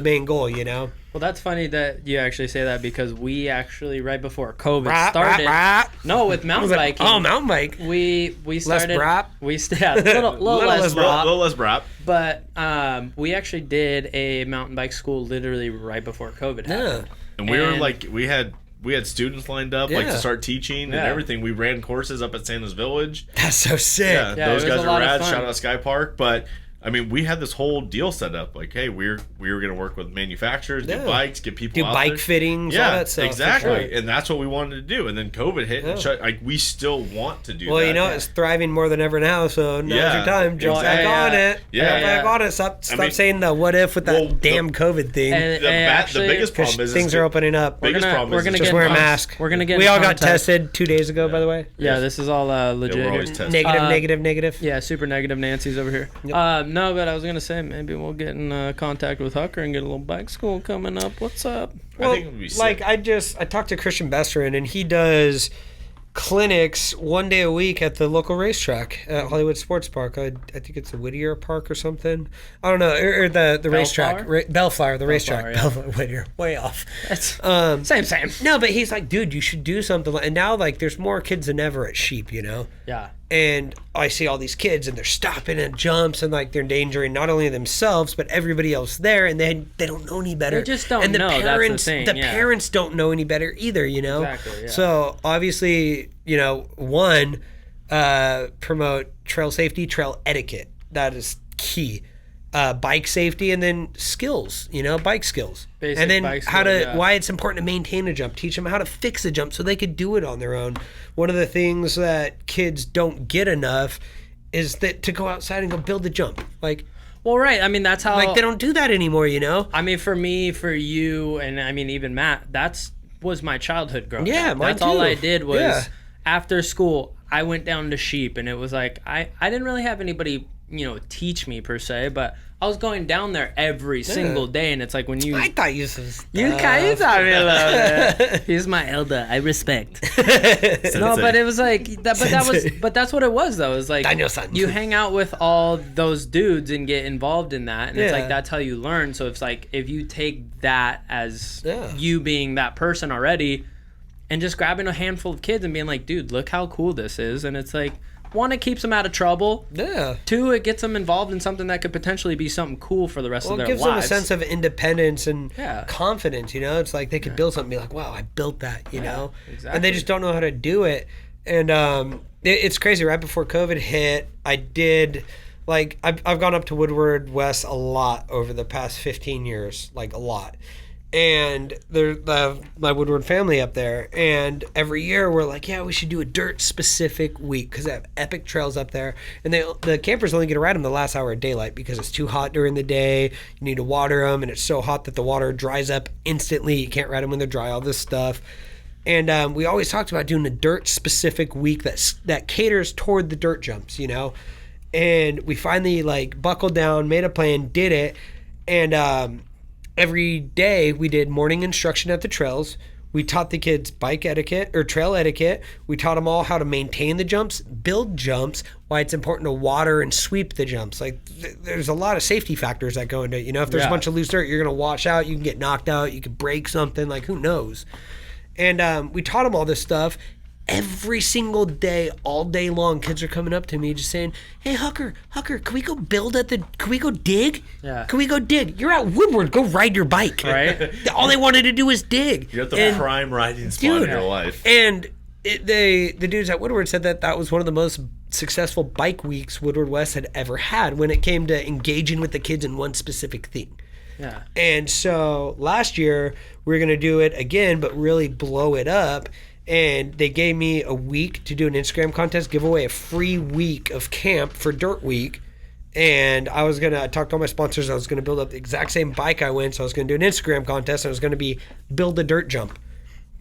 Speaker 4: main goal,
Speaker 2: Well, that's funny that you actually say that, because we actually, right before COVID started, no, with mountain biking.
Speaker 4: Oh, mountain bike.
Speaker 2: We started.
Speaker 4: Less brap.
Speaker 2: Little less brap.
Speaker 1: little less brap.
Speaker 2: But we actually did a mountain bike school literally right before COVID happened.
Speaker 1: And we were like, we had students lined up like to start teaching and everything. We ran courses up at Santa's Village.
Speaker 4: That's so sick.
Speaker 1: Yeah, those guys are rad. Shout out Sky Park. But I mean, we had this whole deal set up. Like, hey, we were going to work with manufacturers, do bikes, get people
Speaker 4: do
Speaker 1: out
Speaker 4: bike
Speaker 1: there.
Speaker 4: fittings, all that stuff.
Speaker 1: Exactly.
Speaker 4: Sure.
Speaker 1: And that's what we wanted to do. And then COVID hit, and like, we still want to do that.
Speaker 4: Well, it's thriving more than ever now, so now's your time. Jump back on it.
Speaker 1: Yeah.
Speaker 4: Jump back on it. Stop saying the what if with that damn COVID thing.
Speaker 1: The biggest problem is
Speaker 4: things are opening up.
Speaker 1: Biggest problem is
Speaker 4: just wear a mask.
Speaker 2: We're gonna get.
Speaker 4: We all got tested 2 days ago, by the way.
Speaker 2: Yeah, this is all legit.
Speaker 1: we're always tested.
Speaker 4: Negative.
Speaker 2: Yeah, super negative Nancy's over here.
Speaker 4: Yep.
Speaker 2: No, but I was gonna say maybe we'll get in contact with Hucker and get a little bike school coming up. What's up?
Speaker 4: Well,
Speaker 1: I think it would be sick.
Speaker 4: I talked to Christian Besterin, and he does clinics 1 day a week at the local racetrack at Hollywood Sports Park. I think it's the Whittier Park or something. I don't know, or the racetrack, Bellflower, the racetrack.
Speaker 2: Yeah.
Speaker 4: Whittier, way off.
Speaker 2: It's same.
Speaker 4: No, but he's like, dude, you should do something. And now, like, there's more kids than ever at Sheep,
Speaker 2: Yeah.
Speaker 4: And I see all these kids, and they're stopping at jumps, and like they're endangering not only themselves but everybody else there, and they don't know any better.
Speaker 2: They just don't
Speaker 4: and the
Speaker 2: know.
Speaker 4: Parents,
Speaker 2: that's the thing.
Speaker 4: parents don't know any better either.
Speaker 2: Exactly. Yeah.
Speaker 4: So obviously, promote trail safety, trail etiquette. That is key. Bike safety, and then skills, bike skills.
Speaker 2: Basic
Speaker 4: and then
Speaker 2: bike
Speaker 4: how
Speaker 2: skills,
Speaker 4: to why it's important to maintain a jump. Teach them how to fix a jump so they could do it on their own. One of the things that kids don't get enough is that to go outside and go build a jump. Like,
Speaker 2: well, right. I mean, that's how.
Speaker 4: Like, they don't do that anymore,
Speaker 2: I mean, for me, for you, and I mean, even Matt, was my childhood growing up.
Speaker 4: Mine
Speaker 2: That's all
Speaker 4: too.
Speaker 2: I did was after school, I went down to Sheep, and it was like, I didn't really have anybody, teach me per se, but I was going down there every single day, and it's like when you...
Speaker 4: I thought you was
Speaker 2: You kind of taught me a little bit. He's my elder. I respect. No, but it was like... But that's what it was, though. It was like
Speaker 4: Daniel-san.
Speaker 2: you hang out with all those dudes and get involved in that, and it's like that's how you learn. So it's like if you take that as you being that person already and just grabbing a handful of kids and being like, dude, look how cool this is. And it's like... One, it keeps them out of trouble.
Speaker 4: Yeah.
Speaker 2: Two, it gets them involved in something that could potentially be something cool for the rest of their lives.
Speaker 4: It gives them a sense of independence and
Speaker 2: Yeah.
Speaker 4: confidence, It's like they could build something and be like, wow, I built that, know?
Speaker 2: Exactly.
Speaker 4: And they just don't know how to do it. And it's crazy. Right before COVID hit, I did, like, I've gone up to Woodward West a lot over the past 15 years, like a lot. And there's my Woodward family up there, and every year we're like, we should do a dirt specific week because they have epic trails up there, and the campers only get to ride them the last hour of daylight because it's too hot during the day. You need to water them, and it's so hot that the water dries up instantly. You can't ride them when they're dry, all this stuff. And we always talked about doing a dirt specific week that caters toward the dirt jumps, and we finally like buckled down, made a plan, did it. And every day we did morning instruction at the trails. We taught the kids bike etiquette or trail etiquette. We taught them all how to maintain the jumps, build jumps, why it's important to water and sweep the jumps. Like there's a lot of safety factors that go into it. If there's a bunch of loose dirt, you're going to wash out, you can get knocked out, you could break something, like who knows. And we taught them all this stuff. Every single day, all day long, kids are coming up to me just saying, hey, Hucker, can we go can we go dig?
Speaker 2: Yeah.
Speaker 4: Can we go dig? You're at Woodward, go ride your bike.
Speaker 2: Right.
Speaker 4: All they wanted to do was dig.
Speaker 1: You're at the prime riding spot in your life.
Speaker 4: And the dudes at Woodward said that was one of the most successful bike weeks Woodward West had ever had when it came to engaging with the kids in one specific thing.
Speaker 2: Yeah.
Speaker 4: And so last year, we were going to do it again, but really blow it up. and they gave me a week to do an Instagram contest, give away a free week of camp for Dirt Week. And I talked to all my sponsors. I was going to build up the exact same bike I went. So I was going to do an Instagram contest. I was going to build a dirt jump.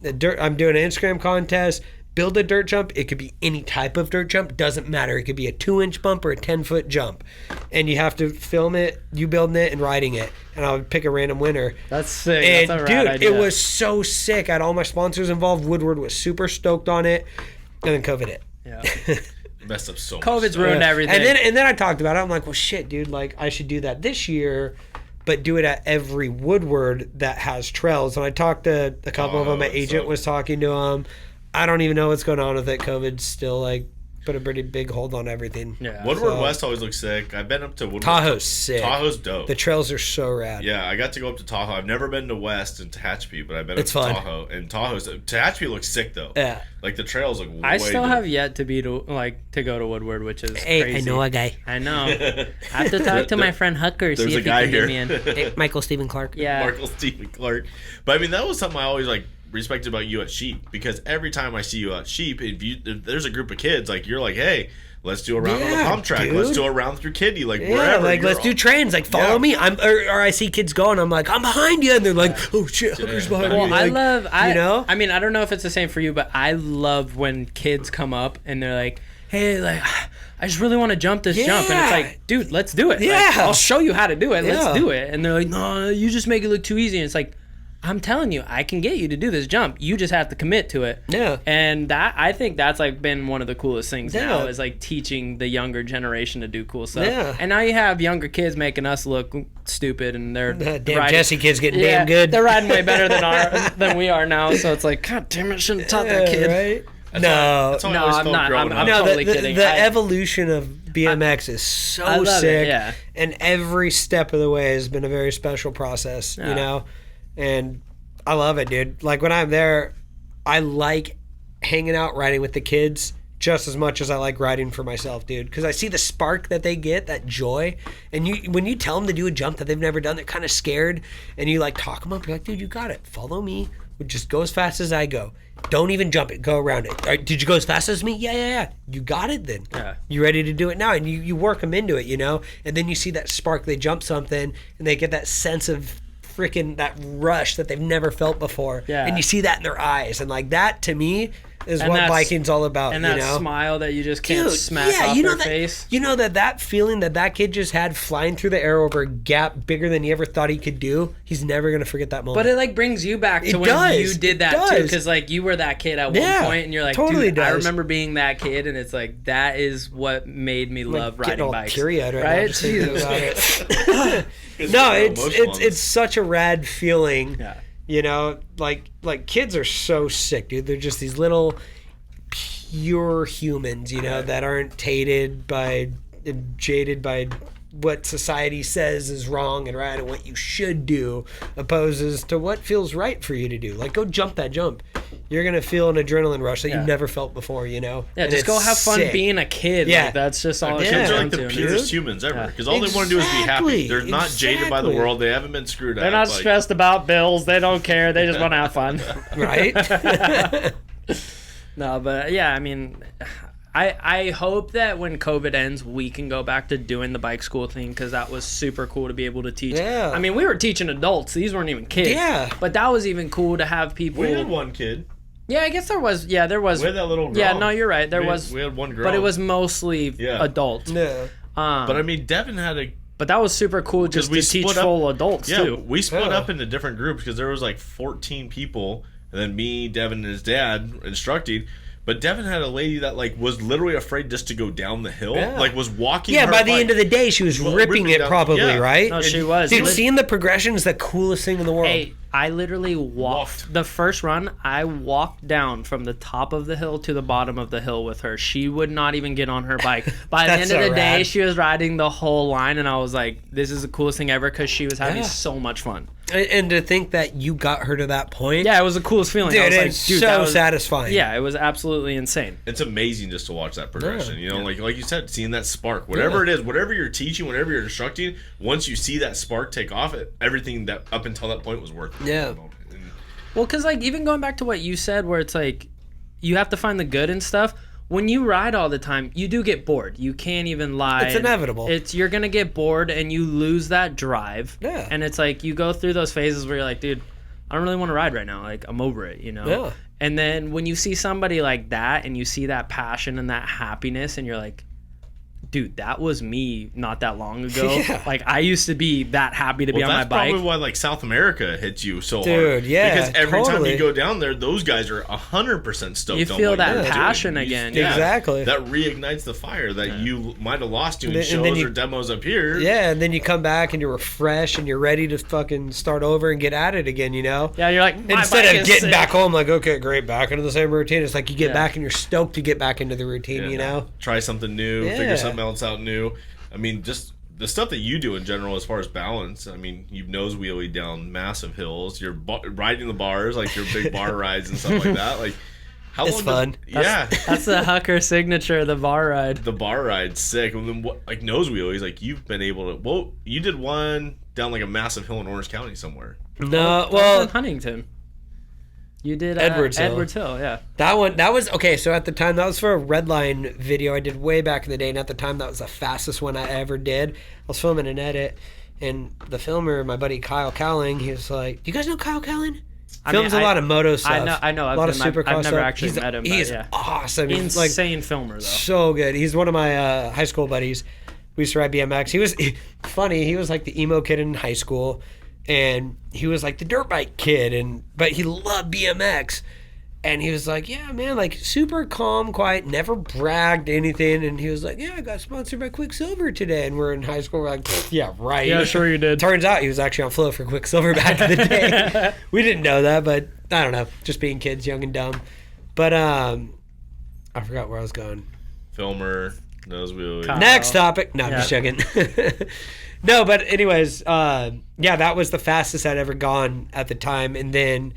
Speaker 4: I'm doing an Instagram contest, build a dirt jump. It could be any type of dirt jump. Doesn't matter. It could be a 2-inch bump or a 10-foot jump. And you have to film it, you building it and riding it. And I would pick a random winner.
Speaker 2: That's sick.
Speaker 4: And
Speaker 2: That's a
Speaker 4: dude,
Speaker 2: rad idea.
Speaker 4: it was so sick. I had all my sponsors involved. Woodward was super stoked on it. And then COVID hit.
Speaker 2: Yeah.
Speaker 1: Messed up so much.
Speaker 2: COVID's
Speaker 1: stuff.
Speaker 2: ruined everything.
Speaker 4: And then I talked about it. I'm like, well, shit, dude. Like, I should do that this year, but do it at every Woodward that has trails. And I talked to a couple of them. My agent was talking to them. I don't even know what's going on with it. COVID's still like put a pretty big hold on everything.
Speaker 2: Yeah.
Speaker 1: Woodward West always looks sick. I've been up to Woodward.
Speaker 4: Tahoe's sick.
Speaker 1: Tahoe's dope.
Speaker 4: The trails are so rad.
Speaker 1: Yeah, I got to go up to Tahoe. I've never been to West and Tehachapi, but I've been
Speaker 4: It's
Speaker 1: up to
Speaker 4: fun.
Speaker 1: Tahoe. And Tehachapi looks sick though.
Speaker 4: Yeah.
Speaker 1: Like the trails look way
Speaker 2: I still
Speaker 1: dope.
Speaker 2: have yet to go to Woodward, which is
Speaker 4: Hey,
Speaker 2: crazy.
Speaker 4: I know a guy.
Speaker 2: I know. I have to talk to my friend Hucker, see
Speaker 1: There's
Speaker 2: if
Speaker 1: a
Speaker 2: he
Speaker 1: guy
Speaker 2: can
Speaker 1: here.
Speaker 2: get me in.
Speaker 4: Hey, Michael Stephen Clark.
Speaker 2: Yeah.
Speaker 1: Markle Stephen Clark. But I mean, that was something I always like respected about you at Sheep, because every time I see you at Sheep, if there's a group of kids, like you're like, hey, let's do a round on the
Speaker 4: Yeah,
Speaker 1: pump track.
Speaker 4: dude.
Speaker 1: Let's do a round through Kidney. Like
Speaker 4: Yeah,
Speaker 1: wherever.
Speaker 4: like let's do trains. Like follow
Speaker 1: Yeah.
Speaker 4: me. Or I see kids going. I'm like, I'm behind you, and they're like, oh shit, Hooker's behind
Speaker 2: Well,
Speaker 4: me.
Speaker 2: I
Speaker 4: Like,
Speaker 2: love,
Speaker 4: you know.
Speaker 2: I mean, I don't know if it's the same for you, but I love when kids come up and they're like, hey, like, I just really want to jump this jump. And it's
Speaker 4: Yeah.
Speaker 2: like, dude, let's do it. Like,
Speaker 4: Yeah.
Speaker 2: I'll show you how to do it.
Speaker 4: Yeah.
Speaker 2: Let's do it. And they're like, no, you just make it look too easy. And it's like, I'm telling you, I can get you to do this jump. You just have to commit to it.
Speaker 4: Yeah.
Speaker 2: And I think that's like been one of the coolest things now
Speaker 4: Yeah.
Speaker 2: is like teaching the younger generation to do cool stuff.
Speaker 4: Yeah.
Speaker 2: And now you have younger kids making us look stupid, and they're
Speaker 4: Damn
Speaker 2: riding-
Speaker 4: Jesse kid's getting
Speaker 2: yeah,
Speaker 4: damn good.
Speaker 2: They're riding way better than we are now. So it's like, God damn it, shouldn't have taught that kid.
Speaker 4: Right?
Speaker 1: That's
Speaker 4: No.
Speaker 1: how I
Speaker 2: No,
Speaker 1: always
Speaker 2: I'm
Speaker 1: felt
Speaker 2: not.
Speaker 1: growing
Speaker 2: I'm
Speaker 1: up.
Speaker 4: No,
Speaker 2: totally
Speaker 4: the
Speaker 2: kidding.
Speaker 4: The
Speaker 2: I-
Speaker 4: evolution of BMX is
Speaker 2: I
Speaker 4: so
Speaker 2: love it,
Speaker 4: sick,
Speaker 2: yeah.
Speaker 4: and every step of the way has been a very special process,
Speaker 2: Yeah.
Speaker 4: you know. And I love it, dude. Like when I'm there, I like hanging out riding with the kids just as much as I like riding for myself, dude. Because I see the spark that they get, that joy, and when you tell them to do a jump that they've never done, they're kind of scared, and you like talk them up. You're like, dude, you got it. Follow me. Just go as fast as I go. Don't even jump it. Go around it. All right, did you go as fast as me? Yeah. You got it then.
Speaker 2: Yeah.
Speaker 4: You ready to do it now? And you work them into it, you know? And then you see that spark. They jump something, and they get that sense of freaking that rush that they've never felt before.
Speaker 2: Yeah.
Speaker 4: And you see that in their eyes. And like that, to me, is
Speaker 2: And
Speaker 4: what
Speaker 2: that's-
Speaker 4: biking's all about,
Speaker 2: And
Speaker 4: you
Speaker 2: that
Speaker 4: know?
Speaker 2: smile that you just can't
Speaker 4: Dude,
Speaker 2: smack
Speaker 4: yeah,
Speaker 2: off
Speaker 4: you know
Speaker 2: their
Speaker 4: that,
Speaker 2: face.
Speaker 4: You know that feeling that kid just had flying through the air over a gap bigger than he ever thought he could do. He's never gonna forget that moment.
Speaker 2: But it like brings you back to
Speaker 4: It
Speaker 2: when
Speaker 4: does.
Speaker 2: you did
Speaker 4: It
Speaker 2: that too,
Speaker 4: does.
Speaker 2: because like you were that kid at
Speaker 4: Yeah,
Speaker 2: one point, and you're like,
Speaker 4: totally
Speaker 2: dude, I
Speaker 4: does.
Speaker 2: remember being that kid, and it's like that is what made me love
Speaker 4: getting
Speaker 2: riding
Speaker 4: all
Speaker 2: bikes.
Speaker 4: teary-eyed right now
Speaker 2: right?
Speaker 4: just thinking
Speaker 2: Jesus.
Speaker 4: about it. No, it's such a rad feeling.
Speaker 2: Yeah.
Speaker 4: You know, like kids are so sick, dude. They're just these little pure humans, you know, that aren't tainted by and jaded by what society says is wrong and right and what you should do, opposes to what feels right for you to do. Like, go jump that jump. You're gonna feel an adrenaline rush that
Speaker 2: Yeah.
Speaker 4: you've never felt before, you know.
Speaker 2: Yeah,
Speaker 4: And
Speaker 2: just go
Speaker 4: it's
Speaker 2: have fun
Speaker 4: sick.
Speaker 2: being a kid.
Speaker 4: Yeah.
Speaker 2: Like, that's just all it
Speaker 1: Kids
Speaker 2: comes
Speaker 1: are
Speaker 2: down
Speaker 1: like the
Speaker 2: to.
Speaker 1: purest humans ever,
Speaker 2: Yeah.
Speaker 1: because all they want to do is be happy.
Speaker 4: Exactly,
Speaker 1: They're not jaded by the
Speaker 4: exactly.
Speaker 1: world. They haven't been screwed
Speaker 2: They're
Speaker 1: at.
Speaker 2: not
Speaker 1: like,
Speaker 2: stressed about bills. They don't care. They just want to have fun.
Speaker 4: Right?
Speaker 2: No, but yeah, I mean, I hope that when COVID ends, we can go back to doing the bike school thing, because that was super cool to be able to teach.
Speaker 4: Yeah.
Speaker 2: I mean, we were teaching adults. These weren't even kids.
Speaker 4: Yeah.
Speaker 2: But that was even cool to have people.
Speaker 1: We had one kid.
Speaker 2: Yeah, I guess there was. Yeah, there was.
Speaker 1: We had that little girl.
Speaker 2: Yeah, no, you're right. There was.
Speaker 1: We had one girl.
Speaker 2: But it was mostly
Speaker 1: Yeah.
Speaker 2: adults.
Speaker 4: No.
Speaker 1: But I mean, Devin had a.
Speaker 2: But that was super cool just
Speaker 1: we
Speaker 2: to teach
Speaker 1: split up-
Speaker 2: full adults
Speaker 1: Yeah,
Speaker 2: too.
Speaker 1: we split
Speaker 4: Yeah.
Speaker 1: up into different groups because there was like 14 people, and then me, Devin, and his dad instructing. But Devin had a lady that like was literally afraid just to go down the hill,
Speaker 4: Yeah.
Speaker 1: like was walking.
Speaker 4: Yeah,
Speaker 1: her
Speaker 4: by the
Speaker 1: bike.
Speaker 4: end of the day, she was
Speaker 1: Well,
Speaker 4: ripping
Speaker 1: ripping
Speaker 4: it
Speaker 1: down-
Speaker 4: probably,
Speaker 1: yeah.
Speaker 4: right?
Speaker 2: No, she was.
Speaker 4: Dude,
Speaker 2: Lit-
Speaker 4: seeing the progression is the coolest thing in the world.
Speaker 2: Hey, I literally walked the first run. I walked down from the top of the hill to the bottom of the hill with her. She would not even get on her bike. By the
Speaker 4: That's
Speaker 2: end of
Speaker 4: so
Speaker 2: the day,
Speaker 4: rad.
Speaker 2: she was riding the whole line, and I was like, "This is the coolest thing ever," because she was having
Speaker 4: Yeah.
Speaker 2: so much fun.
Speaker 4: And to think that you got her to that point,
Speaker 2: Yeah, it was the coolest feeling.
Speaker 4: dude,
Speaker 2: I was like,
Speaker 4: it's
Speaker 2: dude,
Speaker 4: so
Speaker 2: that was,
Speaker 4: satisfying.
Speaker 2: Yeah, it was absolutely insane.
Speaker 1: It's amazing just to watch that progression.
Speaker 4: Yeah.
Speaker 1: You know, like you said, seeing that spark, whatever it is, whatever you're teaching, whatever you're instructing. Once you see that spark take off, everything that up until that point was worth it.
Speaker 4: Yeah.
Speaker 1: And
Speaker 2: Well, because like even going back to what you said, where it's like you have to find the good in stuff. When you ride all the time, you do get bored. You can't even lie.
Speaker 4: It's inevitable.
Speaker 2: You're gonna get bored and you lose that drive.
Speaker 4: Yeah.
Speaker 2: And it's like you go through those phases where you're like, dude, I don't really want to ride right now. Like I'm over it, you know?
Speaker 4: Yeah.
Speaker 2: And then when you see somebody like that and you see that passion and that happiness and you're like, dude, that was me not that long ago.
Speaker 4: Yeah.
Speaker 2: Like I used to be that happy to be on my
Speaker 1: that's
Speaker 2: bike.
Speaker 1: probably why like South America hits you so hard.
Speaker 4: Dude, yeah,
Speaker 1: Because every time
Speaker 4: totally.
Speaker 1: you go down there, those guys are 100% stoked.
Speaker 2: You
Speaker 1: on
Speaker 2: feel
Speaker 1: what
Speaker 2: that
Speaker 1: you're doing.
Speaker 2: passion
Speaker 1: You-
Speaker 2: again.
Speaker 1: yeah,
Speaker 4: Exactly.
Speaker 1: That reignites the fire that you might have lost doing
Speaker 4: And then
Speaker 1: shows
Speaker 4: you-
Speaker 1: or demos up here.
Speaker 4: Yeah, and then you come back and you're refreshed and you're ready to fucking start over and get at it again, you know?
Speaker 2: Yeah, you're like, my
Speaker 4: Instead
Speaker 2: bike
Speaker 4: of
Speaker 2: is
Speaker 4: getting
Speaker 2: sick.
Speaker 4: back home, like, okay, great, back into the same routine. It's like you get
Speaker 2: Yeah.
Speaker 4: back and you're stoked to get back into the routine,
Speaker 1: Yeah.
Speaker 4: you know?
Speaker 1: Try something new,
Speaker 4: Yeah.
Speaker 1: figure something else out new. I mean, just the stuff that you do in general as far as balance. I mean, you've nose wheelied down massive hills. You're riding the bars, like your big bar rides and stuff like that. Like, how
Speaker 4: It's
Speaker 1: long
Speaker 4: fun.
Speaker 1: Yeah.
Speaker 2: That's the Hucker signature, the bar ride.
Speaker 1: The bar ride's sick. And then what, like nose wheelies, like you've been able to. Well, you did one down like a massive hill in Orange County somewhere.
Speaker 4: No,
Speaker 2: Well,
Speaker 4: well,
Speaker 2: in Huntington. You did
Speaker 4: Edwards Hill.
Speaker 2: Edwards Hill, yeah.
Speaker 4: that was, okay, so at the time, that was for a Redline video I did way back in the day, and at the time, that was the fastest one I ever did. I was filming an edit, and the filmer, my buddy Kyle Cowling, he was like, do you guys know Kyle Cowling? Films a lot of moto stuff.
Speaker 2: I know.
Speaker 4: A lot of
Speaker 2: I've
Speaker 4: supercar
Speaker 2: never
Speaker 4: stuff.
Speaker 2: actually met him, but
Speaker 4: He's
Speaker 2: yeah.
Speaker 4: awesome. He's like
Speaker 2: Insane filmer, though.
Speaker 4: so good. He's one of my high school buddies. We used to ride BMX. He was funny. He was like the emo kid in high school, and he was like the dirt bike kid, but he loved BMX. And he was like, yeah, man, like super calm, quiet, never bragged anything. And he was like, yeah, I got sponsored by Quicksilver today. And we're in high school. We're like, "Pfft, yeah, right.
Speaker 2: Yeah, sure you did.
Speaker 4: Turns out he was actually on flow for Quicksilver back in the day. We didn't know that, but I don't know. Just being kids, young and dumb. But I forgot where I was going.
Speaker 1: Filmer, nose wheelie.
Speaker 2: Kyle.
Speaker 4: Next topic. No, I'm just
Speaker 2: Yeah.
Speaker 4: joking. No, but anyways, yeah, that was the fastest I'd ever gone at the time. And then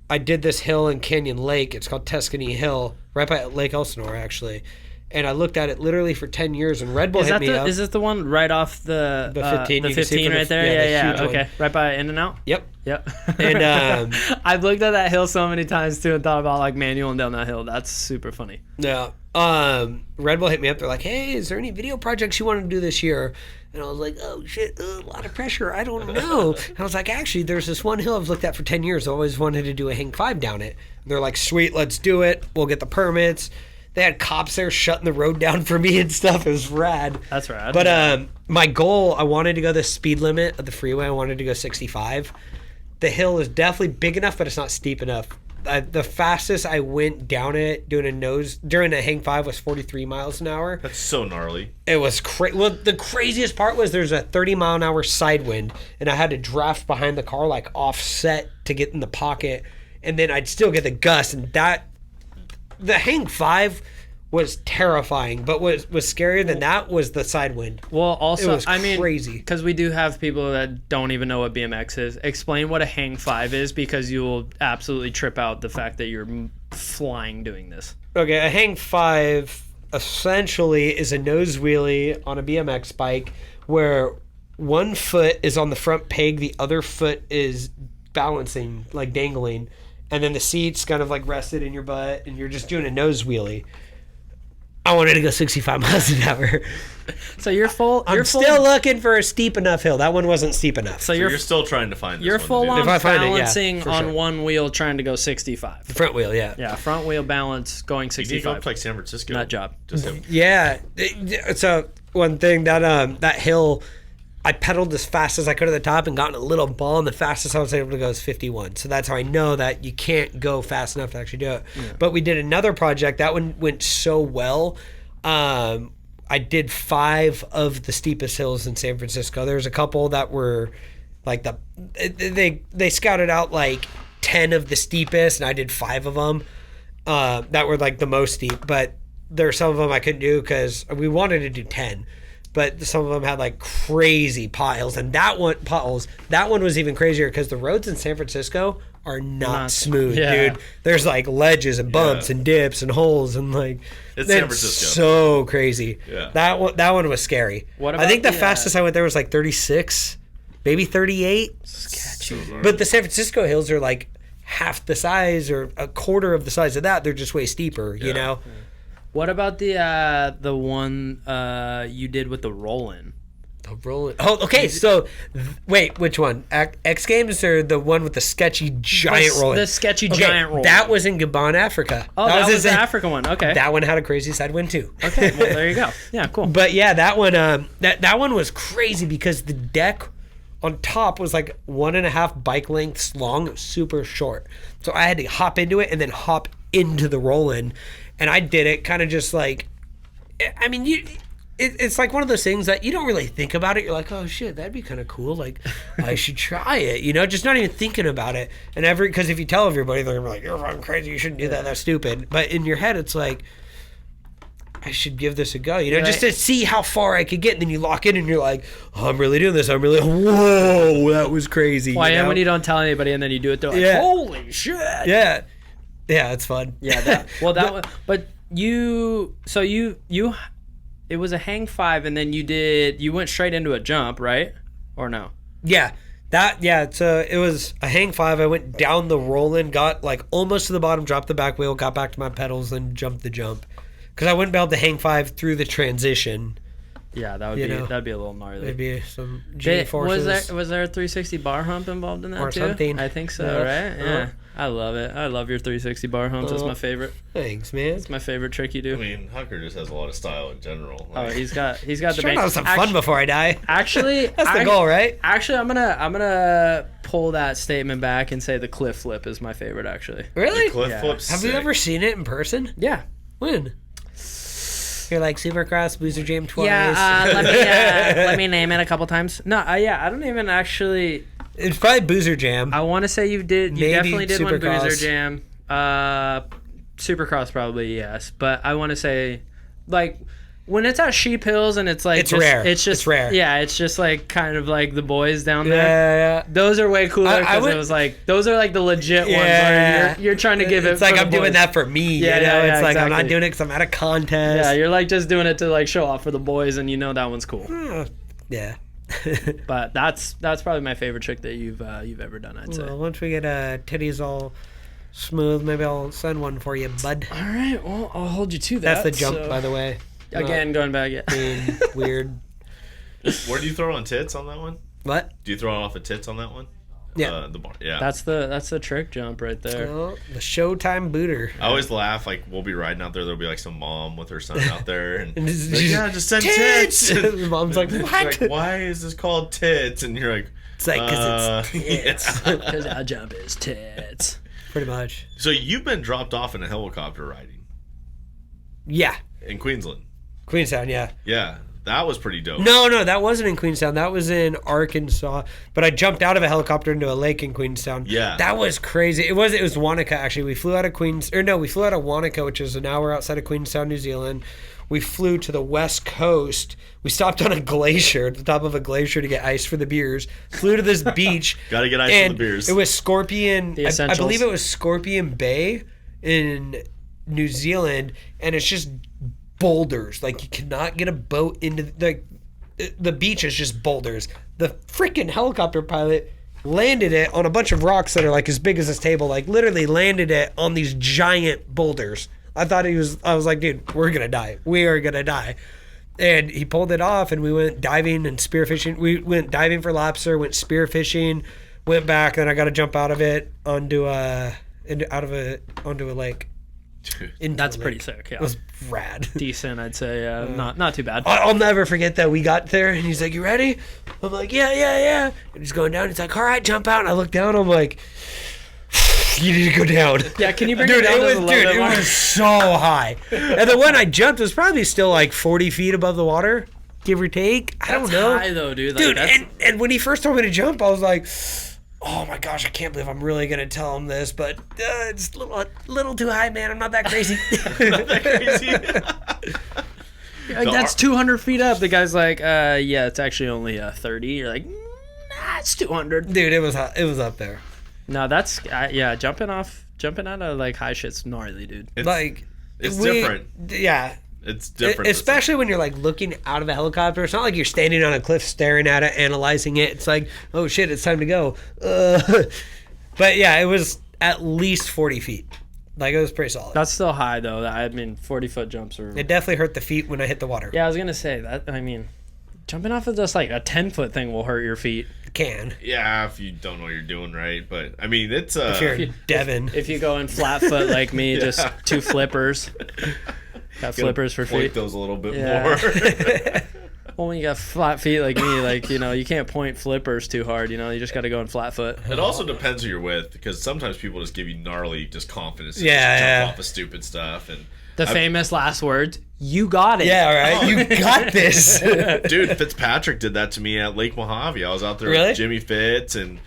Speaker 4: I did this hill in Canyon Lake. It's called Tuscany Hill, right by Lake Elsinore, actually. And I looked at it literally for 10 years, and Red Bull hit me up.
Speaker 2: Is it the one right off the
Speaker 4: 15?
Speaker 2: The
Speaker 4: You can see
Speaker 2: 15
Speaker 4: from the-
Speaker 2: right there?
Speaker 4: yeah, the
Speaker 2: Yeah.
Speaker 4: huge one.
Speaker 2: Okay. Right by In-N-Out?
Speaker 4: Yep.
Speaker 2: Yep.
Speaker 4: And,
Speaker 2: I've looked at that hill so many times too and thought about like manualing down that hill. That's super funny.
Speaker 4: Yeah. Red Bull hit me up. They're like, hey, is there any video projects you want to do this year? And I was like, oh, shit, a lot of pressure. I don't know. And I was like, actually, there's this one hill I've looked at for 10 years. I always wanted to do a hang 5 down it. And they're like, sweet, let's do it. We'll get the permits. They had cops there shutting the road down for me and stuff. It was rad.
Speaker 2: That's rad.
Speaker 4: But my goal, I wanted to go the speed limit of the freeway. I wanted to go 65. The hill is definitely big enough, but it's not steep enough. The fastest I went down it during a hang 5 was 43 miles an hour.
Speaker 1: That's so gnarly.
Speaker 4: It was crazy. Well, the craziest part was there's a 30 mile an hour side wind, and I had to draft behind the car like offset to get in the pocket, and then I'd still get the gust. And the hang 5 was terrifying, but was scarier than that was the side wind.
Speaker 2: well,
Speaker 4: It
Speaker 2: also,
Speaker 4: was
Speaker 2: I mean,
Speaker 4: crazy.
Speaker 2: because we do have people that don't even know what BMX is. Explain what a hang 5 is, because you will absolutely trip out the fact that you're flying doing this.
Speaker 4: Okay, a hang 5 essentially is a nose wheelie on a BMX bike where one foot is on the front peg, the other foot is balancing, like dangling, and then the seat's kind of like rested in your butt, and you're just doing a nose wheelie. I wanted to go 65 miles an hour.
Speaker 2: So you're full.
Speaker 4: I'm still looking for a steep enough hill. That one wasn't steep enough.
Speaker 2: So
Speaker 1: You're
Speaker 2: you're
Speaker 1: still trying to find this
Speaker 2: you're
Speaker 1: one to
Speaker 2: full
Speaker 1: do.
Speaker 2: on
Speaker 4: If I find it, yeah,
Speaker 2: balancing
Speaker 4: for
Speaker 2: on
Speaker 4: sure.
Speaker 2: one wheel, trying to go 65.
Speaker 4: The front wheel, yeah.
Speaker 2: Yeah, front wheel balance going
Speaker 1: You need to go up
Speaker 2: 65.
Speaker 1: to like San Francisco.
Speaker 2: Nut job.
Speaker 1: Just him.
Speaker 4: Yeah. So one thing that hill, I pedaled as fast as I could at the top and got in a little ball, and the fastest I was able to go is 51. So that's how I know that you can't go fast enough to actually do it. Yeah. But we did another project. That one went so well. I did 5 of the steepest hills in San Francisco. There's a couple that were like they scouted out like 10 of the steepest, and I did 5 of them that were like the most steep. But there are some of them I couldn't do because we wanted to do 10. But some of them had like crazy piles, and that one was even crazier because the roads in San Francisco are not smooth,
Speaker 2: yeah.
Speaker 4: dude. There's like ledges and bumps and dips and holes, and like
Speaker 1: It's San Francisco.
Speaker 4: so crazy.
Speaker 1: Yeah.
Speaker 4: That one was scary.
Speaker 2: What
Speaker 4: I think
Speaker 2: about
Speaker 4: the
Speaker 2: the,
Speaker 4: fastest I went there was like 36, maybe 38.
Speaker 1: So gnarly.
Speaker 4: But the San Francisco hills are like half the size or a quarter of the size of that. They're just way steeper, you know?
Speaker 2: What about the one you did with the roll-in?
Speaker 4: The roll-in. Oh, okay. So, wait, which one? X Games or the one with the sketchy giant roll-in?
Speaker 2: The sketchy giant roll-in.
Speaker 4: That was in Gabon, Africa.
Speaker 2: Oh, that was the
Speaker 4: his-
Speaker 2: African one. Okay.
Speaker 4: That one had a crazy side wind too.
Speaker 2: Okay, well, there you go. Yeah, cool.
Speaker 4: But yeah, that one, that one was crazy because the deck on top was like 1.5 bike lengths long. It was super short. So I had to hop into it and then hop into the roll-in. And I did it kind of just like, I mean, it's like one of those things that you don't really think about it. You're like, oh shit, that'd be kind of cool. Like, I should try it, you know, just not even thinking about it. And because if you tell everybody, they're gonna be like, you're fucking crazy. You shouldn't do that. That's stupid. But in your head, it's like, I should give this a go, you know,
Speaker 2: Right.
Speaker 4: just to see how far I could get. And then you lock in and you're like, oh, I'm really doing this. Whoa, that was crazy.
Speaker 2: Why,
Speaker 4: you
Speaker 2: and
Speaker 4: know?
Speaker 2: when you don't tell anybody and then you do it, they're like,
Speaker 4: Yeah.
Speaker 2: holy shit.
Speaker 4: Yeah. Yeah, it's fun.
Speaker 2: Yeah, that one. But it was a hang 5 and then you went straight into a jump, right? Or no?
Speaker 4: Yeah. So it was a hang 5. I went down the roll-in, got like almost to the bottom, dropped the back wheel, got back to my pedals, then jumped the jump. Because I wouldn't be able to hang 5 through the transition.
Speaker 2: Yeah, that'd be a little gnarly.
Speaker 4: Maybe some G forces.
Speaker 2: Was there a 360 bar hump involved in that
Speaker 4: Or
Speaker 2: too?
Speaker 4: something.
Speaker 2: I think so,
Speaker 4: Yeah.
Speaker 2: right? Yeah. I love it. I love your 360 bar humps. It's my favorite.
Speaker 4: Thanks, man.
Speaker 2: It's my favorite trick you do.
Speaker 1: I mean, Hucker just has a lot of style in general.
Speaker 2: Oh,
Speaker 1: Like,
Speaker 2: he's got the
Speaker 4: Trying to
Speaker 2: main.
Speaker 4: have some fun before I die.
Speaker 2: Actually,
Speaker 4: That's the goal, right?
Speaker 2: Actually, I'm gonna pull that statement back and say the cliff flip is my favorite. Actually,
Speaker 4: Really?
Speaker 1: cliff
Speaker 2: Yeah.
Speaker 1: flip's
Speaker 4: Have you
Speaker 1: sick.
Speaker 4: ever seen it in person?
Speaker 2: yeah.
Speaker 4: When? You're like Supercross, Boozer Jam twice.
Speaker 2: Let me name it a couple times. No, I don't even actually.
Speaker 4: It's probably Boozer Jam.
Speaker 2: I want to say you
Speaker 4: Maybe
Speaker 2: definitely did one
Speaker 4: Supercross.
Speaker 2: Boozer Jam. Supercross probably yes, but I want to say like when it's at Sheep Hills and it's like
Speaker 4: It's rare.
Speaker 2: It's just
Speaker 4: It's rare.
Speaker 2: Yeah, it's just like kind of like the boys down there.
Speaker 4: Yeah.
Speaker 2: Those are way cooler
Speaker 4: I
Speaker 2: because
Speaker 4: would-
Speaker 2: it was like those are like the legit ones
Speaker 4: Yeah.
Speaker 2: where you're trying to give it.
Speaker 4: It's like
Speaker 2: for
Speaker 4: I'm
Speaker 2: the
Speaker 4: doing
Speaker 2: boys.
Speaker 4: that for me.
Speaker 2: Yeah,
Speaker 4: you know?
Speaker 2: yeah,
Speaker 4: It's like I'm not
Speaker 2: exactly.
Speaker 4: doing it because I'm at a contest.
Speaker 2: Yeah, you're like just doing it to like show off for the boys, and you know that one's cool.
Speaker 4: Yeah.
Speaker 2: But that's probably my favorite trick that you've ever done. I'd say.
Speaker 4: Well, once we get titties all smooth, maybe I'll send one for you, bud.
Speaker 2: All right, well I'll hold you to that.
Speaker 4: That's the jump,
Speaker 2: so-
Speaker 4: by the way.
Speaker 2: Again, going back. Yeah.
Speaker 4: Being weird.
Speaker 1: Where do you throw on tits on that one?
Speaker 4: What?
Speaker 1: Do you throw off of tits on that one?
Speaker 4: Yeah.
Speaker 1: The bar. Yeah.
Speaker 2: That's the trick jump right there.
Speaker 4: Oh, the Showtime booter.
Speaker 1: I always laugh, like, we'll be riding out there, there'll be, like, some mom with her son out there, and,
Speaker 4: And it's
Speaker 1: like, yeah, just send tits!
Speaker 4: The mom's like,
Speaker 1: She's
Speaker 4: what?
Speaker 1: like, why is this called tits? And you're like,
Speaker 4: It's like, because it's
Speaker 1: yeah.
Speaker 2: Because our jump is tits.
Speaker 4: pretty much.
Speaker 1: So you've been dropped off in a helicopter riding
Speaker 4: Yeah.
Speaker 1: in Queensland.
Speaker 4: Queenstown, yeah.
Speaker 1: Yeah, that was pretty dope.
Speaker 4: No, that wasn't in Queenstown. That was in Arkansas. But I jumped out of a helicopter into a lake in Queenstown.
Speaker 1: Yeah.
Speaker 4: That was crazy. It was Wanaka, actually. We flew out of we flew out of Wanaka, which is an hour outside of Queenstown, New Zealand. We flew to the west coast. We stopped on a glacier, at the top of a glacier to get ice for the beers. Flew to this beach.
Speaker 1: Gotta get ice
Speaker 4: and
Speaker 1: for the beers.
Speaker 4: It was Scorpion.
Speaker 2: The
Speaker 4: I
Speaker 2: essentials.
Speaker 4: believe it was Scorpion Bay in New Zealand, and it's just boulders. Like you cannot get a boat into the beach is just boulders. The freaking helicopter pilot landed it on a bunch of rocks that are like as big as this table. Like literally landed it on these giant boulders. I was like, dude, we're gonna die. We are gonna die. And he pulled it off, and we went diving and spearfishing. We went diving for lobster, went spearfishing, went back, then I got to jump out of it onto a lake. Into
Speaker 2: That's
Speaker 4: a
Speaker 2: pretty
Speaker 4: lake.
Speaker 2: sick. Yeah.
Speaker 4: It was rad.
Speaker 2: Decent, I'd say. Not too bad.
Speaker 4: I'll never forget that we got there, and he's like, "You ready?" I'm like, "Yeah." And he's going down. He's like, "All right, jump out." And I look down. I'm like, "You need to go down."
Speaker 2: Yeah, can you bring
Speaker 4: Dude,
Speaker 2: it down
Speaker 4: it
Speaker 2: just
Speaker 4: was,
Speaker 2: a little bit
Speaker 4: it
Speaker 2: more?
Speaker 4: was so high. And the one I jumped was probably still like 40 feet above the water, give or take. I
Speaker 2: That's
Speaker 4: don't know.
Speaker 2: high though, dude. Like,
Speaker 4: Dude,
Speaker 2: that's,
Speaker 4: and when he first told me to jump, I was like, "Oh my gosh, I can't believe I'm really gonna tell him this, but it's a little too high, man. I'm not that crazy."
Speaker 2: like, that's 200 feet up. The guy's like, yeah, it's actually only 30. You're like, nah, it's 200.
Speaker 4: Dude, it was up there.
Speaker 2: No, that's yeah. Jumping out of like high shit's gnarly, dude.
Speaker 1: It's different.
Speaker 4: Yeah.
Speaker 1: It's different.
Speaker 4: Especially when you're like looking out of a helicopter. It's not like you're standing on a cliff staring at it, analyzing it. It's like, oh shit, it's time to go. But yeah, it was. at least 40 feet. Like, it was pretty solid.
Speaker 2: That's still high though. I mean, 40-foot jumps are.
Speaker 4: It definitely hurt the feet when I hit the water.
Speaker 2: Yeah, I was gonna say that. I mean, jumping off of just like a 10-foot thing will hurt your feet.
Speaker 4: It can.
Speaker 1: Yeah, if you don't know what you're doing right. But, I mean, it's...
Speaker 4: If you're in Devon.
Speaker 2: If you go in flat foot like me, just 2 flippers. Got flippers for
Speaker 1: point
Speaker 2: feet.
Speaker 1: those a little bit
Speaker 2: Yeah.
Speaker 1: more.
Speaker 2: Well, when you got flat feet like me, like, you know, you can't point flippers too hard. You know, you just got to go in flat foot.
Speaker 1: It also depends who you're with, because sometimes people just give you gnarly just confidence to
Speaker 4: Yeah,
Speaker 1: just
Speaker 4: yeah.
Speaker 1: jump off of stupid stuff. And
Speaker 2: The famous last words, you got it.
Speaker 4: Yeah, all right. You got this.
Speaker 1: dude, Fitzpatrick did that to me at Lake Mojave. I was out there
Speaker 4: Really?
Speaker 1: with Jimmy Fitz, and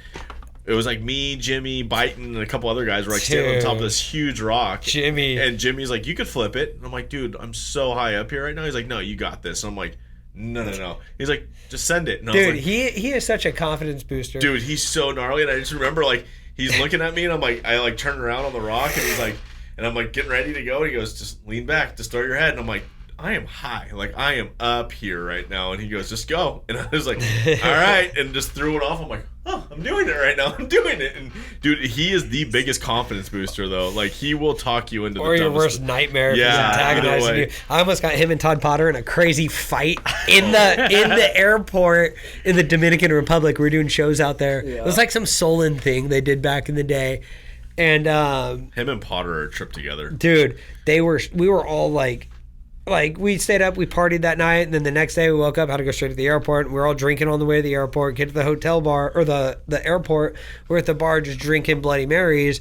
Speaker 1: it was like me, Jimmy, Byton, and a couple other guys were like standing on top of this huge rock.
Speaker 4: Jimmy.
Speaker 1: And Jimmy's like, you could flip it. And I'm like, dude, I'm so high up here right now. He's like, no, you got this. And I'm like, no. He's like, just send it. And I was
Speaker 4: Dude,
Speaker 1: like,
Speaker 4: he is such a confidence booster.
Speaker 1: dude, he's so gnarly. And I just remember, like, he's looking at me, and I'm like, I like turn around on the rock, and he's like, and I'm like getting ready to go. And he goes, just lean back, just throw your head. And I'm like, I am high. Like, I am up here right now. And he goes, just go. And I was like, all right. And just threw it off. I'm like, oh, I'm doing it right now. I'm doing it. And dude, he is the biggest confidence booster, though. Like, he will talk you into
Speaker 4: Or
Speaker 1: the
Speaker 4: your
Speaker 1: dumbest-
Speaker 4: worst nightmare if
Speaker 1: Yeah,
Speaker 4: he's antagonizing
Speaker 1: either way.
Speaker 4: you. I almost got him and Todd Potter in a crazy fight in the airport in the Dominican Republic. We were doing shows out there. It was like some Solon thing they did back in the day. And
Speaker 1: Him and Potter are a trip together.
Speaker 4: dude, we were all like we stayed up, we partied that night, and then the next day we woke up, had to go straight to the airport, and we were all drinking on the way to the airport, get to the hotel bar or the airport. We're at the bar just drinking Bloody Marys,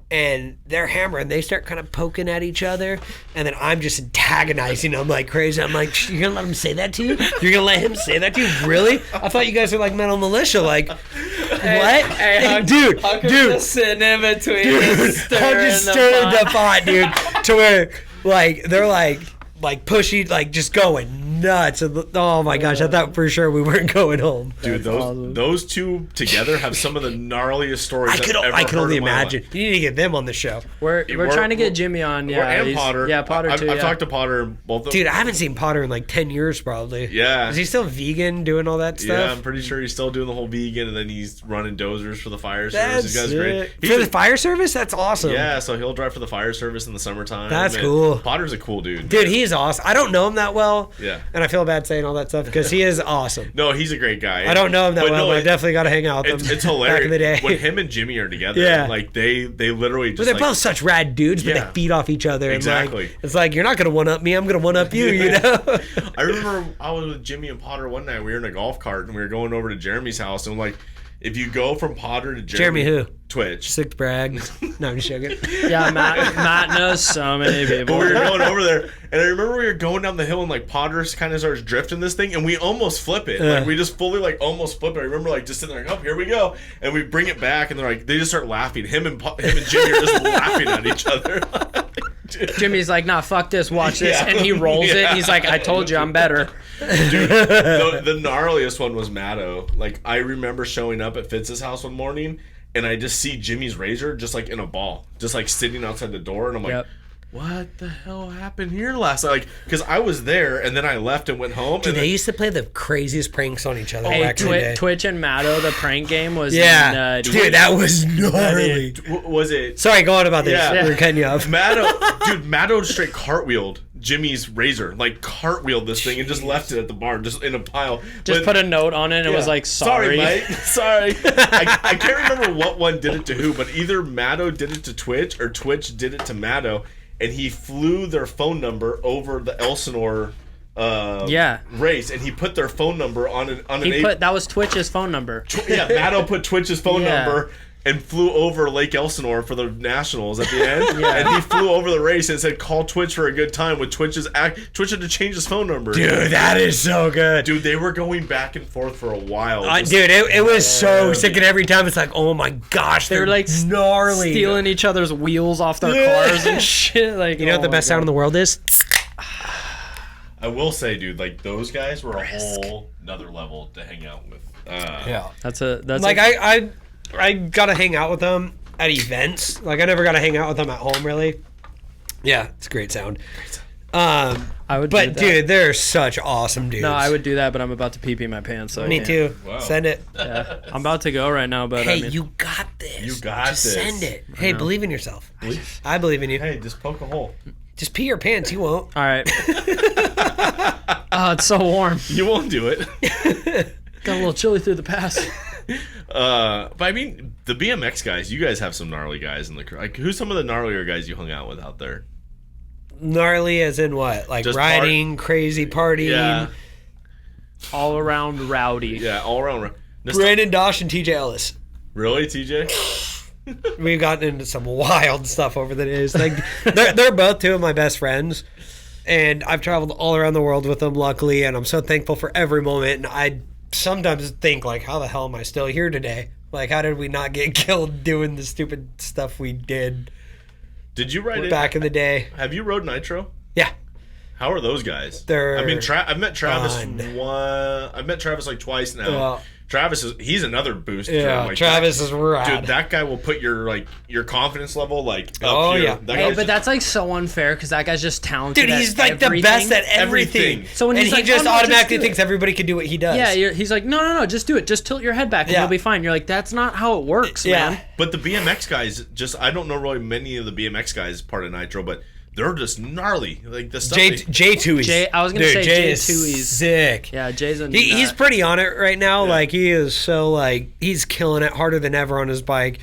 Speaker 4: and they're hammering. They start kind of poking at each other, and then I'm just antagonizing them like crazy. I'm like, you're gonna let him say that to you? You're gonna let him say that to you? Really? I thought you guys were like Metal Militia. Like, what?
Speaker 2: Hey,
Speaker 4: dude,
Speaker 2: just sitting in between.
Speaker 4: dude, I'm just stirring the pot, dude, to where like they're like pushy, like just going nuts. Oh my gosh, I thought for sure we weren't going home.
Speaker 1: Dude, those two together have some of the gnarliest stories
Speaker 4: I could
Speaker 1: I've ever
Speaker 4: only
Speaker 1: heard in my
Speaker 4: imagine.
Speaker 1: life.
Speaker 4: You need to get them on the show,
Speaker 2: We're trying to get Jimmy on. Yeah,
Speaker 1: and
Speaker 2: he's-
Speaker 1: Potter.
Speaker 2: Yeah, Potter too.
Speaker 1: I've
Speaker 2: yeah.
Speaker 1: talked to Potter, both of them.
Speaker 4: dude. I haven't seen Potter in like 10 years, probably.
Speaker 1: Yeah.
Speaker 4: Is he still vegan, doing all that stuff?
Speaker 1: Yeah, I'm pretty sure he's still doing the whole vegan, and then he's running dozers for the fire service.
Speaker 4: That's
Speaker 1: This guy's great.
Speaker 4: sick. For the fire service, that's awesome.
Speaker 1: Yeah, so he'll drive for the fire service in the summertime.
Speaker 4: That's
Speaker 1: and
Speaker 4: cool.
Speaker 1: Potter's a cool dude.
Speaker 4: Dude, he's awesome. I don't know him that well.
Speaker 1: Yeah.
Speaker 4: And I feel bad saying all that stuff because he is awesome.
Speaker 1: No, he's a great guy.
Speaker 4: I don't know him that well,
Speaker 1: no,
Speaker 4: but I definitely got to hang out with him.
Speaker 1: it's hilarious.
Speaker 4: Back in the day.
Speaker 1: When him and Jimmy are together,
Speaker 4: Yeah.
Speaker 1: like they literally just
Speaker 4: But they're
Speaker 1: like,
Speaker 4: both such rad dudes, but
Speaker 1: Yeah.
Speaker 4: they feed off each other.
Speaker 1: Exactly.
Speaker 4: And like, it's like, you're not going to one up me. I'm going to one up you, you know?
Speaker 1: I remember I was with Jimmy and Potter one night. We were in a golf cart and we were going over to Jeremy's house, and like, if you go from Potter to
Speaker 4: Jeremy who?
Speaker 1: Twitch.
Speaker 4: Sick brag. No, I'm just joking.
Speaker 2: Yeah, Matt knows so many people.
Speaker 1: But we were going over there, and I remember we were going down the hill, and like Potter kind of starts drifting this thing, and we almost flip it. Like we just fully like almost flip it. I remember like just sitting there, like, oh, here we go, and we bring it back, and they're like, they just start laughing. Him and Jimmy are just laughing at each other.
Speaker 2: Jimmy's like, nah, fuck this, watch this.
Speaker 1: Yeah.
Speaker 2: And he rolls it.
Speaker 1: Yeah.
Speaker 2: And he's like, I told you I'm better.
Speaker 1: Dude, the gnarliest one was Matto. Like, I remember showing up at Fitz's house one morning, and I just see Jimmy's razor just like in a ball, just like sitting outside the door, and I'm like,
Speaker 2: Yep.
Speaker 1: what the hell happened here last night? Like, because I was there, and then I left and went home.
Speaker 4: Dude,
Speaker 1: and
Speaker 4: they
Speaker 1: then,
Speaker 4: used to play the craziest pranks on each other
Speaker 2: Hey,
Speaker 4: back in the day.
Speaker 2: Twitch and Matto, the prank game was
Speaker 4: Yeah.
Speaker 2: nutty.
Speaker 4: Dude, that was gnarly.
Speaker 1: was it
Speaker 4: Sorry, go on about this.
Speaker 1: Yeah.
Speaker 4: We're cutting you off.
Speaker 1: Matto straight cartwheeled Jimmy's razor, like cartwheeled this thing and just left it at the bar, just in a pile.
Speaker 2: Just put a note on it and it was
Speaker 1: Yeah.
Speaker 2: like, sorry.
Speaker 1: Mike. Sorry. I can't remember what one did it to who, but either Matto did it to Twitch or Twitch did it to Matto, and he flew their phone number over the Elsinore race, and he put their phone number on
Speaker 2: That was Twitch's phone number.
Speaker 1: yeah, Matto put Twitch's phone
Speaker 2: Yeah.
Speaker 1: number and flew over Lake Elsinore for the Nationals at the end. And he flew over the race and said, call Twitch for a good time with Twitch had to change his phone number.
Speaker 4: Dude, that is so good.
Speaker 1: Dude, they were going back and forth for a while.
Speaker 4: Dude, it was so sick, and every time it's like, oh my gosh,
Speaker 2: They were like
Speaker 4: gnarly.
Speaker 2: stealing each other's wheels off their cars and shit. Like,
Speaker 4: You know what the best sound in the world is?
Speaker 1: I will say, dude, like those guys were a whole nother level to hang out with.
Speaker 4: Yeah.
Speaker 2: That's
Speaker 4: Like, I got to hang out with them at events. Like, I never got to hang out with them at home, really. Yeah, it's a great sound.
Speaker 2: I would.
Speaker 4: But
Speaker 2: do that.
Speaker 4: dude, they're such awesome dudes.
Speaker 2: No, I would do that, but I'm about to pee my pants. So I
Speaker 4: Me
Speaker 2: can't.
Speaker 4: too.
Speaker 1: Wow.
Speaker 4: Send it.
Speaker 2: Yeah. I'm about to go right now, but
Speaker 4: Hey,
Speaker 2: I mean,
Speaker 4: you got this.
Speaker 1: You got
Speaker 4: Just
Speaker 1: this.
Speaker 4: send it. Hey, believe in yourself. I believe in you.
Speaker 1: Hey, just poke a hole.
Speaker 4: Just pee your pants. You won't.
Speaker 2: all right. Oh, it's so warm.
Speaker 1: You won't do it.
Speaker 2: Got a little chilly through the pass.
Speaker 1: But I mean, the BMX guys, you guys have some gnarly guys in the crew. Like, who's some of the gnarlier guys you hung out with out there?
Speaker 4: Gnarly as in what? Like
Speaker 1: Just
Speaker 4: riding, crazy partying.
Speaker 1: Yeah,
Speaker 2: All around rowdy.
Speaker 1: yeah, all around.
Speaker 4: Brandon Dosh and TJ Ellis.
Speaker 1: Really, TJ?
Speaker 4: We've gotten into some wild stuff over the days. Like they're both two of my best friends, and I've traveled all around the world with them, luckily, and I'm so thankful for every moment. And I sometimes think, like, how the hell am I still here today? Like, how did we not get killed doing the stupid stuff we did
Speaker 1: Did you ride it
Speaker 4: back in the day?
Speaker 1: Have you rode Nitro?
Speaker 4: Yeah.
Speaker 1: How are those guys?
Speaker 4: They're
Speaker 1: I mean, I've met Travis
Speaker 4: fun.
Speaker 1: I've met Travis like twice now.
Speaker 4: Yeah.
Speaker 1: Travis he's another boost.
Speaker 4: Yeah,
Speaker 1: like
Speaker 4: Travis is rad.
Speaker 1: Dude, that guy will put your confidence level like up
Speaker 4: Oh,
Speaker 1: here.
Speaker 4: yeah.
Speaker 1: That
Speaker 2: Hey,
Speaker 1: guy's
Speaker 2: but that's like so unfair because that guy's just talented.
Speaker 4: Dude, he's
Speaker 2: at
Speaker 4: like the
Speaker 2: everything.
Speaker 4: best at everything.
Speaker 1: Everything.
Speaker 2: So when
Speaker 4: and
Speaker 2: he's
Speaker 4: he
Speaker 2: like,
Speaker 4: just
Speaker 2: "Oh, no,
Speaker 4: automatically
Speaker 2: do it."
Speaker 4: thinks everybody can do what he does.
Speaker 2: Yeah, he's like, no, just do it. Just tilt your head back and
Speaker 4: Yeah.
Speaker 2: you'll be fine. You're like, that's not how it works,
Speaker 4: Yeah.
Speaker 2: man.
Speaker 1: But the BMX guys, I don't know really many of the BMX guys part of Nitro, but they're just gnarly. Like the stuff.
Speaker 4: J2
Speaker 2: I was gonna say
Speaker 4: Jay
Speaker 2: J2 is
Speaker 4: sick.
Speaker 2: Yeah, Jay's a
Speaker 4: He's pretty on it right now.
Speaker 1: Yeah.
Speaker 4: Like he is so like he's killing it harder than ever on his bike.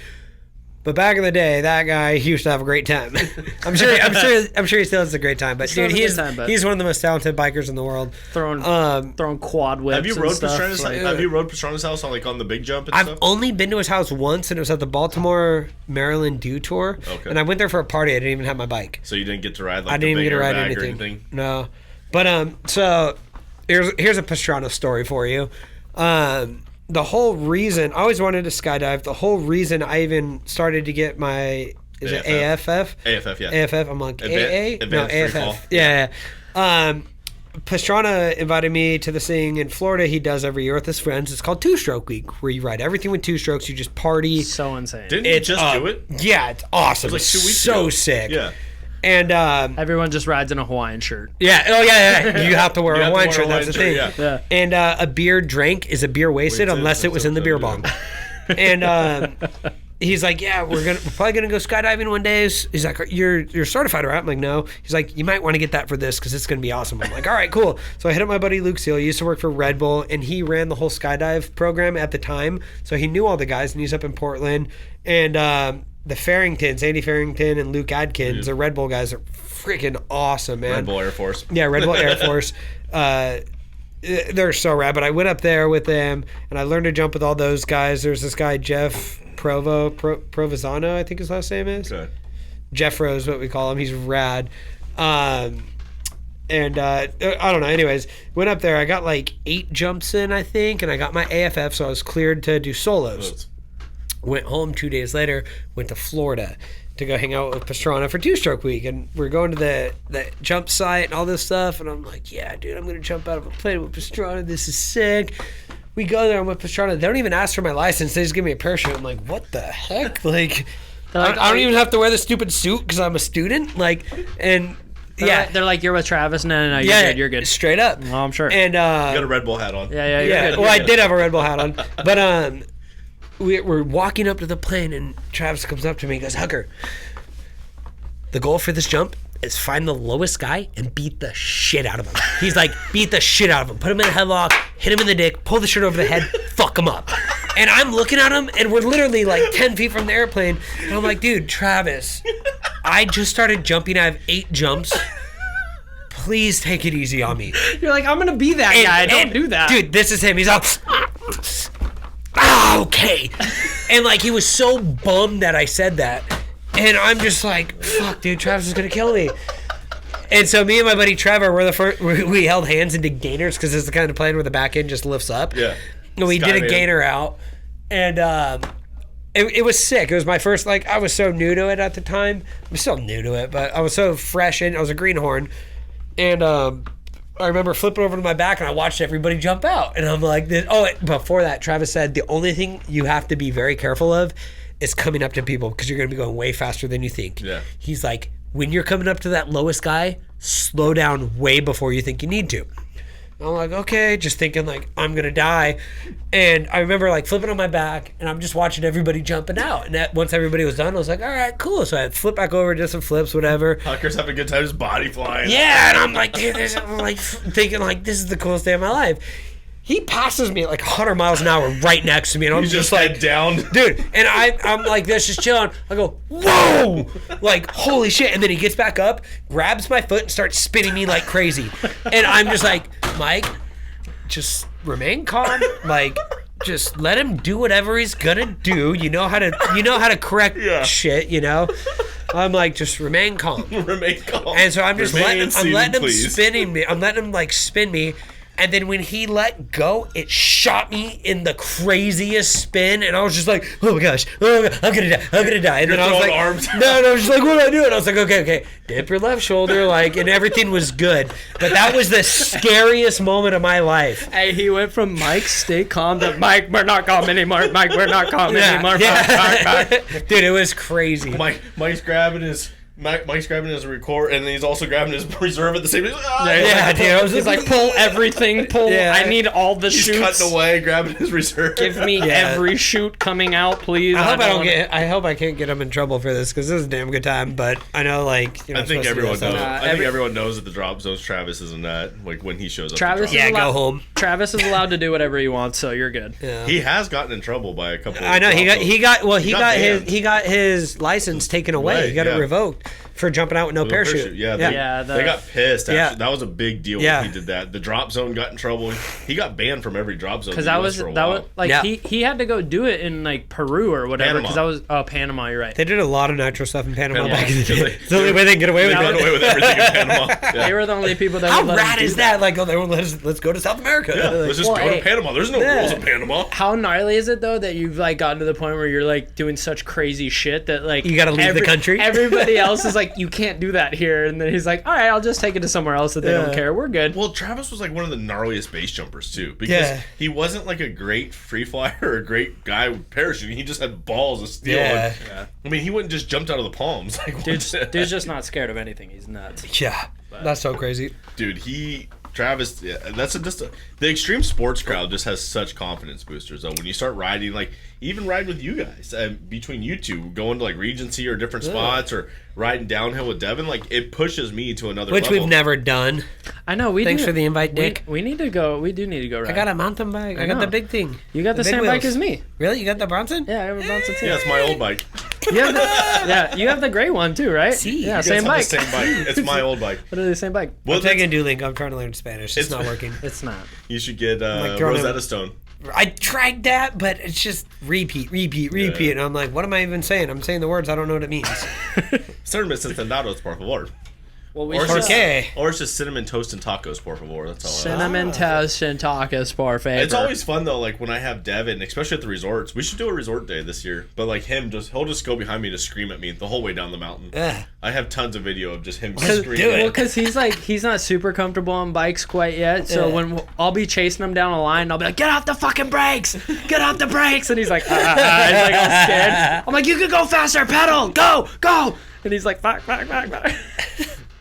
Speaker 4: But back in the day, that guy he used to have a great time. I'm sure he still has a great time. But
Speaker 2: Still
Speaker 4: dude,
Speaker 2: has a good time, but-
Speaker 4: he's one of the most talented bikers in the world.
Speaker 2: throwing quad whips.
Speaker 1: Have you
Speaker 2: and
Speaker 1: rode
Speaker 2: stuff.
Speaker 1: Pastrana's?
Speaker 2: Like,
Speaker 1: Have you rode Pastrana's house on the big jump and
Speaker 4: I've
Speaker 1: stuff?
Speaker 4: only been to his house once, and it was at the Baltimore Maryland Dew Tour.
Speaker 1: Okay.
Speaker 4: And I went there for a party. I didn't even have my bike.
Speaker 1: So you didn't get to ride like
Speaker 4: I didn't
Speaker 1: the
Speaker 4: even
Speaker 1: big
Speaker 4: get to ride
Speaker 1: airbag or
Speaker 4: anything. No, but so here's a Pastrana story for you. The whole reason I always wanted to skydive. The whole reason I even started to get my it AFF?
Speaker 1: AFF, yeah.
Speaker 4: AFF. I'm like AA. No,
Speaker 1: Advanced free fall.
Speaker 4: AFF. Yeah. Pastrana invited me to this thing in Florida he does every year with his friends. It's called Two Stroke Week, where you ride everything with two strokes. You just party.
Speaker 2: so insane.
Speaker 1: Didn't you just do it?
Speaker 4: Yeah, it's awesome.
Speaker 1: It was like 2 weeks
Speaker 4: so
Speaker 1: ago.
Speaker 4: sick.
Speaker 1: Yeah.
Speaker 4: And
Speaker 2: Everyone just rides in a Hawaiian shirt.
Speaker 4: yeah, oh yeah. You have to wear
Speaker 1: You
Speaker 4: a
Speaker 1: have to
Speaker 4: wine
Speaker 1: wear a
Speaker 4: shirt. That's
Speaker 1: wine
Speaker 4: the thing.
Speaker 1: shirt,
Speaker 2: Yeah.
Speaker 4: And a beer drank is a beer wasted unless it was in the beer bong. And he's like, yeah, we're probably gonna go skydiving one day. He's like, you're certified, right? I'm like, no. He's like, you might want to get that for this because it's gonna be awesome. I'm like, all right, cool. So I hit up my buddy Luke Seal. He used to work for Red Bull, and he ran the whole skydive program at the time. So he knew all the guys, and he's up in Portland. And the Farringtons, Andy Farrington and Luke Adkins, the Red Bull guys, are freaking awesome, man.
Speaker 1: Red Bull Air Force.
Speaker 4: Yeah, Red Bull Air Force. They're so rad. But I went up there with them, and I learned to jump with all those guys. There's this guy, Jeff Provenzano, I think his last name is.
Speaker 1: Okay.
Speaker 4: Jeff Rose, what we call him. He's rad. And I don't know. Anyways, went up there. I got like 8 jumps in, I think, and I got my AFF, so I was cleared to do solos. Went home 2 days later, went to Florida to go hang out with Pastrana for Two Stroke Week. And we're going to the jump site and all this stuff. And I'm like, yeah, dude, I'm going to jump out of a plane with Pastrana. This is sick. We go there, I'm with Pastrana. They don't even ask for my license. They just give me a parachute. I'm like, what the heck? Like, I don't even have to wear the stupid suit because I'm a student. Like, and yeah.
Speaker 2: They're like, you're with Travis. No, you're good.
Speaker 4: Straight up.
Speaker 2: Oh, I'm sure.
Speaker 4: And
Speaker 1: You got a Red Bull hat on.
Speaker 2: Yeah, you're
Speaker 4: yeah,
Speaker 2: good.
Speaker 4: well, I did have a Red Bull hat on, but we're walking up to the plane, and Travis comes up to me and goes, Hucker, the goal for this jump is find the lowest guy and beat the shit out of him. He's like, beat the shit out of him. Put him in a headlock, hit him in the dick, pull the shirt over the head, fuck him up. And I'm looking at him, and we're literally like 10 feet from the airplane, and I'm like, dude, Travis, I just started jumping. I have 8 jumps. Please take it easy on me.
Speaker 2: You're like, I'm gonna be that guy. Don't do that,
Speaker 4: Dude, this is him. He's all, okay. And like, he was so bummed that I said that. And I'm just like, fuck, dude, Travis is gonna kill me. And so me and my buddy Trevor were the first. We held hands and did gainers because it's the kind of plane where the back end just lifts up.
Speaker 1: Yeah.
Speaker 4: And we did a
Speaker 1: Skyman.
Speaker 4: gainer out, and it was sick. It was my first. Like, I was so new to it at the time. I'm still new to it, but I was so fresh in. I was a greenhorn, and I remember flipping over to my back and I watched everybody jump out, and I'm like, before that, Travis said the only thing you have to be very careful of is coming up to people because you're going to be going way faster than you think.
Speaker 1: Yeah.
Speaker 4: He's like, when you're coming up to that lowest guy, slow down way before you think you need to. I'm like, okay, just thinking like I'm gonna die, and I remember like flipping on my back, and I'm just watching everybody jumping out. And once everybody was done, I was like, all right, cool. So I flip back over, did some flips, whatever.
Speaker 1: Hucker's having a good time, his body flying.
Speaker 4: Yeah, and I'm like, dude, I'm like thinking like this is the coolest day of my life. He passes me at like 100 miles an hour right next to me, and I'm
Speaker 1: He's
Speaker 4: just
Speaker 1: like
Speaker 4: like,
Speaker 1: down.
Speaker 4: dude, and I'm like this, just chilling. I go, whoa, like holy shit, and then he gets back up, grabs my foot, and starts spinning me like crazy, and I'm just like, Mike, just remain calm, like just let him do whatever he's gonna do. You know how to correct shit, you know. I'm like, just remain calm.
Speaker 1: Remain calm.
Speaker 4: And so I'm just letting him
Speaker 1: please.
Speaker 4: spinning me. I'm letting him like spin me. And then when he let go, it shot me in the craziest spin, and I was just like, "Oh my gosh, I'm gonna die!" And
Speaker 1: You're
Speaker 4: then I was
Speaker 1: throwing
Speaker 4: like,
Speaker 1: arms out.
Speaker 4: "No," and I was just like, "What do I do?" And I was like, "Okay, dip your left shoulder," like, and everything was good. But that was the scariest moment of my life.
Speaker 2: Hey, he went from Mike, stay calm, to Mike, we're not calm anymore. Mike, we're not calm anymore. Mike.
Speaker 4: Dude, it was crazy.
Speaker 1: Mike's grabbing his record, and he's also grabbing his reserve at the same time.
Speaker 4: Yeah, dude, I was
Speaker 2: He's
Speaker 4: just
Speaker 2: like, pull everything, pull.
Speaker 4: Yeah.
Speaker 2: I need all the
Speaker 1: He's
Speaker 2: shoots.
Speaker 1: cutting away, grabbing his reserve.
Speaker 2: Give me every shoot coming out, please.
Speaker 4: I hope
Speaker 2: wanna-
Speaker 4: I hope I can't get him in trouble for this because this is a damn good time. But I know, like, you're
Speaker 1: I
Speaker 4: not
Speaker 1: think
Speaker 4: supposed to do
Speaker 1: everyone
Speaker 4: that
Speaker 1: knows.
Speaker 4: stuff.
Speaker 1: I think everyone knows at the drop zones Travis is in that. Like when he shows up.
Speaker 2: Travis
Speaker 1: to
Speaker 2: is
Speaker 1: drop.
Speaker 4: Yeah,
Speaker 2: allowed-
Speaker 4: go home.
Speaker 2: Travis is allowed to do whatever he wants, so you're good.
Speaker 4: Yeah.
Speaker 1: He has gotten in trouble by a couple.
Speaker 4: I know
Speaker 1: of
Speaker 4: he got
Speaker 1: banned.
Speaker 4: his license taken away. He got it revoked for jumping out with no parachute.
Speaker 1: Yeah,
Speaker 2: Yeah,
Speaker 1: they got pissed. Actually.
Speaker 4: Yeah.
Speaker 1: That was a big deal
Speaker 4: Yeah.
Speaker 1: when he did that. The drop zone got in trouble. He got banned from every drop zone.
Speaker 2: Because
Speaker 1: in the
Speaker 2: that
Speaker 1: US
Speaker 2: was
Speaker 1: for a
Speaker 2: that
Speaker 1: while.
Speaker 2: was like
Speaker 4: Yeah.
Speaker 2: he had to go do it in like Peru or whatever. Because
Speaker 1: Panama.
Speaker 2: that was Panama. You're right.
Speaker 4: They did a lot of nitro stuff in Panama
Speaker 1: Panama.
Speaker 4: back in the day.
Speaker 1: They-
Speaker 4: It's the only way they can get away with
Speaker 1: They got
Speaker 4: it.
Speaker 1: away with everything in Panama. Yeah.
Speaker 2: They were the only people that
Speaker 4: How
Speaker 2: would let him
Speaker 4: rad
Speaker 2: do
Speaker 4: is that? Like, oh, they won't let us, let's go to South America.
Speaker 1: Yeah,
Speaker 4: Like,
Speaker 1: let's just
Speaker 2: Well,
Speaker 1: go
Speaker 2: hey.
Speaker 1: to Panama. There's no
Speaker 4: Yeah.
Speaker 1: rules in Panama.
Speaker 2: How gnarly is it though that you've like gotten to the point where you're like doing such crazy shit that like
Speaker 4: You gotta leave the country?
Speaker 2: Everybody else is like, you can't do that here, and then he's like, all right, I'll just take it to somewhere else that they don't
Speaker 4: Yeah.
Speaker 2: care. We're good.
Speaker 1: Well, Travis was like one of the gnarliest base jumpers too, because
Speaker 4: Yeah.
Speaker 1: he wasn't like a great free flyer or a great guy with parachuting. He just had balls of steel.
Speaker 4: Yeah.
Speaker 1: And, I mean, he wouldn't just jumped out of the palms. Like,
Speaker 2: Dude's just not scared of anything. He's nuts.
Speaker 4: Yeah, that's so crazy.
Speaker 1: dude, Travis, yeah, the extreme sports crowd just has such confidence boosters though. When you start riding, like even riding with you guys, between you two, going to like Regency or different spots, or riding downhill with Devin, like it pushes me to another
Speaker 4: Which
Speaker 1: level.
Speaker 4: we've never done.
Speaker 2: I know. We
Speaker 4: Thanks
Speaker 2: do-
Speaker 4: for the invite,
Speaker 2: we-
Speaker 4: Nick.
Speaker 2: We need to go. We do need to go ride.
Speaker 4: I got a mountain bike. I got
Speaker 2: know.
Speaker 4: the big thing.
Speaker 2: You got the
Speaker 4: big
Speaker 2: same
Speaker 4: wheels.
Speaker 2: bike as me.
Speaker 4: Really? You got the Bronson?
Speaker 2: Yeah, I have a Bronson too.
Speaker 1: Yeah, it's my old bike.
Speaker 2: You have the, you have the gray one too, right?
Speaker 4: See,
Speaker 2: yeah,
Speaker 4: you
Speaker 1: You
Speaker 2: same
Speaker 1: guys
Speaker 2: bike.
Speaker 1: have the same bike. It's my old bike.
Speaker 2: Literally the same bike.
Speaker 1: Well,
Speaker 4: I'm taking Duolingo. I'm trying to learn Spanish. It's not working.
Speaker 2: It's not.
Speaker 1: you should get
Speaker 4: like throwing
Speaker 1: Rosetta
Speaker 4: him-
Speaker 1: Stone.
Speaker 4: I tried that, but it's just repeat. And I'm like, what am I even saying? I'm saying the words. I don't know what it means.
Speaker 1: Cinnamon Centenados, por favor.
Speaker 2: Well, we
Speaker 1: Or it's,
Speaker 2: should-
Speaker 1: just,
Speaker 4: Okay.
Speaker 1: or it's just cinnamon toast and tacos, por favor. That's all.
Speaker 2: Cinnamon toast and tacos, por favor.
Speaker 1: It's always fun though, like when I have Devin, especially at the resorts. We should do a resort day this year, but like he'll just go behind me to scream at me the whole way down the mountain.
Speaker 4: Ugh.
Speaker 1: I have tons of video of just him
Speaker 4: Let's
Speaker 1: screaming.
Speaker 4: do it.
Speaker 2: Well, because he's not super comfortable on bikes quite yet. So
Speaker 4: Yeah.
Speaker 2: when I'll be chasing him down a line, I'll be like, "Get off the fucking brakes! Get off the brakes!" And he's like, He's like all scared. I'm like, "You can go faster, pedal, go!" And he's like, "Fuck."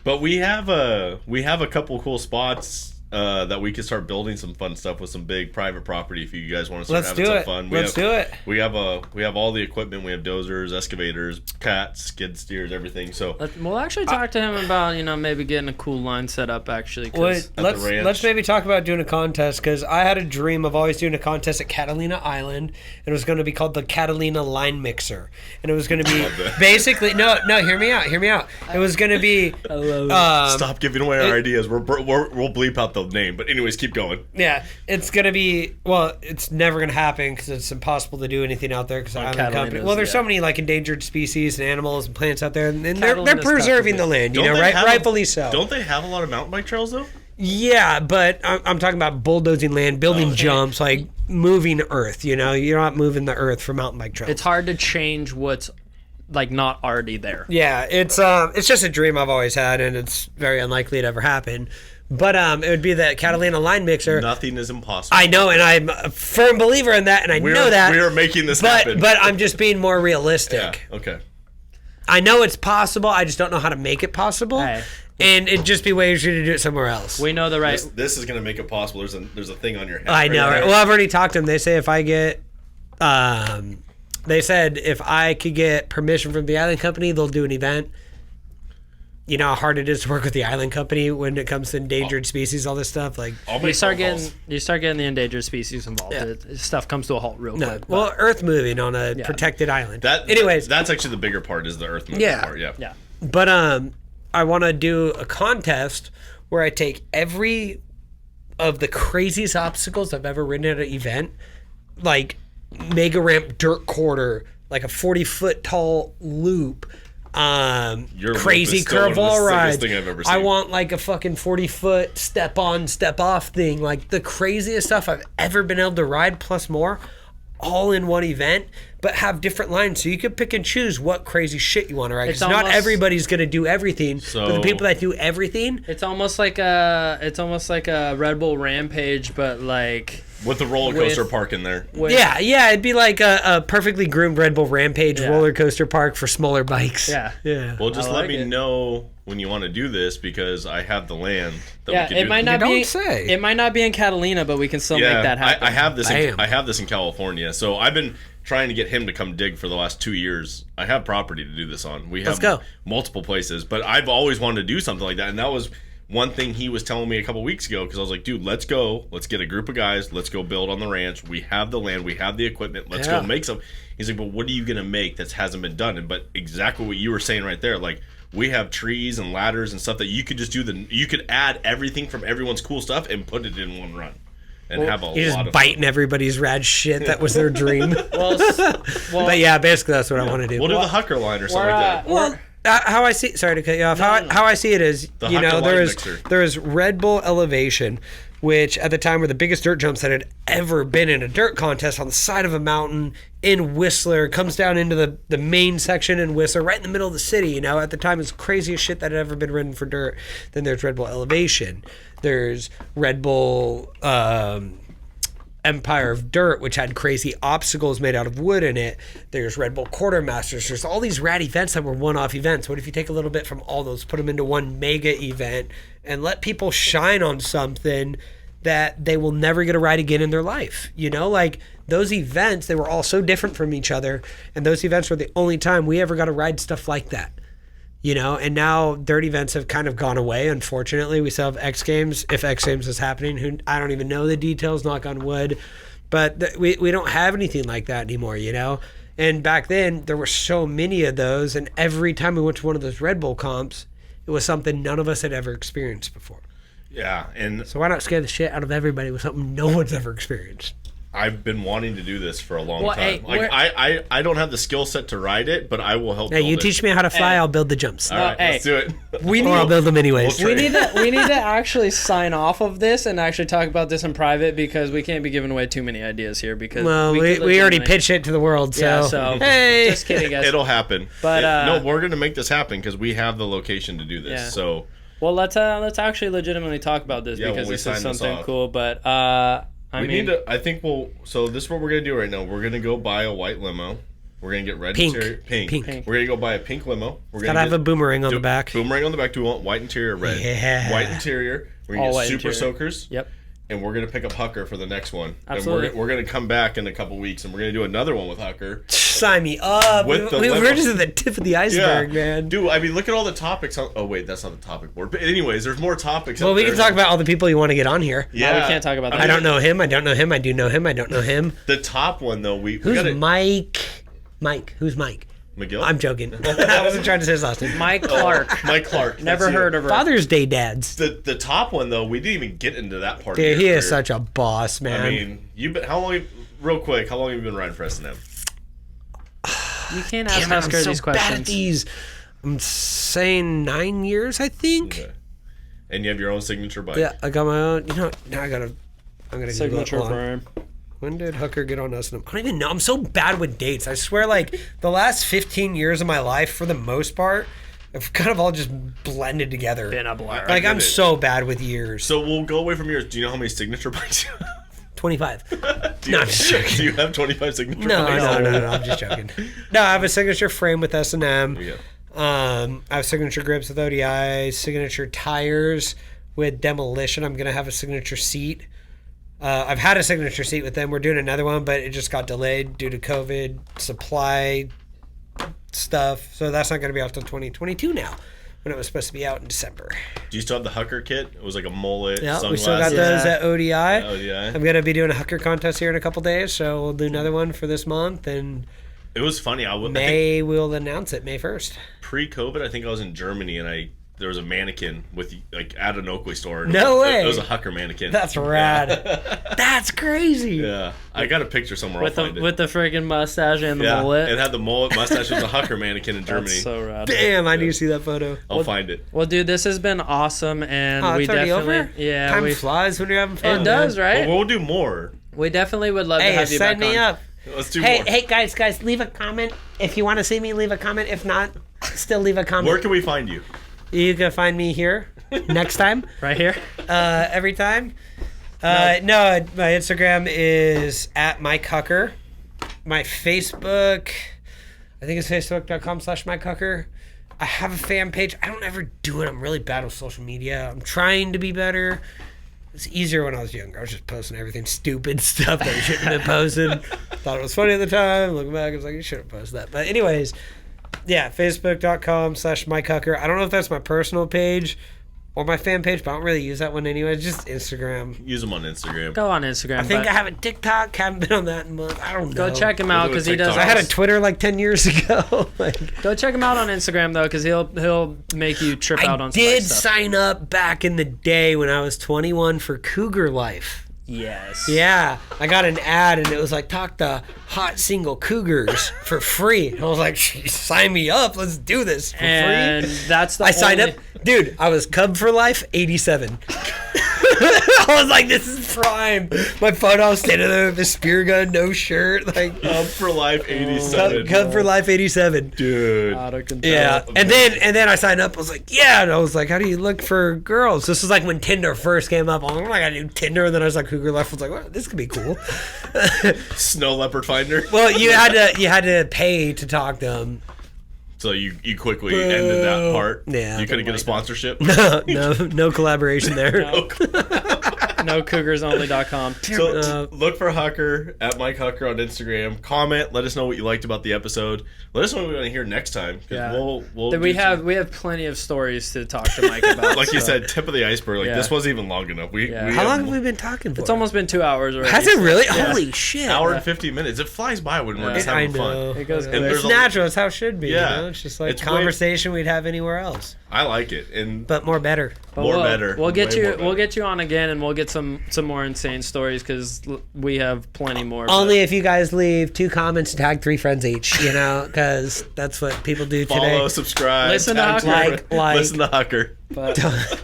Speaker 1: But we have a couple cool spots that we can start building some fun stuff with some big private property if you guys want to start
Speaker 4: Let's
Speaker 1: having
Speaker 4: do
Speaker 1: some
Speaker 4: it.
Speaker 1: fun.
Speaker 4: Let's do it.
Speaker 1: We have all the equipment. We have dozers, excavators, cats, skid steers, everything. So
Speaker 2: We'll actually talk to him about maybe getting a cool line set up actually. 'Cause
Speaker 4: Wait,
Speaker 1: the ranch.
Speaker 4: let's maybe talk about doing a contest because I had a dream of always doing a contest at Catalina Island. And it was going to be called the Catalina Line Mixer, and it was going to be
Speaker 1: that.
Speaker 4: basically no. Hear me out. It was going to be
Speaker 2: I love it.
Speaker 1: stop giving away our ideas. We'll bleep out the name. But anyways, keep going.
Speaker 4: yeah. It's going to be it's never going to happen because it's impossible to do anything out there because island company.
Speaker 2: Catalina's,
Speaker 4: Well, there's so
Speaker 2: yeah.
Speaker 4: many like endangered species and animals and plants out there, and they're
Speaker 2: Catalina's
Speaker 4: preserving the
Speaker 2: tough to
Speaker 4: land. You
Speaker 1: Don't
Speaker 4: know,
Speaker 1: they
Speaker 4: right?
Speaker 1: have
Speaker 4: Rightfully so.
Speaker 1: Don't they have a lot of mountain bike trails though?
Speaker 4: Yeah, but I'm talking about bulldozing land, building jumps, like moving earth. You know, you're not moving the earth for mountain bike trails.
Speaker 2: It's hard to change what's like not already there.
Speaker 4: Yeah, it's just a dream I've always had, and it's very unlikely to ever happen. But it would be the Catalina Line Mixer.
Speaker 1: Nothing is impossible.
Speaker 4: I know, and I'm a firm believer in that, and I know that.
Speaker 1: we are making this happen.
Speaker 4: But I'm just being more realistic.
Speaker 1: yeah. Okay.
Speaker 4: I know it's possible. I just don't know how to make it possible.
Speaker 2: Hey.
Speaker 4: and it'd just be way easier to do it somewhere else.
Speaker 2: We know the right.
Speaker 1: This is gonna make it possible. There's a thing on your head.
Speaker 4: I know, right? Well, I've already talked to them. They say if I get, they said if I could get permission from the island company, they'll do an event. You know how hard it is to work with the island company when it comes to endangered species, all this stuff. Like,
Speaker 2: You start getting the endangered species involved.
Speaker 4: Yeah.
Speaker 2: Stuff comes to a halt real
Speaker 4: no,
Speaker 2: quick.
Speaker 4: well, earth moving on a protected island. Anyways,
Speaker 1: that's actually the bigger part is the earth moving part. Yeah.
Speaker 2: Yeah.
Speaker 4: but I want to do a contest where I take every of the craziest obstacles I've ever ridden at an event, like mega ramp dirt quarter, like a 40-foot tall loop.
Speaker 1: Your
Speaker 4: Crazy
Speaker 1: loop is still one of the
Speaker 4: curve wall
Speaker 1: sickest
Speaker 4: ride.
Speaker 1: thing I've ever
Speaker 4: I
Speaker 1: seen.
Speaker 4: want like a fucking 40-foot step on, step off thing, like the craziest stuff I've ever been able to ride, plus more, all in one event, but have different lines so you can pick and choose what crazy shit you want to ride. Because not everybody's gonna do everything. But the people that do everything,
Speaker 2: It's almost like a Red Bull Rampage, but like
Speaker 1: with the roller coaster park in there.
Speaker 4: yeah, it'd be like a perfectly groomed Red Bull Rampage roller coaster park for smaller bikes.
Speaker 2: Yeah.
Speaker 1: Well, just
Speaker 2: I
Speaker 1: let
Speaker 2: like
Speaker 1: me
Speaker 2: it.
Speaker 1: know when you want to do this because I have the land that
Speaker 2: Yeah,
Speaker 1: we could
Speaker 2: it
Speaker 1: do
Speaker 2: might
Speaker 1: this.
Speaker 2: not
Speaker 4: You
Speaker 2: be.
Speaker 4: don't say.
Speaker 2: It might not be in Catalina, but we can still make that happen.
Speaker 1: I have this.
Speaker 4: Bam.
Speaker 1: I have this in California. So I've been trying to get him to come dig for the last 2 years. I have property to do this on. We have
Speaker 4: Let's go.
Speaker 1: multiple places, but I've always wanted to do something like that, and that was one thing he was telling me a couple weeks ago because I was like, dude, let's go. Let's get a group of guys. Let's go build on the ranch. We have the land. We have the equipment. Let's go make some. He's like, but what are you going to make that hasn't been done? And but exactly what you were saying right there, like we have trees and ladders and stuff that you could just do. You could add everything from everyone's cool stuff and put it in one run. And have a
Speaker 4: You're
Speaker 1: lot
Speaker 4: just
Speaker 1: of
Speaker 4: biting
Speaker 1: fun.
Speaker 4: everybody's rad shit. That was their dream.
Speaker 2: well,
Speaker 4: But yeah, basically that's what I want to do.
Speaker 1: We'll do the Hucker line or something like that.
Speaker 4: Well, how I see, sorry to cut you off. How I see it is,
Speaker 1: The
Speaker 4: you know,
Speaker 1: Hucker
Speaker 4: there
Speaker 1: line
Speaker 4: is
Speaker 1: mixer.
Speaker 4: there is Red Bull Elevation, which at the time were the biggest dirt jumps that had ever been in a dirt contest on the side of a mountain in Whistler. Comes down into the main section in Whistler, right in the middle of the city. You know, at the time it's the craziest shit that had ever been ridden for dirt. Then there's Red Bull Elevation. There's Red Bull Empire of Dirt, which had crazy obstacles made out of wood in it. There's Red Bull Quartermasters. There's all these rad events that were one-off events. What if you take a little bit from all those, put them into one mega event, and let people shine on something that they will never get to ride again in their life? You know, like those events, they were all so different from each other, and those events were the only time we ever got to ride stuff like that. You know, and now dirt events have kind of gone away. Unfortunately, we still have X Games. If X Games is happening, I don't even know the details, knock on wood. But we don't have anything like that anymore, you know? And back then, there were so many of those. And every time we went to one of those Red Bull comps, it was something none of us had ever experienced before.
Speaker 1: Yeah, and
Speaker 4: So why not scare the shit out of everybody with something no one's ever experienced?
Speaker 1: I've been wanting to do this for a long time.
Speaker 2: hey,
Speaker 1: Like I don't have the skill set to ride it, but I will help.
Speaker 4: Hey,
Speaker 1: build
Speaker 4: you
Speaker 1: it.
Speaker 4: teach me how to fly, I'll build the jumps.
Speaker 1: All right,
Speaker 2: hey.
Speaker 1: let's do it.
Speaker 4: Or I'll build them anyways.
Speaker 1: We'll
Speaker 2: we need to actually sign off of this and actually talk about this in private because we can't be giving away too many ideas here because
Speaker 4: Well,
Speaker 2: could
Speaker 4: we already
Speaker 2: legitimately-
Speaker 4: pitched it to the world, so,
Speaker 2: Yeah, so
Speaker 4: hey.
Speaker 2: just kidding, guys.
Speaker 1: It'll happen.
Speaker 2: But,
Speaker 1: no, we're gonna make this happen because we have the location to do this.
Speaker 2: Yeah.
Speaker 1: So
Speaker 2: Well, let's actually legitimately talk about this
Speaker 1: Yeah,
Speaker 2: because
Speaker 1: when we
Speaker 2: this
Speaker 1: sign
Speaker 2: is
Speaker 1: this
Speaker 2: something
Speaker 1: off.
Speaker 2: cool. But I
Speaker 1: we
Speaker 2: mean,
Speaker 1: need to. I think we'll. So this is what we're gonna do right now. We're gonna go buy a white limo. We're gonna get red
Speaker 4: Pink.
Speaker 1: interior. Pink.
Speaker 4: Pink.
Speaker 1: We're gonna go buy a pink limo. We're gonna
Speaker 4: Gotta have
Speaker 1: get-
Speaker 4: a boomerang on
Speaker 1: do-
Speaker 4: the back.
Speaker 1: Boomerang on the back. Do we want white interior, or red?
Speaker 4: Yeah.
Speaker 1: White interior. We're gonna
Speaker 2: All
Speaker 1: get
Speaker 2: white
Speaker 1: super
Speaker 2: interior.
Speaker 1: soakers.
Speaker 2: Yep.
Speaker 1: And we're gonna pick up Hucker for the next one.
Speaker 2: Absolutely.
Speaker 1: And we're gonna come back in a couple weeks, and we're gonna do another one with Hucker.
Speaker 4: Sign me up.
Speaker 1: With the
Speaker 4: We're
Speaker 1: limo.
Speaker 4: just at the tip of the iceberg, man.
Speaker 1: Dude, I mean, look at all the topics. Oh wait, that's not the topic board. But anyways, there's more topics.
Speaker 4: Well,
Speaker 1: up
Speaker 4: we
Speaker 1: there.
Speaker 4: can talk about all the people you want to get on here.
Speaker 1: Yeah,
Speaker 2: No, we can't talk about that.
Speaker 4: I don't know him. I don't know him. I do know him. I don't know him.
Speaker 1: The top one though. We
Speaker 4: Who's
Speaker 1: gotta,
Speaker 4: Mike? Mike. Who's Mike?
Speaker 1: McGill.
Speaker 4: I'm joking. I wasn't trying to say his last name.
Speaker 2: Mike Clark.
Speaker 1: Mike Clark.
Speaker 2: Never
Speaker 1: That's it.
Speaker 2: heard of her.
Speaker 4: Father's Day dads.
Speaker 1: The top one though. We didn't even get into that part.
Speaker 4: Dude,
Speaker 1: of
Speaker 4: he
Speaker 1: your
Speaker 4: is
Speaker 1: career.
Speaker 4: such a boss, man.
Speaker 1: I mean, you've been how long? Real quick, how long have you been riding for S&M?
Speaker 2: You can't ask
Speaker 4: Damn it, I'm
Speaker 2: Husker
Speaker 4: so
Speaker 2: these
Speaker 4: bad at
Speaker 2: questions.
Speaker 4: these. I'm saying 9 years, I think.
Speaker 1: Okay. And you have your own signature bike.
Speaker 4: Yeah, I got my own. You know, now I'm gonna
Speaker 2: Signature
Speaker 4: Google it. Hold on.
Speaker 2: for him.
Speaker 4: When did Hucker get on S&M? I don't even know. I'm so bad with dates. I swear, like, the last 15 years of my life, for the most part, have kind of all just blended together.
Speaker 2: Been a blur.
Speaker 4: Like,
Speaker 1: get
Speaker 4: I'm
Speaker 1: it.
Speaker 4: so bad with years.
Speaker 1: So we'll go away from yours. Do you know how many signature bikes you have?
Speaker 4: 25.
Speaker 1: Do you,
Speaker 4: No, I'm just joking.
Speaker 1: do you have 25 signature
Speaker 4: No,
Speaker 1: bikes?
Speaker 4: no, I'm just joking. No, I have a signature frame with S&M.
Speaker 1: Yeah.
Speaker 4: I have signature grips with ODI, signature tires with Demolition. I'm going to have a signature seat. I've had a signature seat with them. We're doing another one, but it just got delayed due to COVID supply stuff. So that's not going to be out till 2022 now, when it was supposed to be out in December.
Speaker 1: Do you still have the Hucker kit? It was like a mullet,
Speaker 4: Yeah,
Speaker 1: sunglasses.
Speaker 4: we still got those at ODI.
Speaker 1: ODI.
Speaker 4: I'm going to be doing a Hucker contest here in a couple days, so we'll do another one for this month. And
Speaker 1: It was funny. I think
Speaker 4: we'll announce it May 1st.
Speaker 1: pre-COVID, I think I was in Germany and there was a mannequin with like at an Oakley store. And
Speaker 4: No
Speaker 1: it
Speaker 4: way.
Speaker 1: was a Hucker mannequin.
Speaker 4: That's rad. That's crazy.
Speaker 1: Yeah, I got a picture somewhere.
Speaker 2: With
Speaker 1: I'll
Speaker 2: the
Speaker 1: find it.
Speaker 2: with the friggin' mustache and the
Speaker 1: yeah,
Speaker 2: mullet.
Speaker 1: it had the mullet mustache. It was a Hucker mannequin in Germany.
Speaker 2: That's so rad.
Speaker 4: Damn, I need to see that photo.
Speaker 1: I'll find it.
Speaker 2: Well, dude, this has been awesome, and
Speaker 4: Oh,
Speaker 2: we
Speaker 4: it's already
Speaker 2: definitely,
Speaker 4: over?
Speaker 2: yeah,
Speaker 4: Time
Speaker 2: we,
Speaker 4: flies when you're having fun.
Speaker 2: it does,
Speaker 4: man.
Speaker 2: right?
Speaker 1: But we'll do more.
Speaker 2: We definitely would love to
Speaker 4: Hey,
Speaker 2: have you
Speaker 4: sign
Speaker 2: back
Speaker 4: me
Speaker 2: on.
Speaker 4: up.
Speaker 1: Let's do
Speaker 4: Hey,
Speaker 1: more.
Speaker 4: hey, guys, leave a comment. If you want to see me, leave a comment. If not, still leave a comment.
Speaker 1: Where can we find you?
Speaker 4: You can find me here next time.
Speaker 2: Right here.
Speaker 4: Every time. No, my Instagram is at Mike Hucker. My Facebook, I think it's facebook.com/Mike Hucker. I have a fan page. I don't ever do it. I'm really bad with social media. I'm trying to be better. It's easier when I was younger. I was just posting everything stupid stuff that I shouldn't have been posting. Thought it was funny at the time. Looking back, I was like, you shouldn't post that. But anyways, yeah, facebook.com/Mike Hucker. I don't know if that's my personal page or my fan page, but I don't really use that one anyway. It's just Instagram.
Speaker 1: Use them on Instagram.
Speaker 2: Go on Instagram.
Speaker 4: I think
Speaker 2: but
Speaker 4: I have a TikTok. Haven't been on that in a month. I don't know.
Speaker 2: go check him out
Speaker 1: We'll do a
Speaker 2: because he does.
Speaker 1: TikTok.
Speaker 4: I had a Twitter like 10 years ago. Like,
Speaker 2: Go check him out on Instagram though, because he'll make you trip out
Speaker 4: I
Speaker 2: on
Speaker 4: did
Speaker 2: stuff.
Speaker 4: sign up back in the day when I was 21 for Cougar Life.
Speaker 2: Yes.
Speaker 4: Yeah, I got an ad and it was like, talk to hot single cougars for free. And I was like, sign me up. Let's do this for
Speaker 2: And
Speaker 4: free.
Speaker 2: that's the
Speaker 4: I signed
Speaker 2: only-
Speaker 4: up. Dude, I was Cub for Life 87. I was like, this is prime. My photo, I was standing there with a spear gun, no shirt. Like,
Speaker 1: Up for Life 87.
Speaker 4: Cub for Life 87.
Speaker 1: Dude.
Speaker 2: Out of control.
Speaker 4: Yeah, and then I signed up. I was like, yeah, and I was like, how do you look for girls? This was like when Tinder first came up. I'm like, I gotta do Tinder, and then I was like, Cougar Life. I was like, well, this could be cool.
Speaker 1: Snow Leopard Finder.
Speaker 4: Well, you had to pay to talk to them.
Speaker 1: So you quickly ended that part.
Speaker 4: Yeah,
Speaker 1: You couldn't get a
Speaker 4: like
Speaker 1: sponsorship.
Speaker 4: No collaboration there.
Speaker 2: No cougarsonly.com.
Speaker 1: So look for Hucker at Mike Hucker on Instagram. Comment. Let us know what you liked about the episode. Let us know what we want to hear next time. 'Cause
Speaker 2: Yeah.
Speaker 1: we'll
Speaker 2: we
Speaker 1: do
Speaker 2: have plenty of stories to talk to Mike about.
Speaker 1: like you
Speaker 2: so.
Speaker 1: said, tip of the iceberg. Like
Speaker 2: Yeah.
Speaker 1: this wasn't even long enough.
Speaker 2: Yeah.
Speaker 4: How long have we been talking for?
Speaker 2: It's almost been 2 hours already.
Speaker 4: Has it really?
Speaker 2: Yeah.
Speaker 4: Holy shit!
Speaker 1: hour and 50 minutes. It flies by when we're just
Speaker 4: I
Speaker 1: having
Speaker 4: know.
Speaker 1: fun.
Speaker 2: It goes
Speaker 1: And
Speaker 2: quick.
Speaker 1: there's
Speaker 4: It's
Speaker 1: a-
Speaker 4: natural. It's how it should be.
Speaker 1: Yeah.
Speaker 4: You know? It's just like
Speaker 1: It's way-
Speaker 4: conversation we'd have anywhere else,
Speaker 1: I like it. And
Speaker 4: but more better.
Speaker 2: But
Speaker 1: more better.
Speaker 2: We'll get
Speaker 1: Way
Speaker 2: you.
Speaker 1: more better.
Speaker 2: We'll get you on again, and we'll get some more insane stories because we have plenty more.
Speaker 4: Only if you guys leave 2 comments and tag 3 friends each, you know, because that's what people do today.
Speaker 1: follow, subscribe,
Speaker 2: Listen to
Speaker 1: tag
Speaker 2: Hucker.
Speaker 1: your
Speaker 4: Like-
Speaker 1: friend. Listen to Hucker.
Speaker 2: But,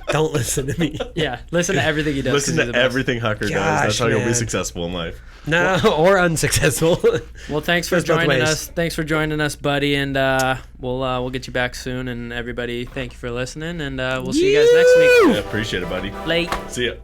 Speaker 4: Don't listen to me.
Speaker 2: yeah, listen to everything he does.
Speaker 1: Listen
Speaker 2: 'cause he's
Speaker 1: to
Speaker 2: the best.
Speaker 1: everything Hucker does.
Speaker 4: Gosh,
Speaker 1: That's how you'll be
Speaker 4: man.
Speaker 1: successful in life.
Speaker 4: No, or unsuccessful.
Speaker 2: Well, thanks for
Speaker 4: Goes both
Speaker 2: joining
Speaker 4: ways.
Speaker 2: us. Thanks for joining us, buddy, and we'll get you back soon. And everybody, thank you for listening, and we'll see you guys next week.
Speaker 1: Yeah, appreciate it, buddy.
Speaker 2: Late.
Speaker 1: See ya.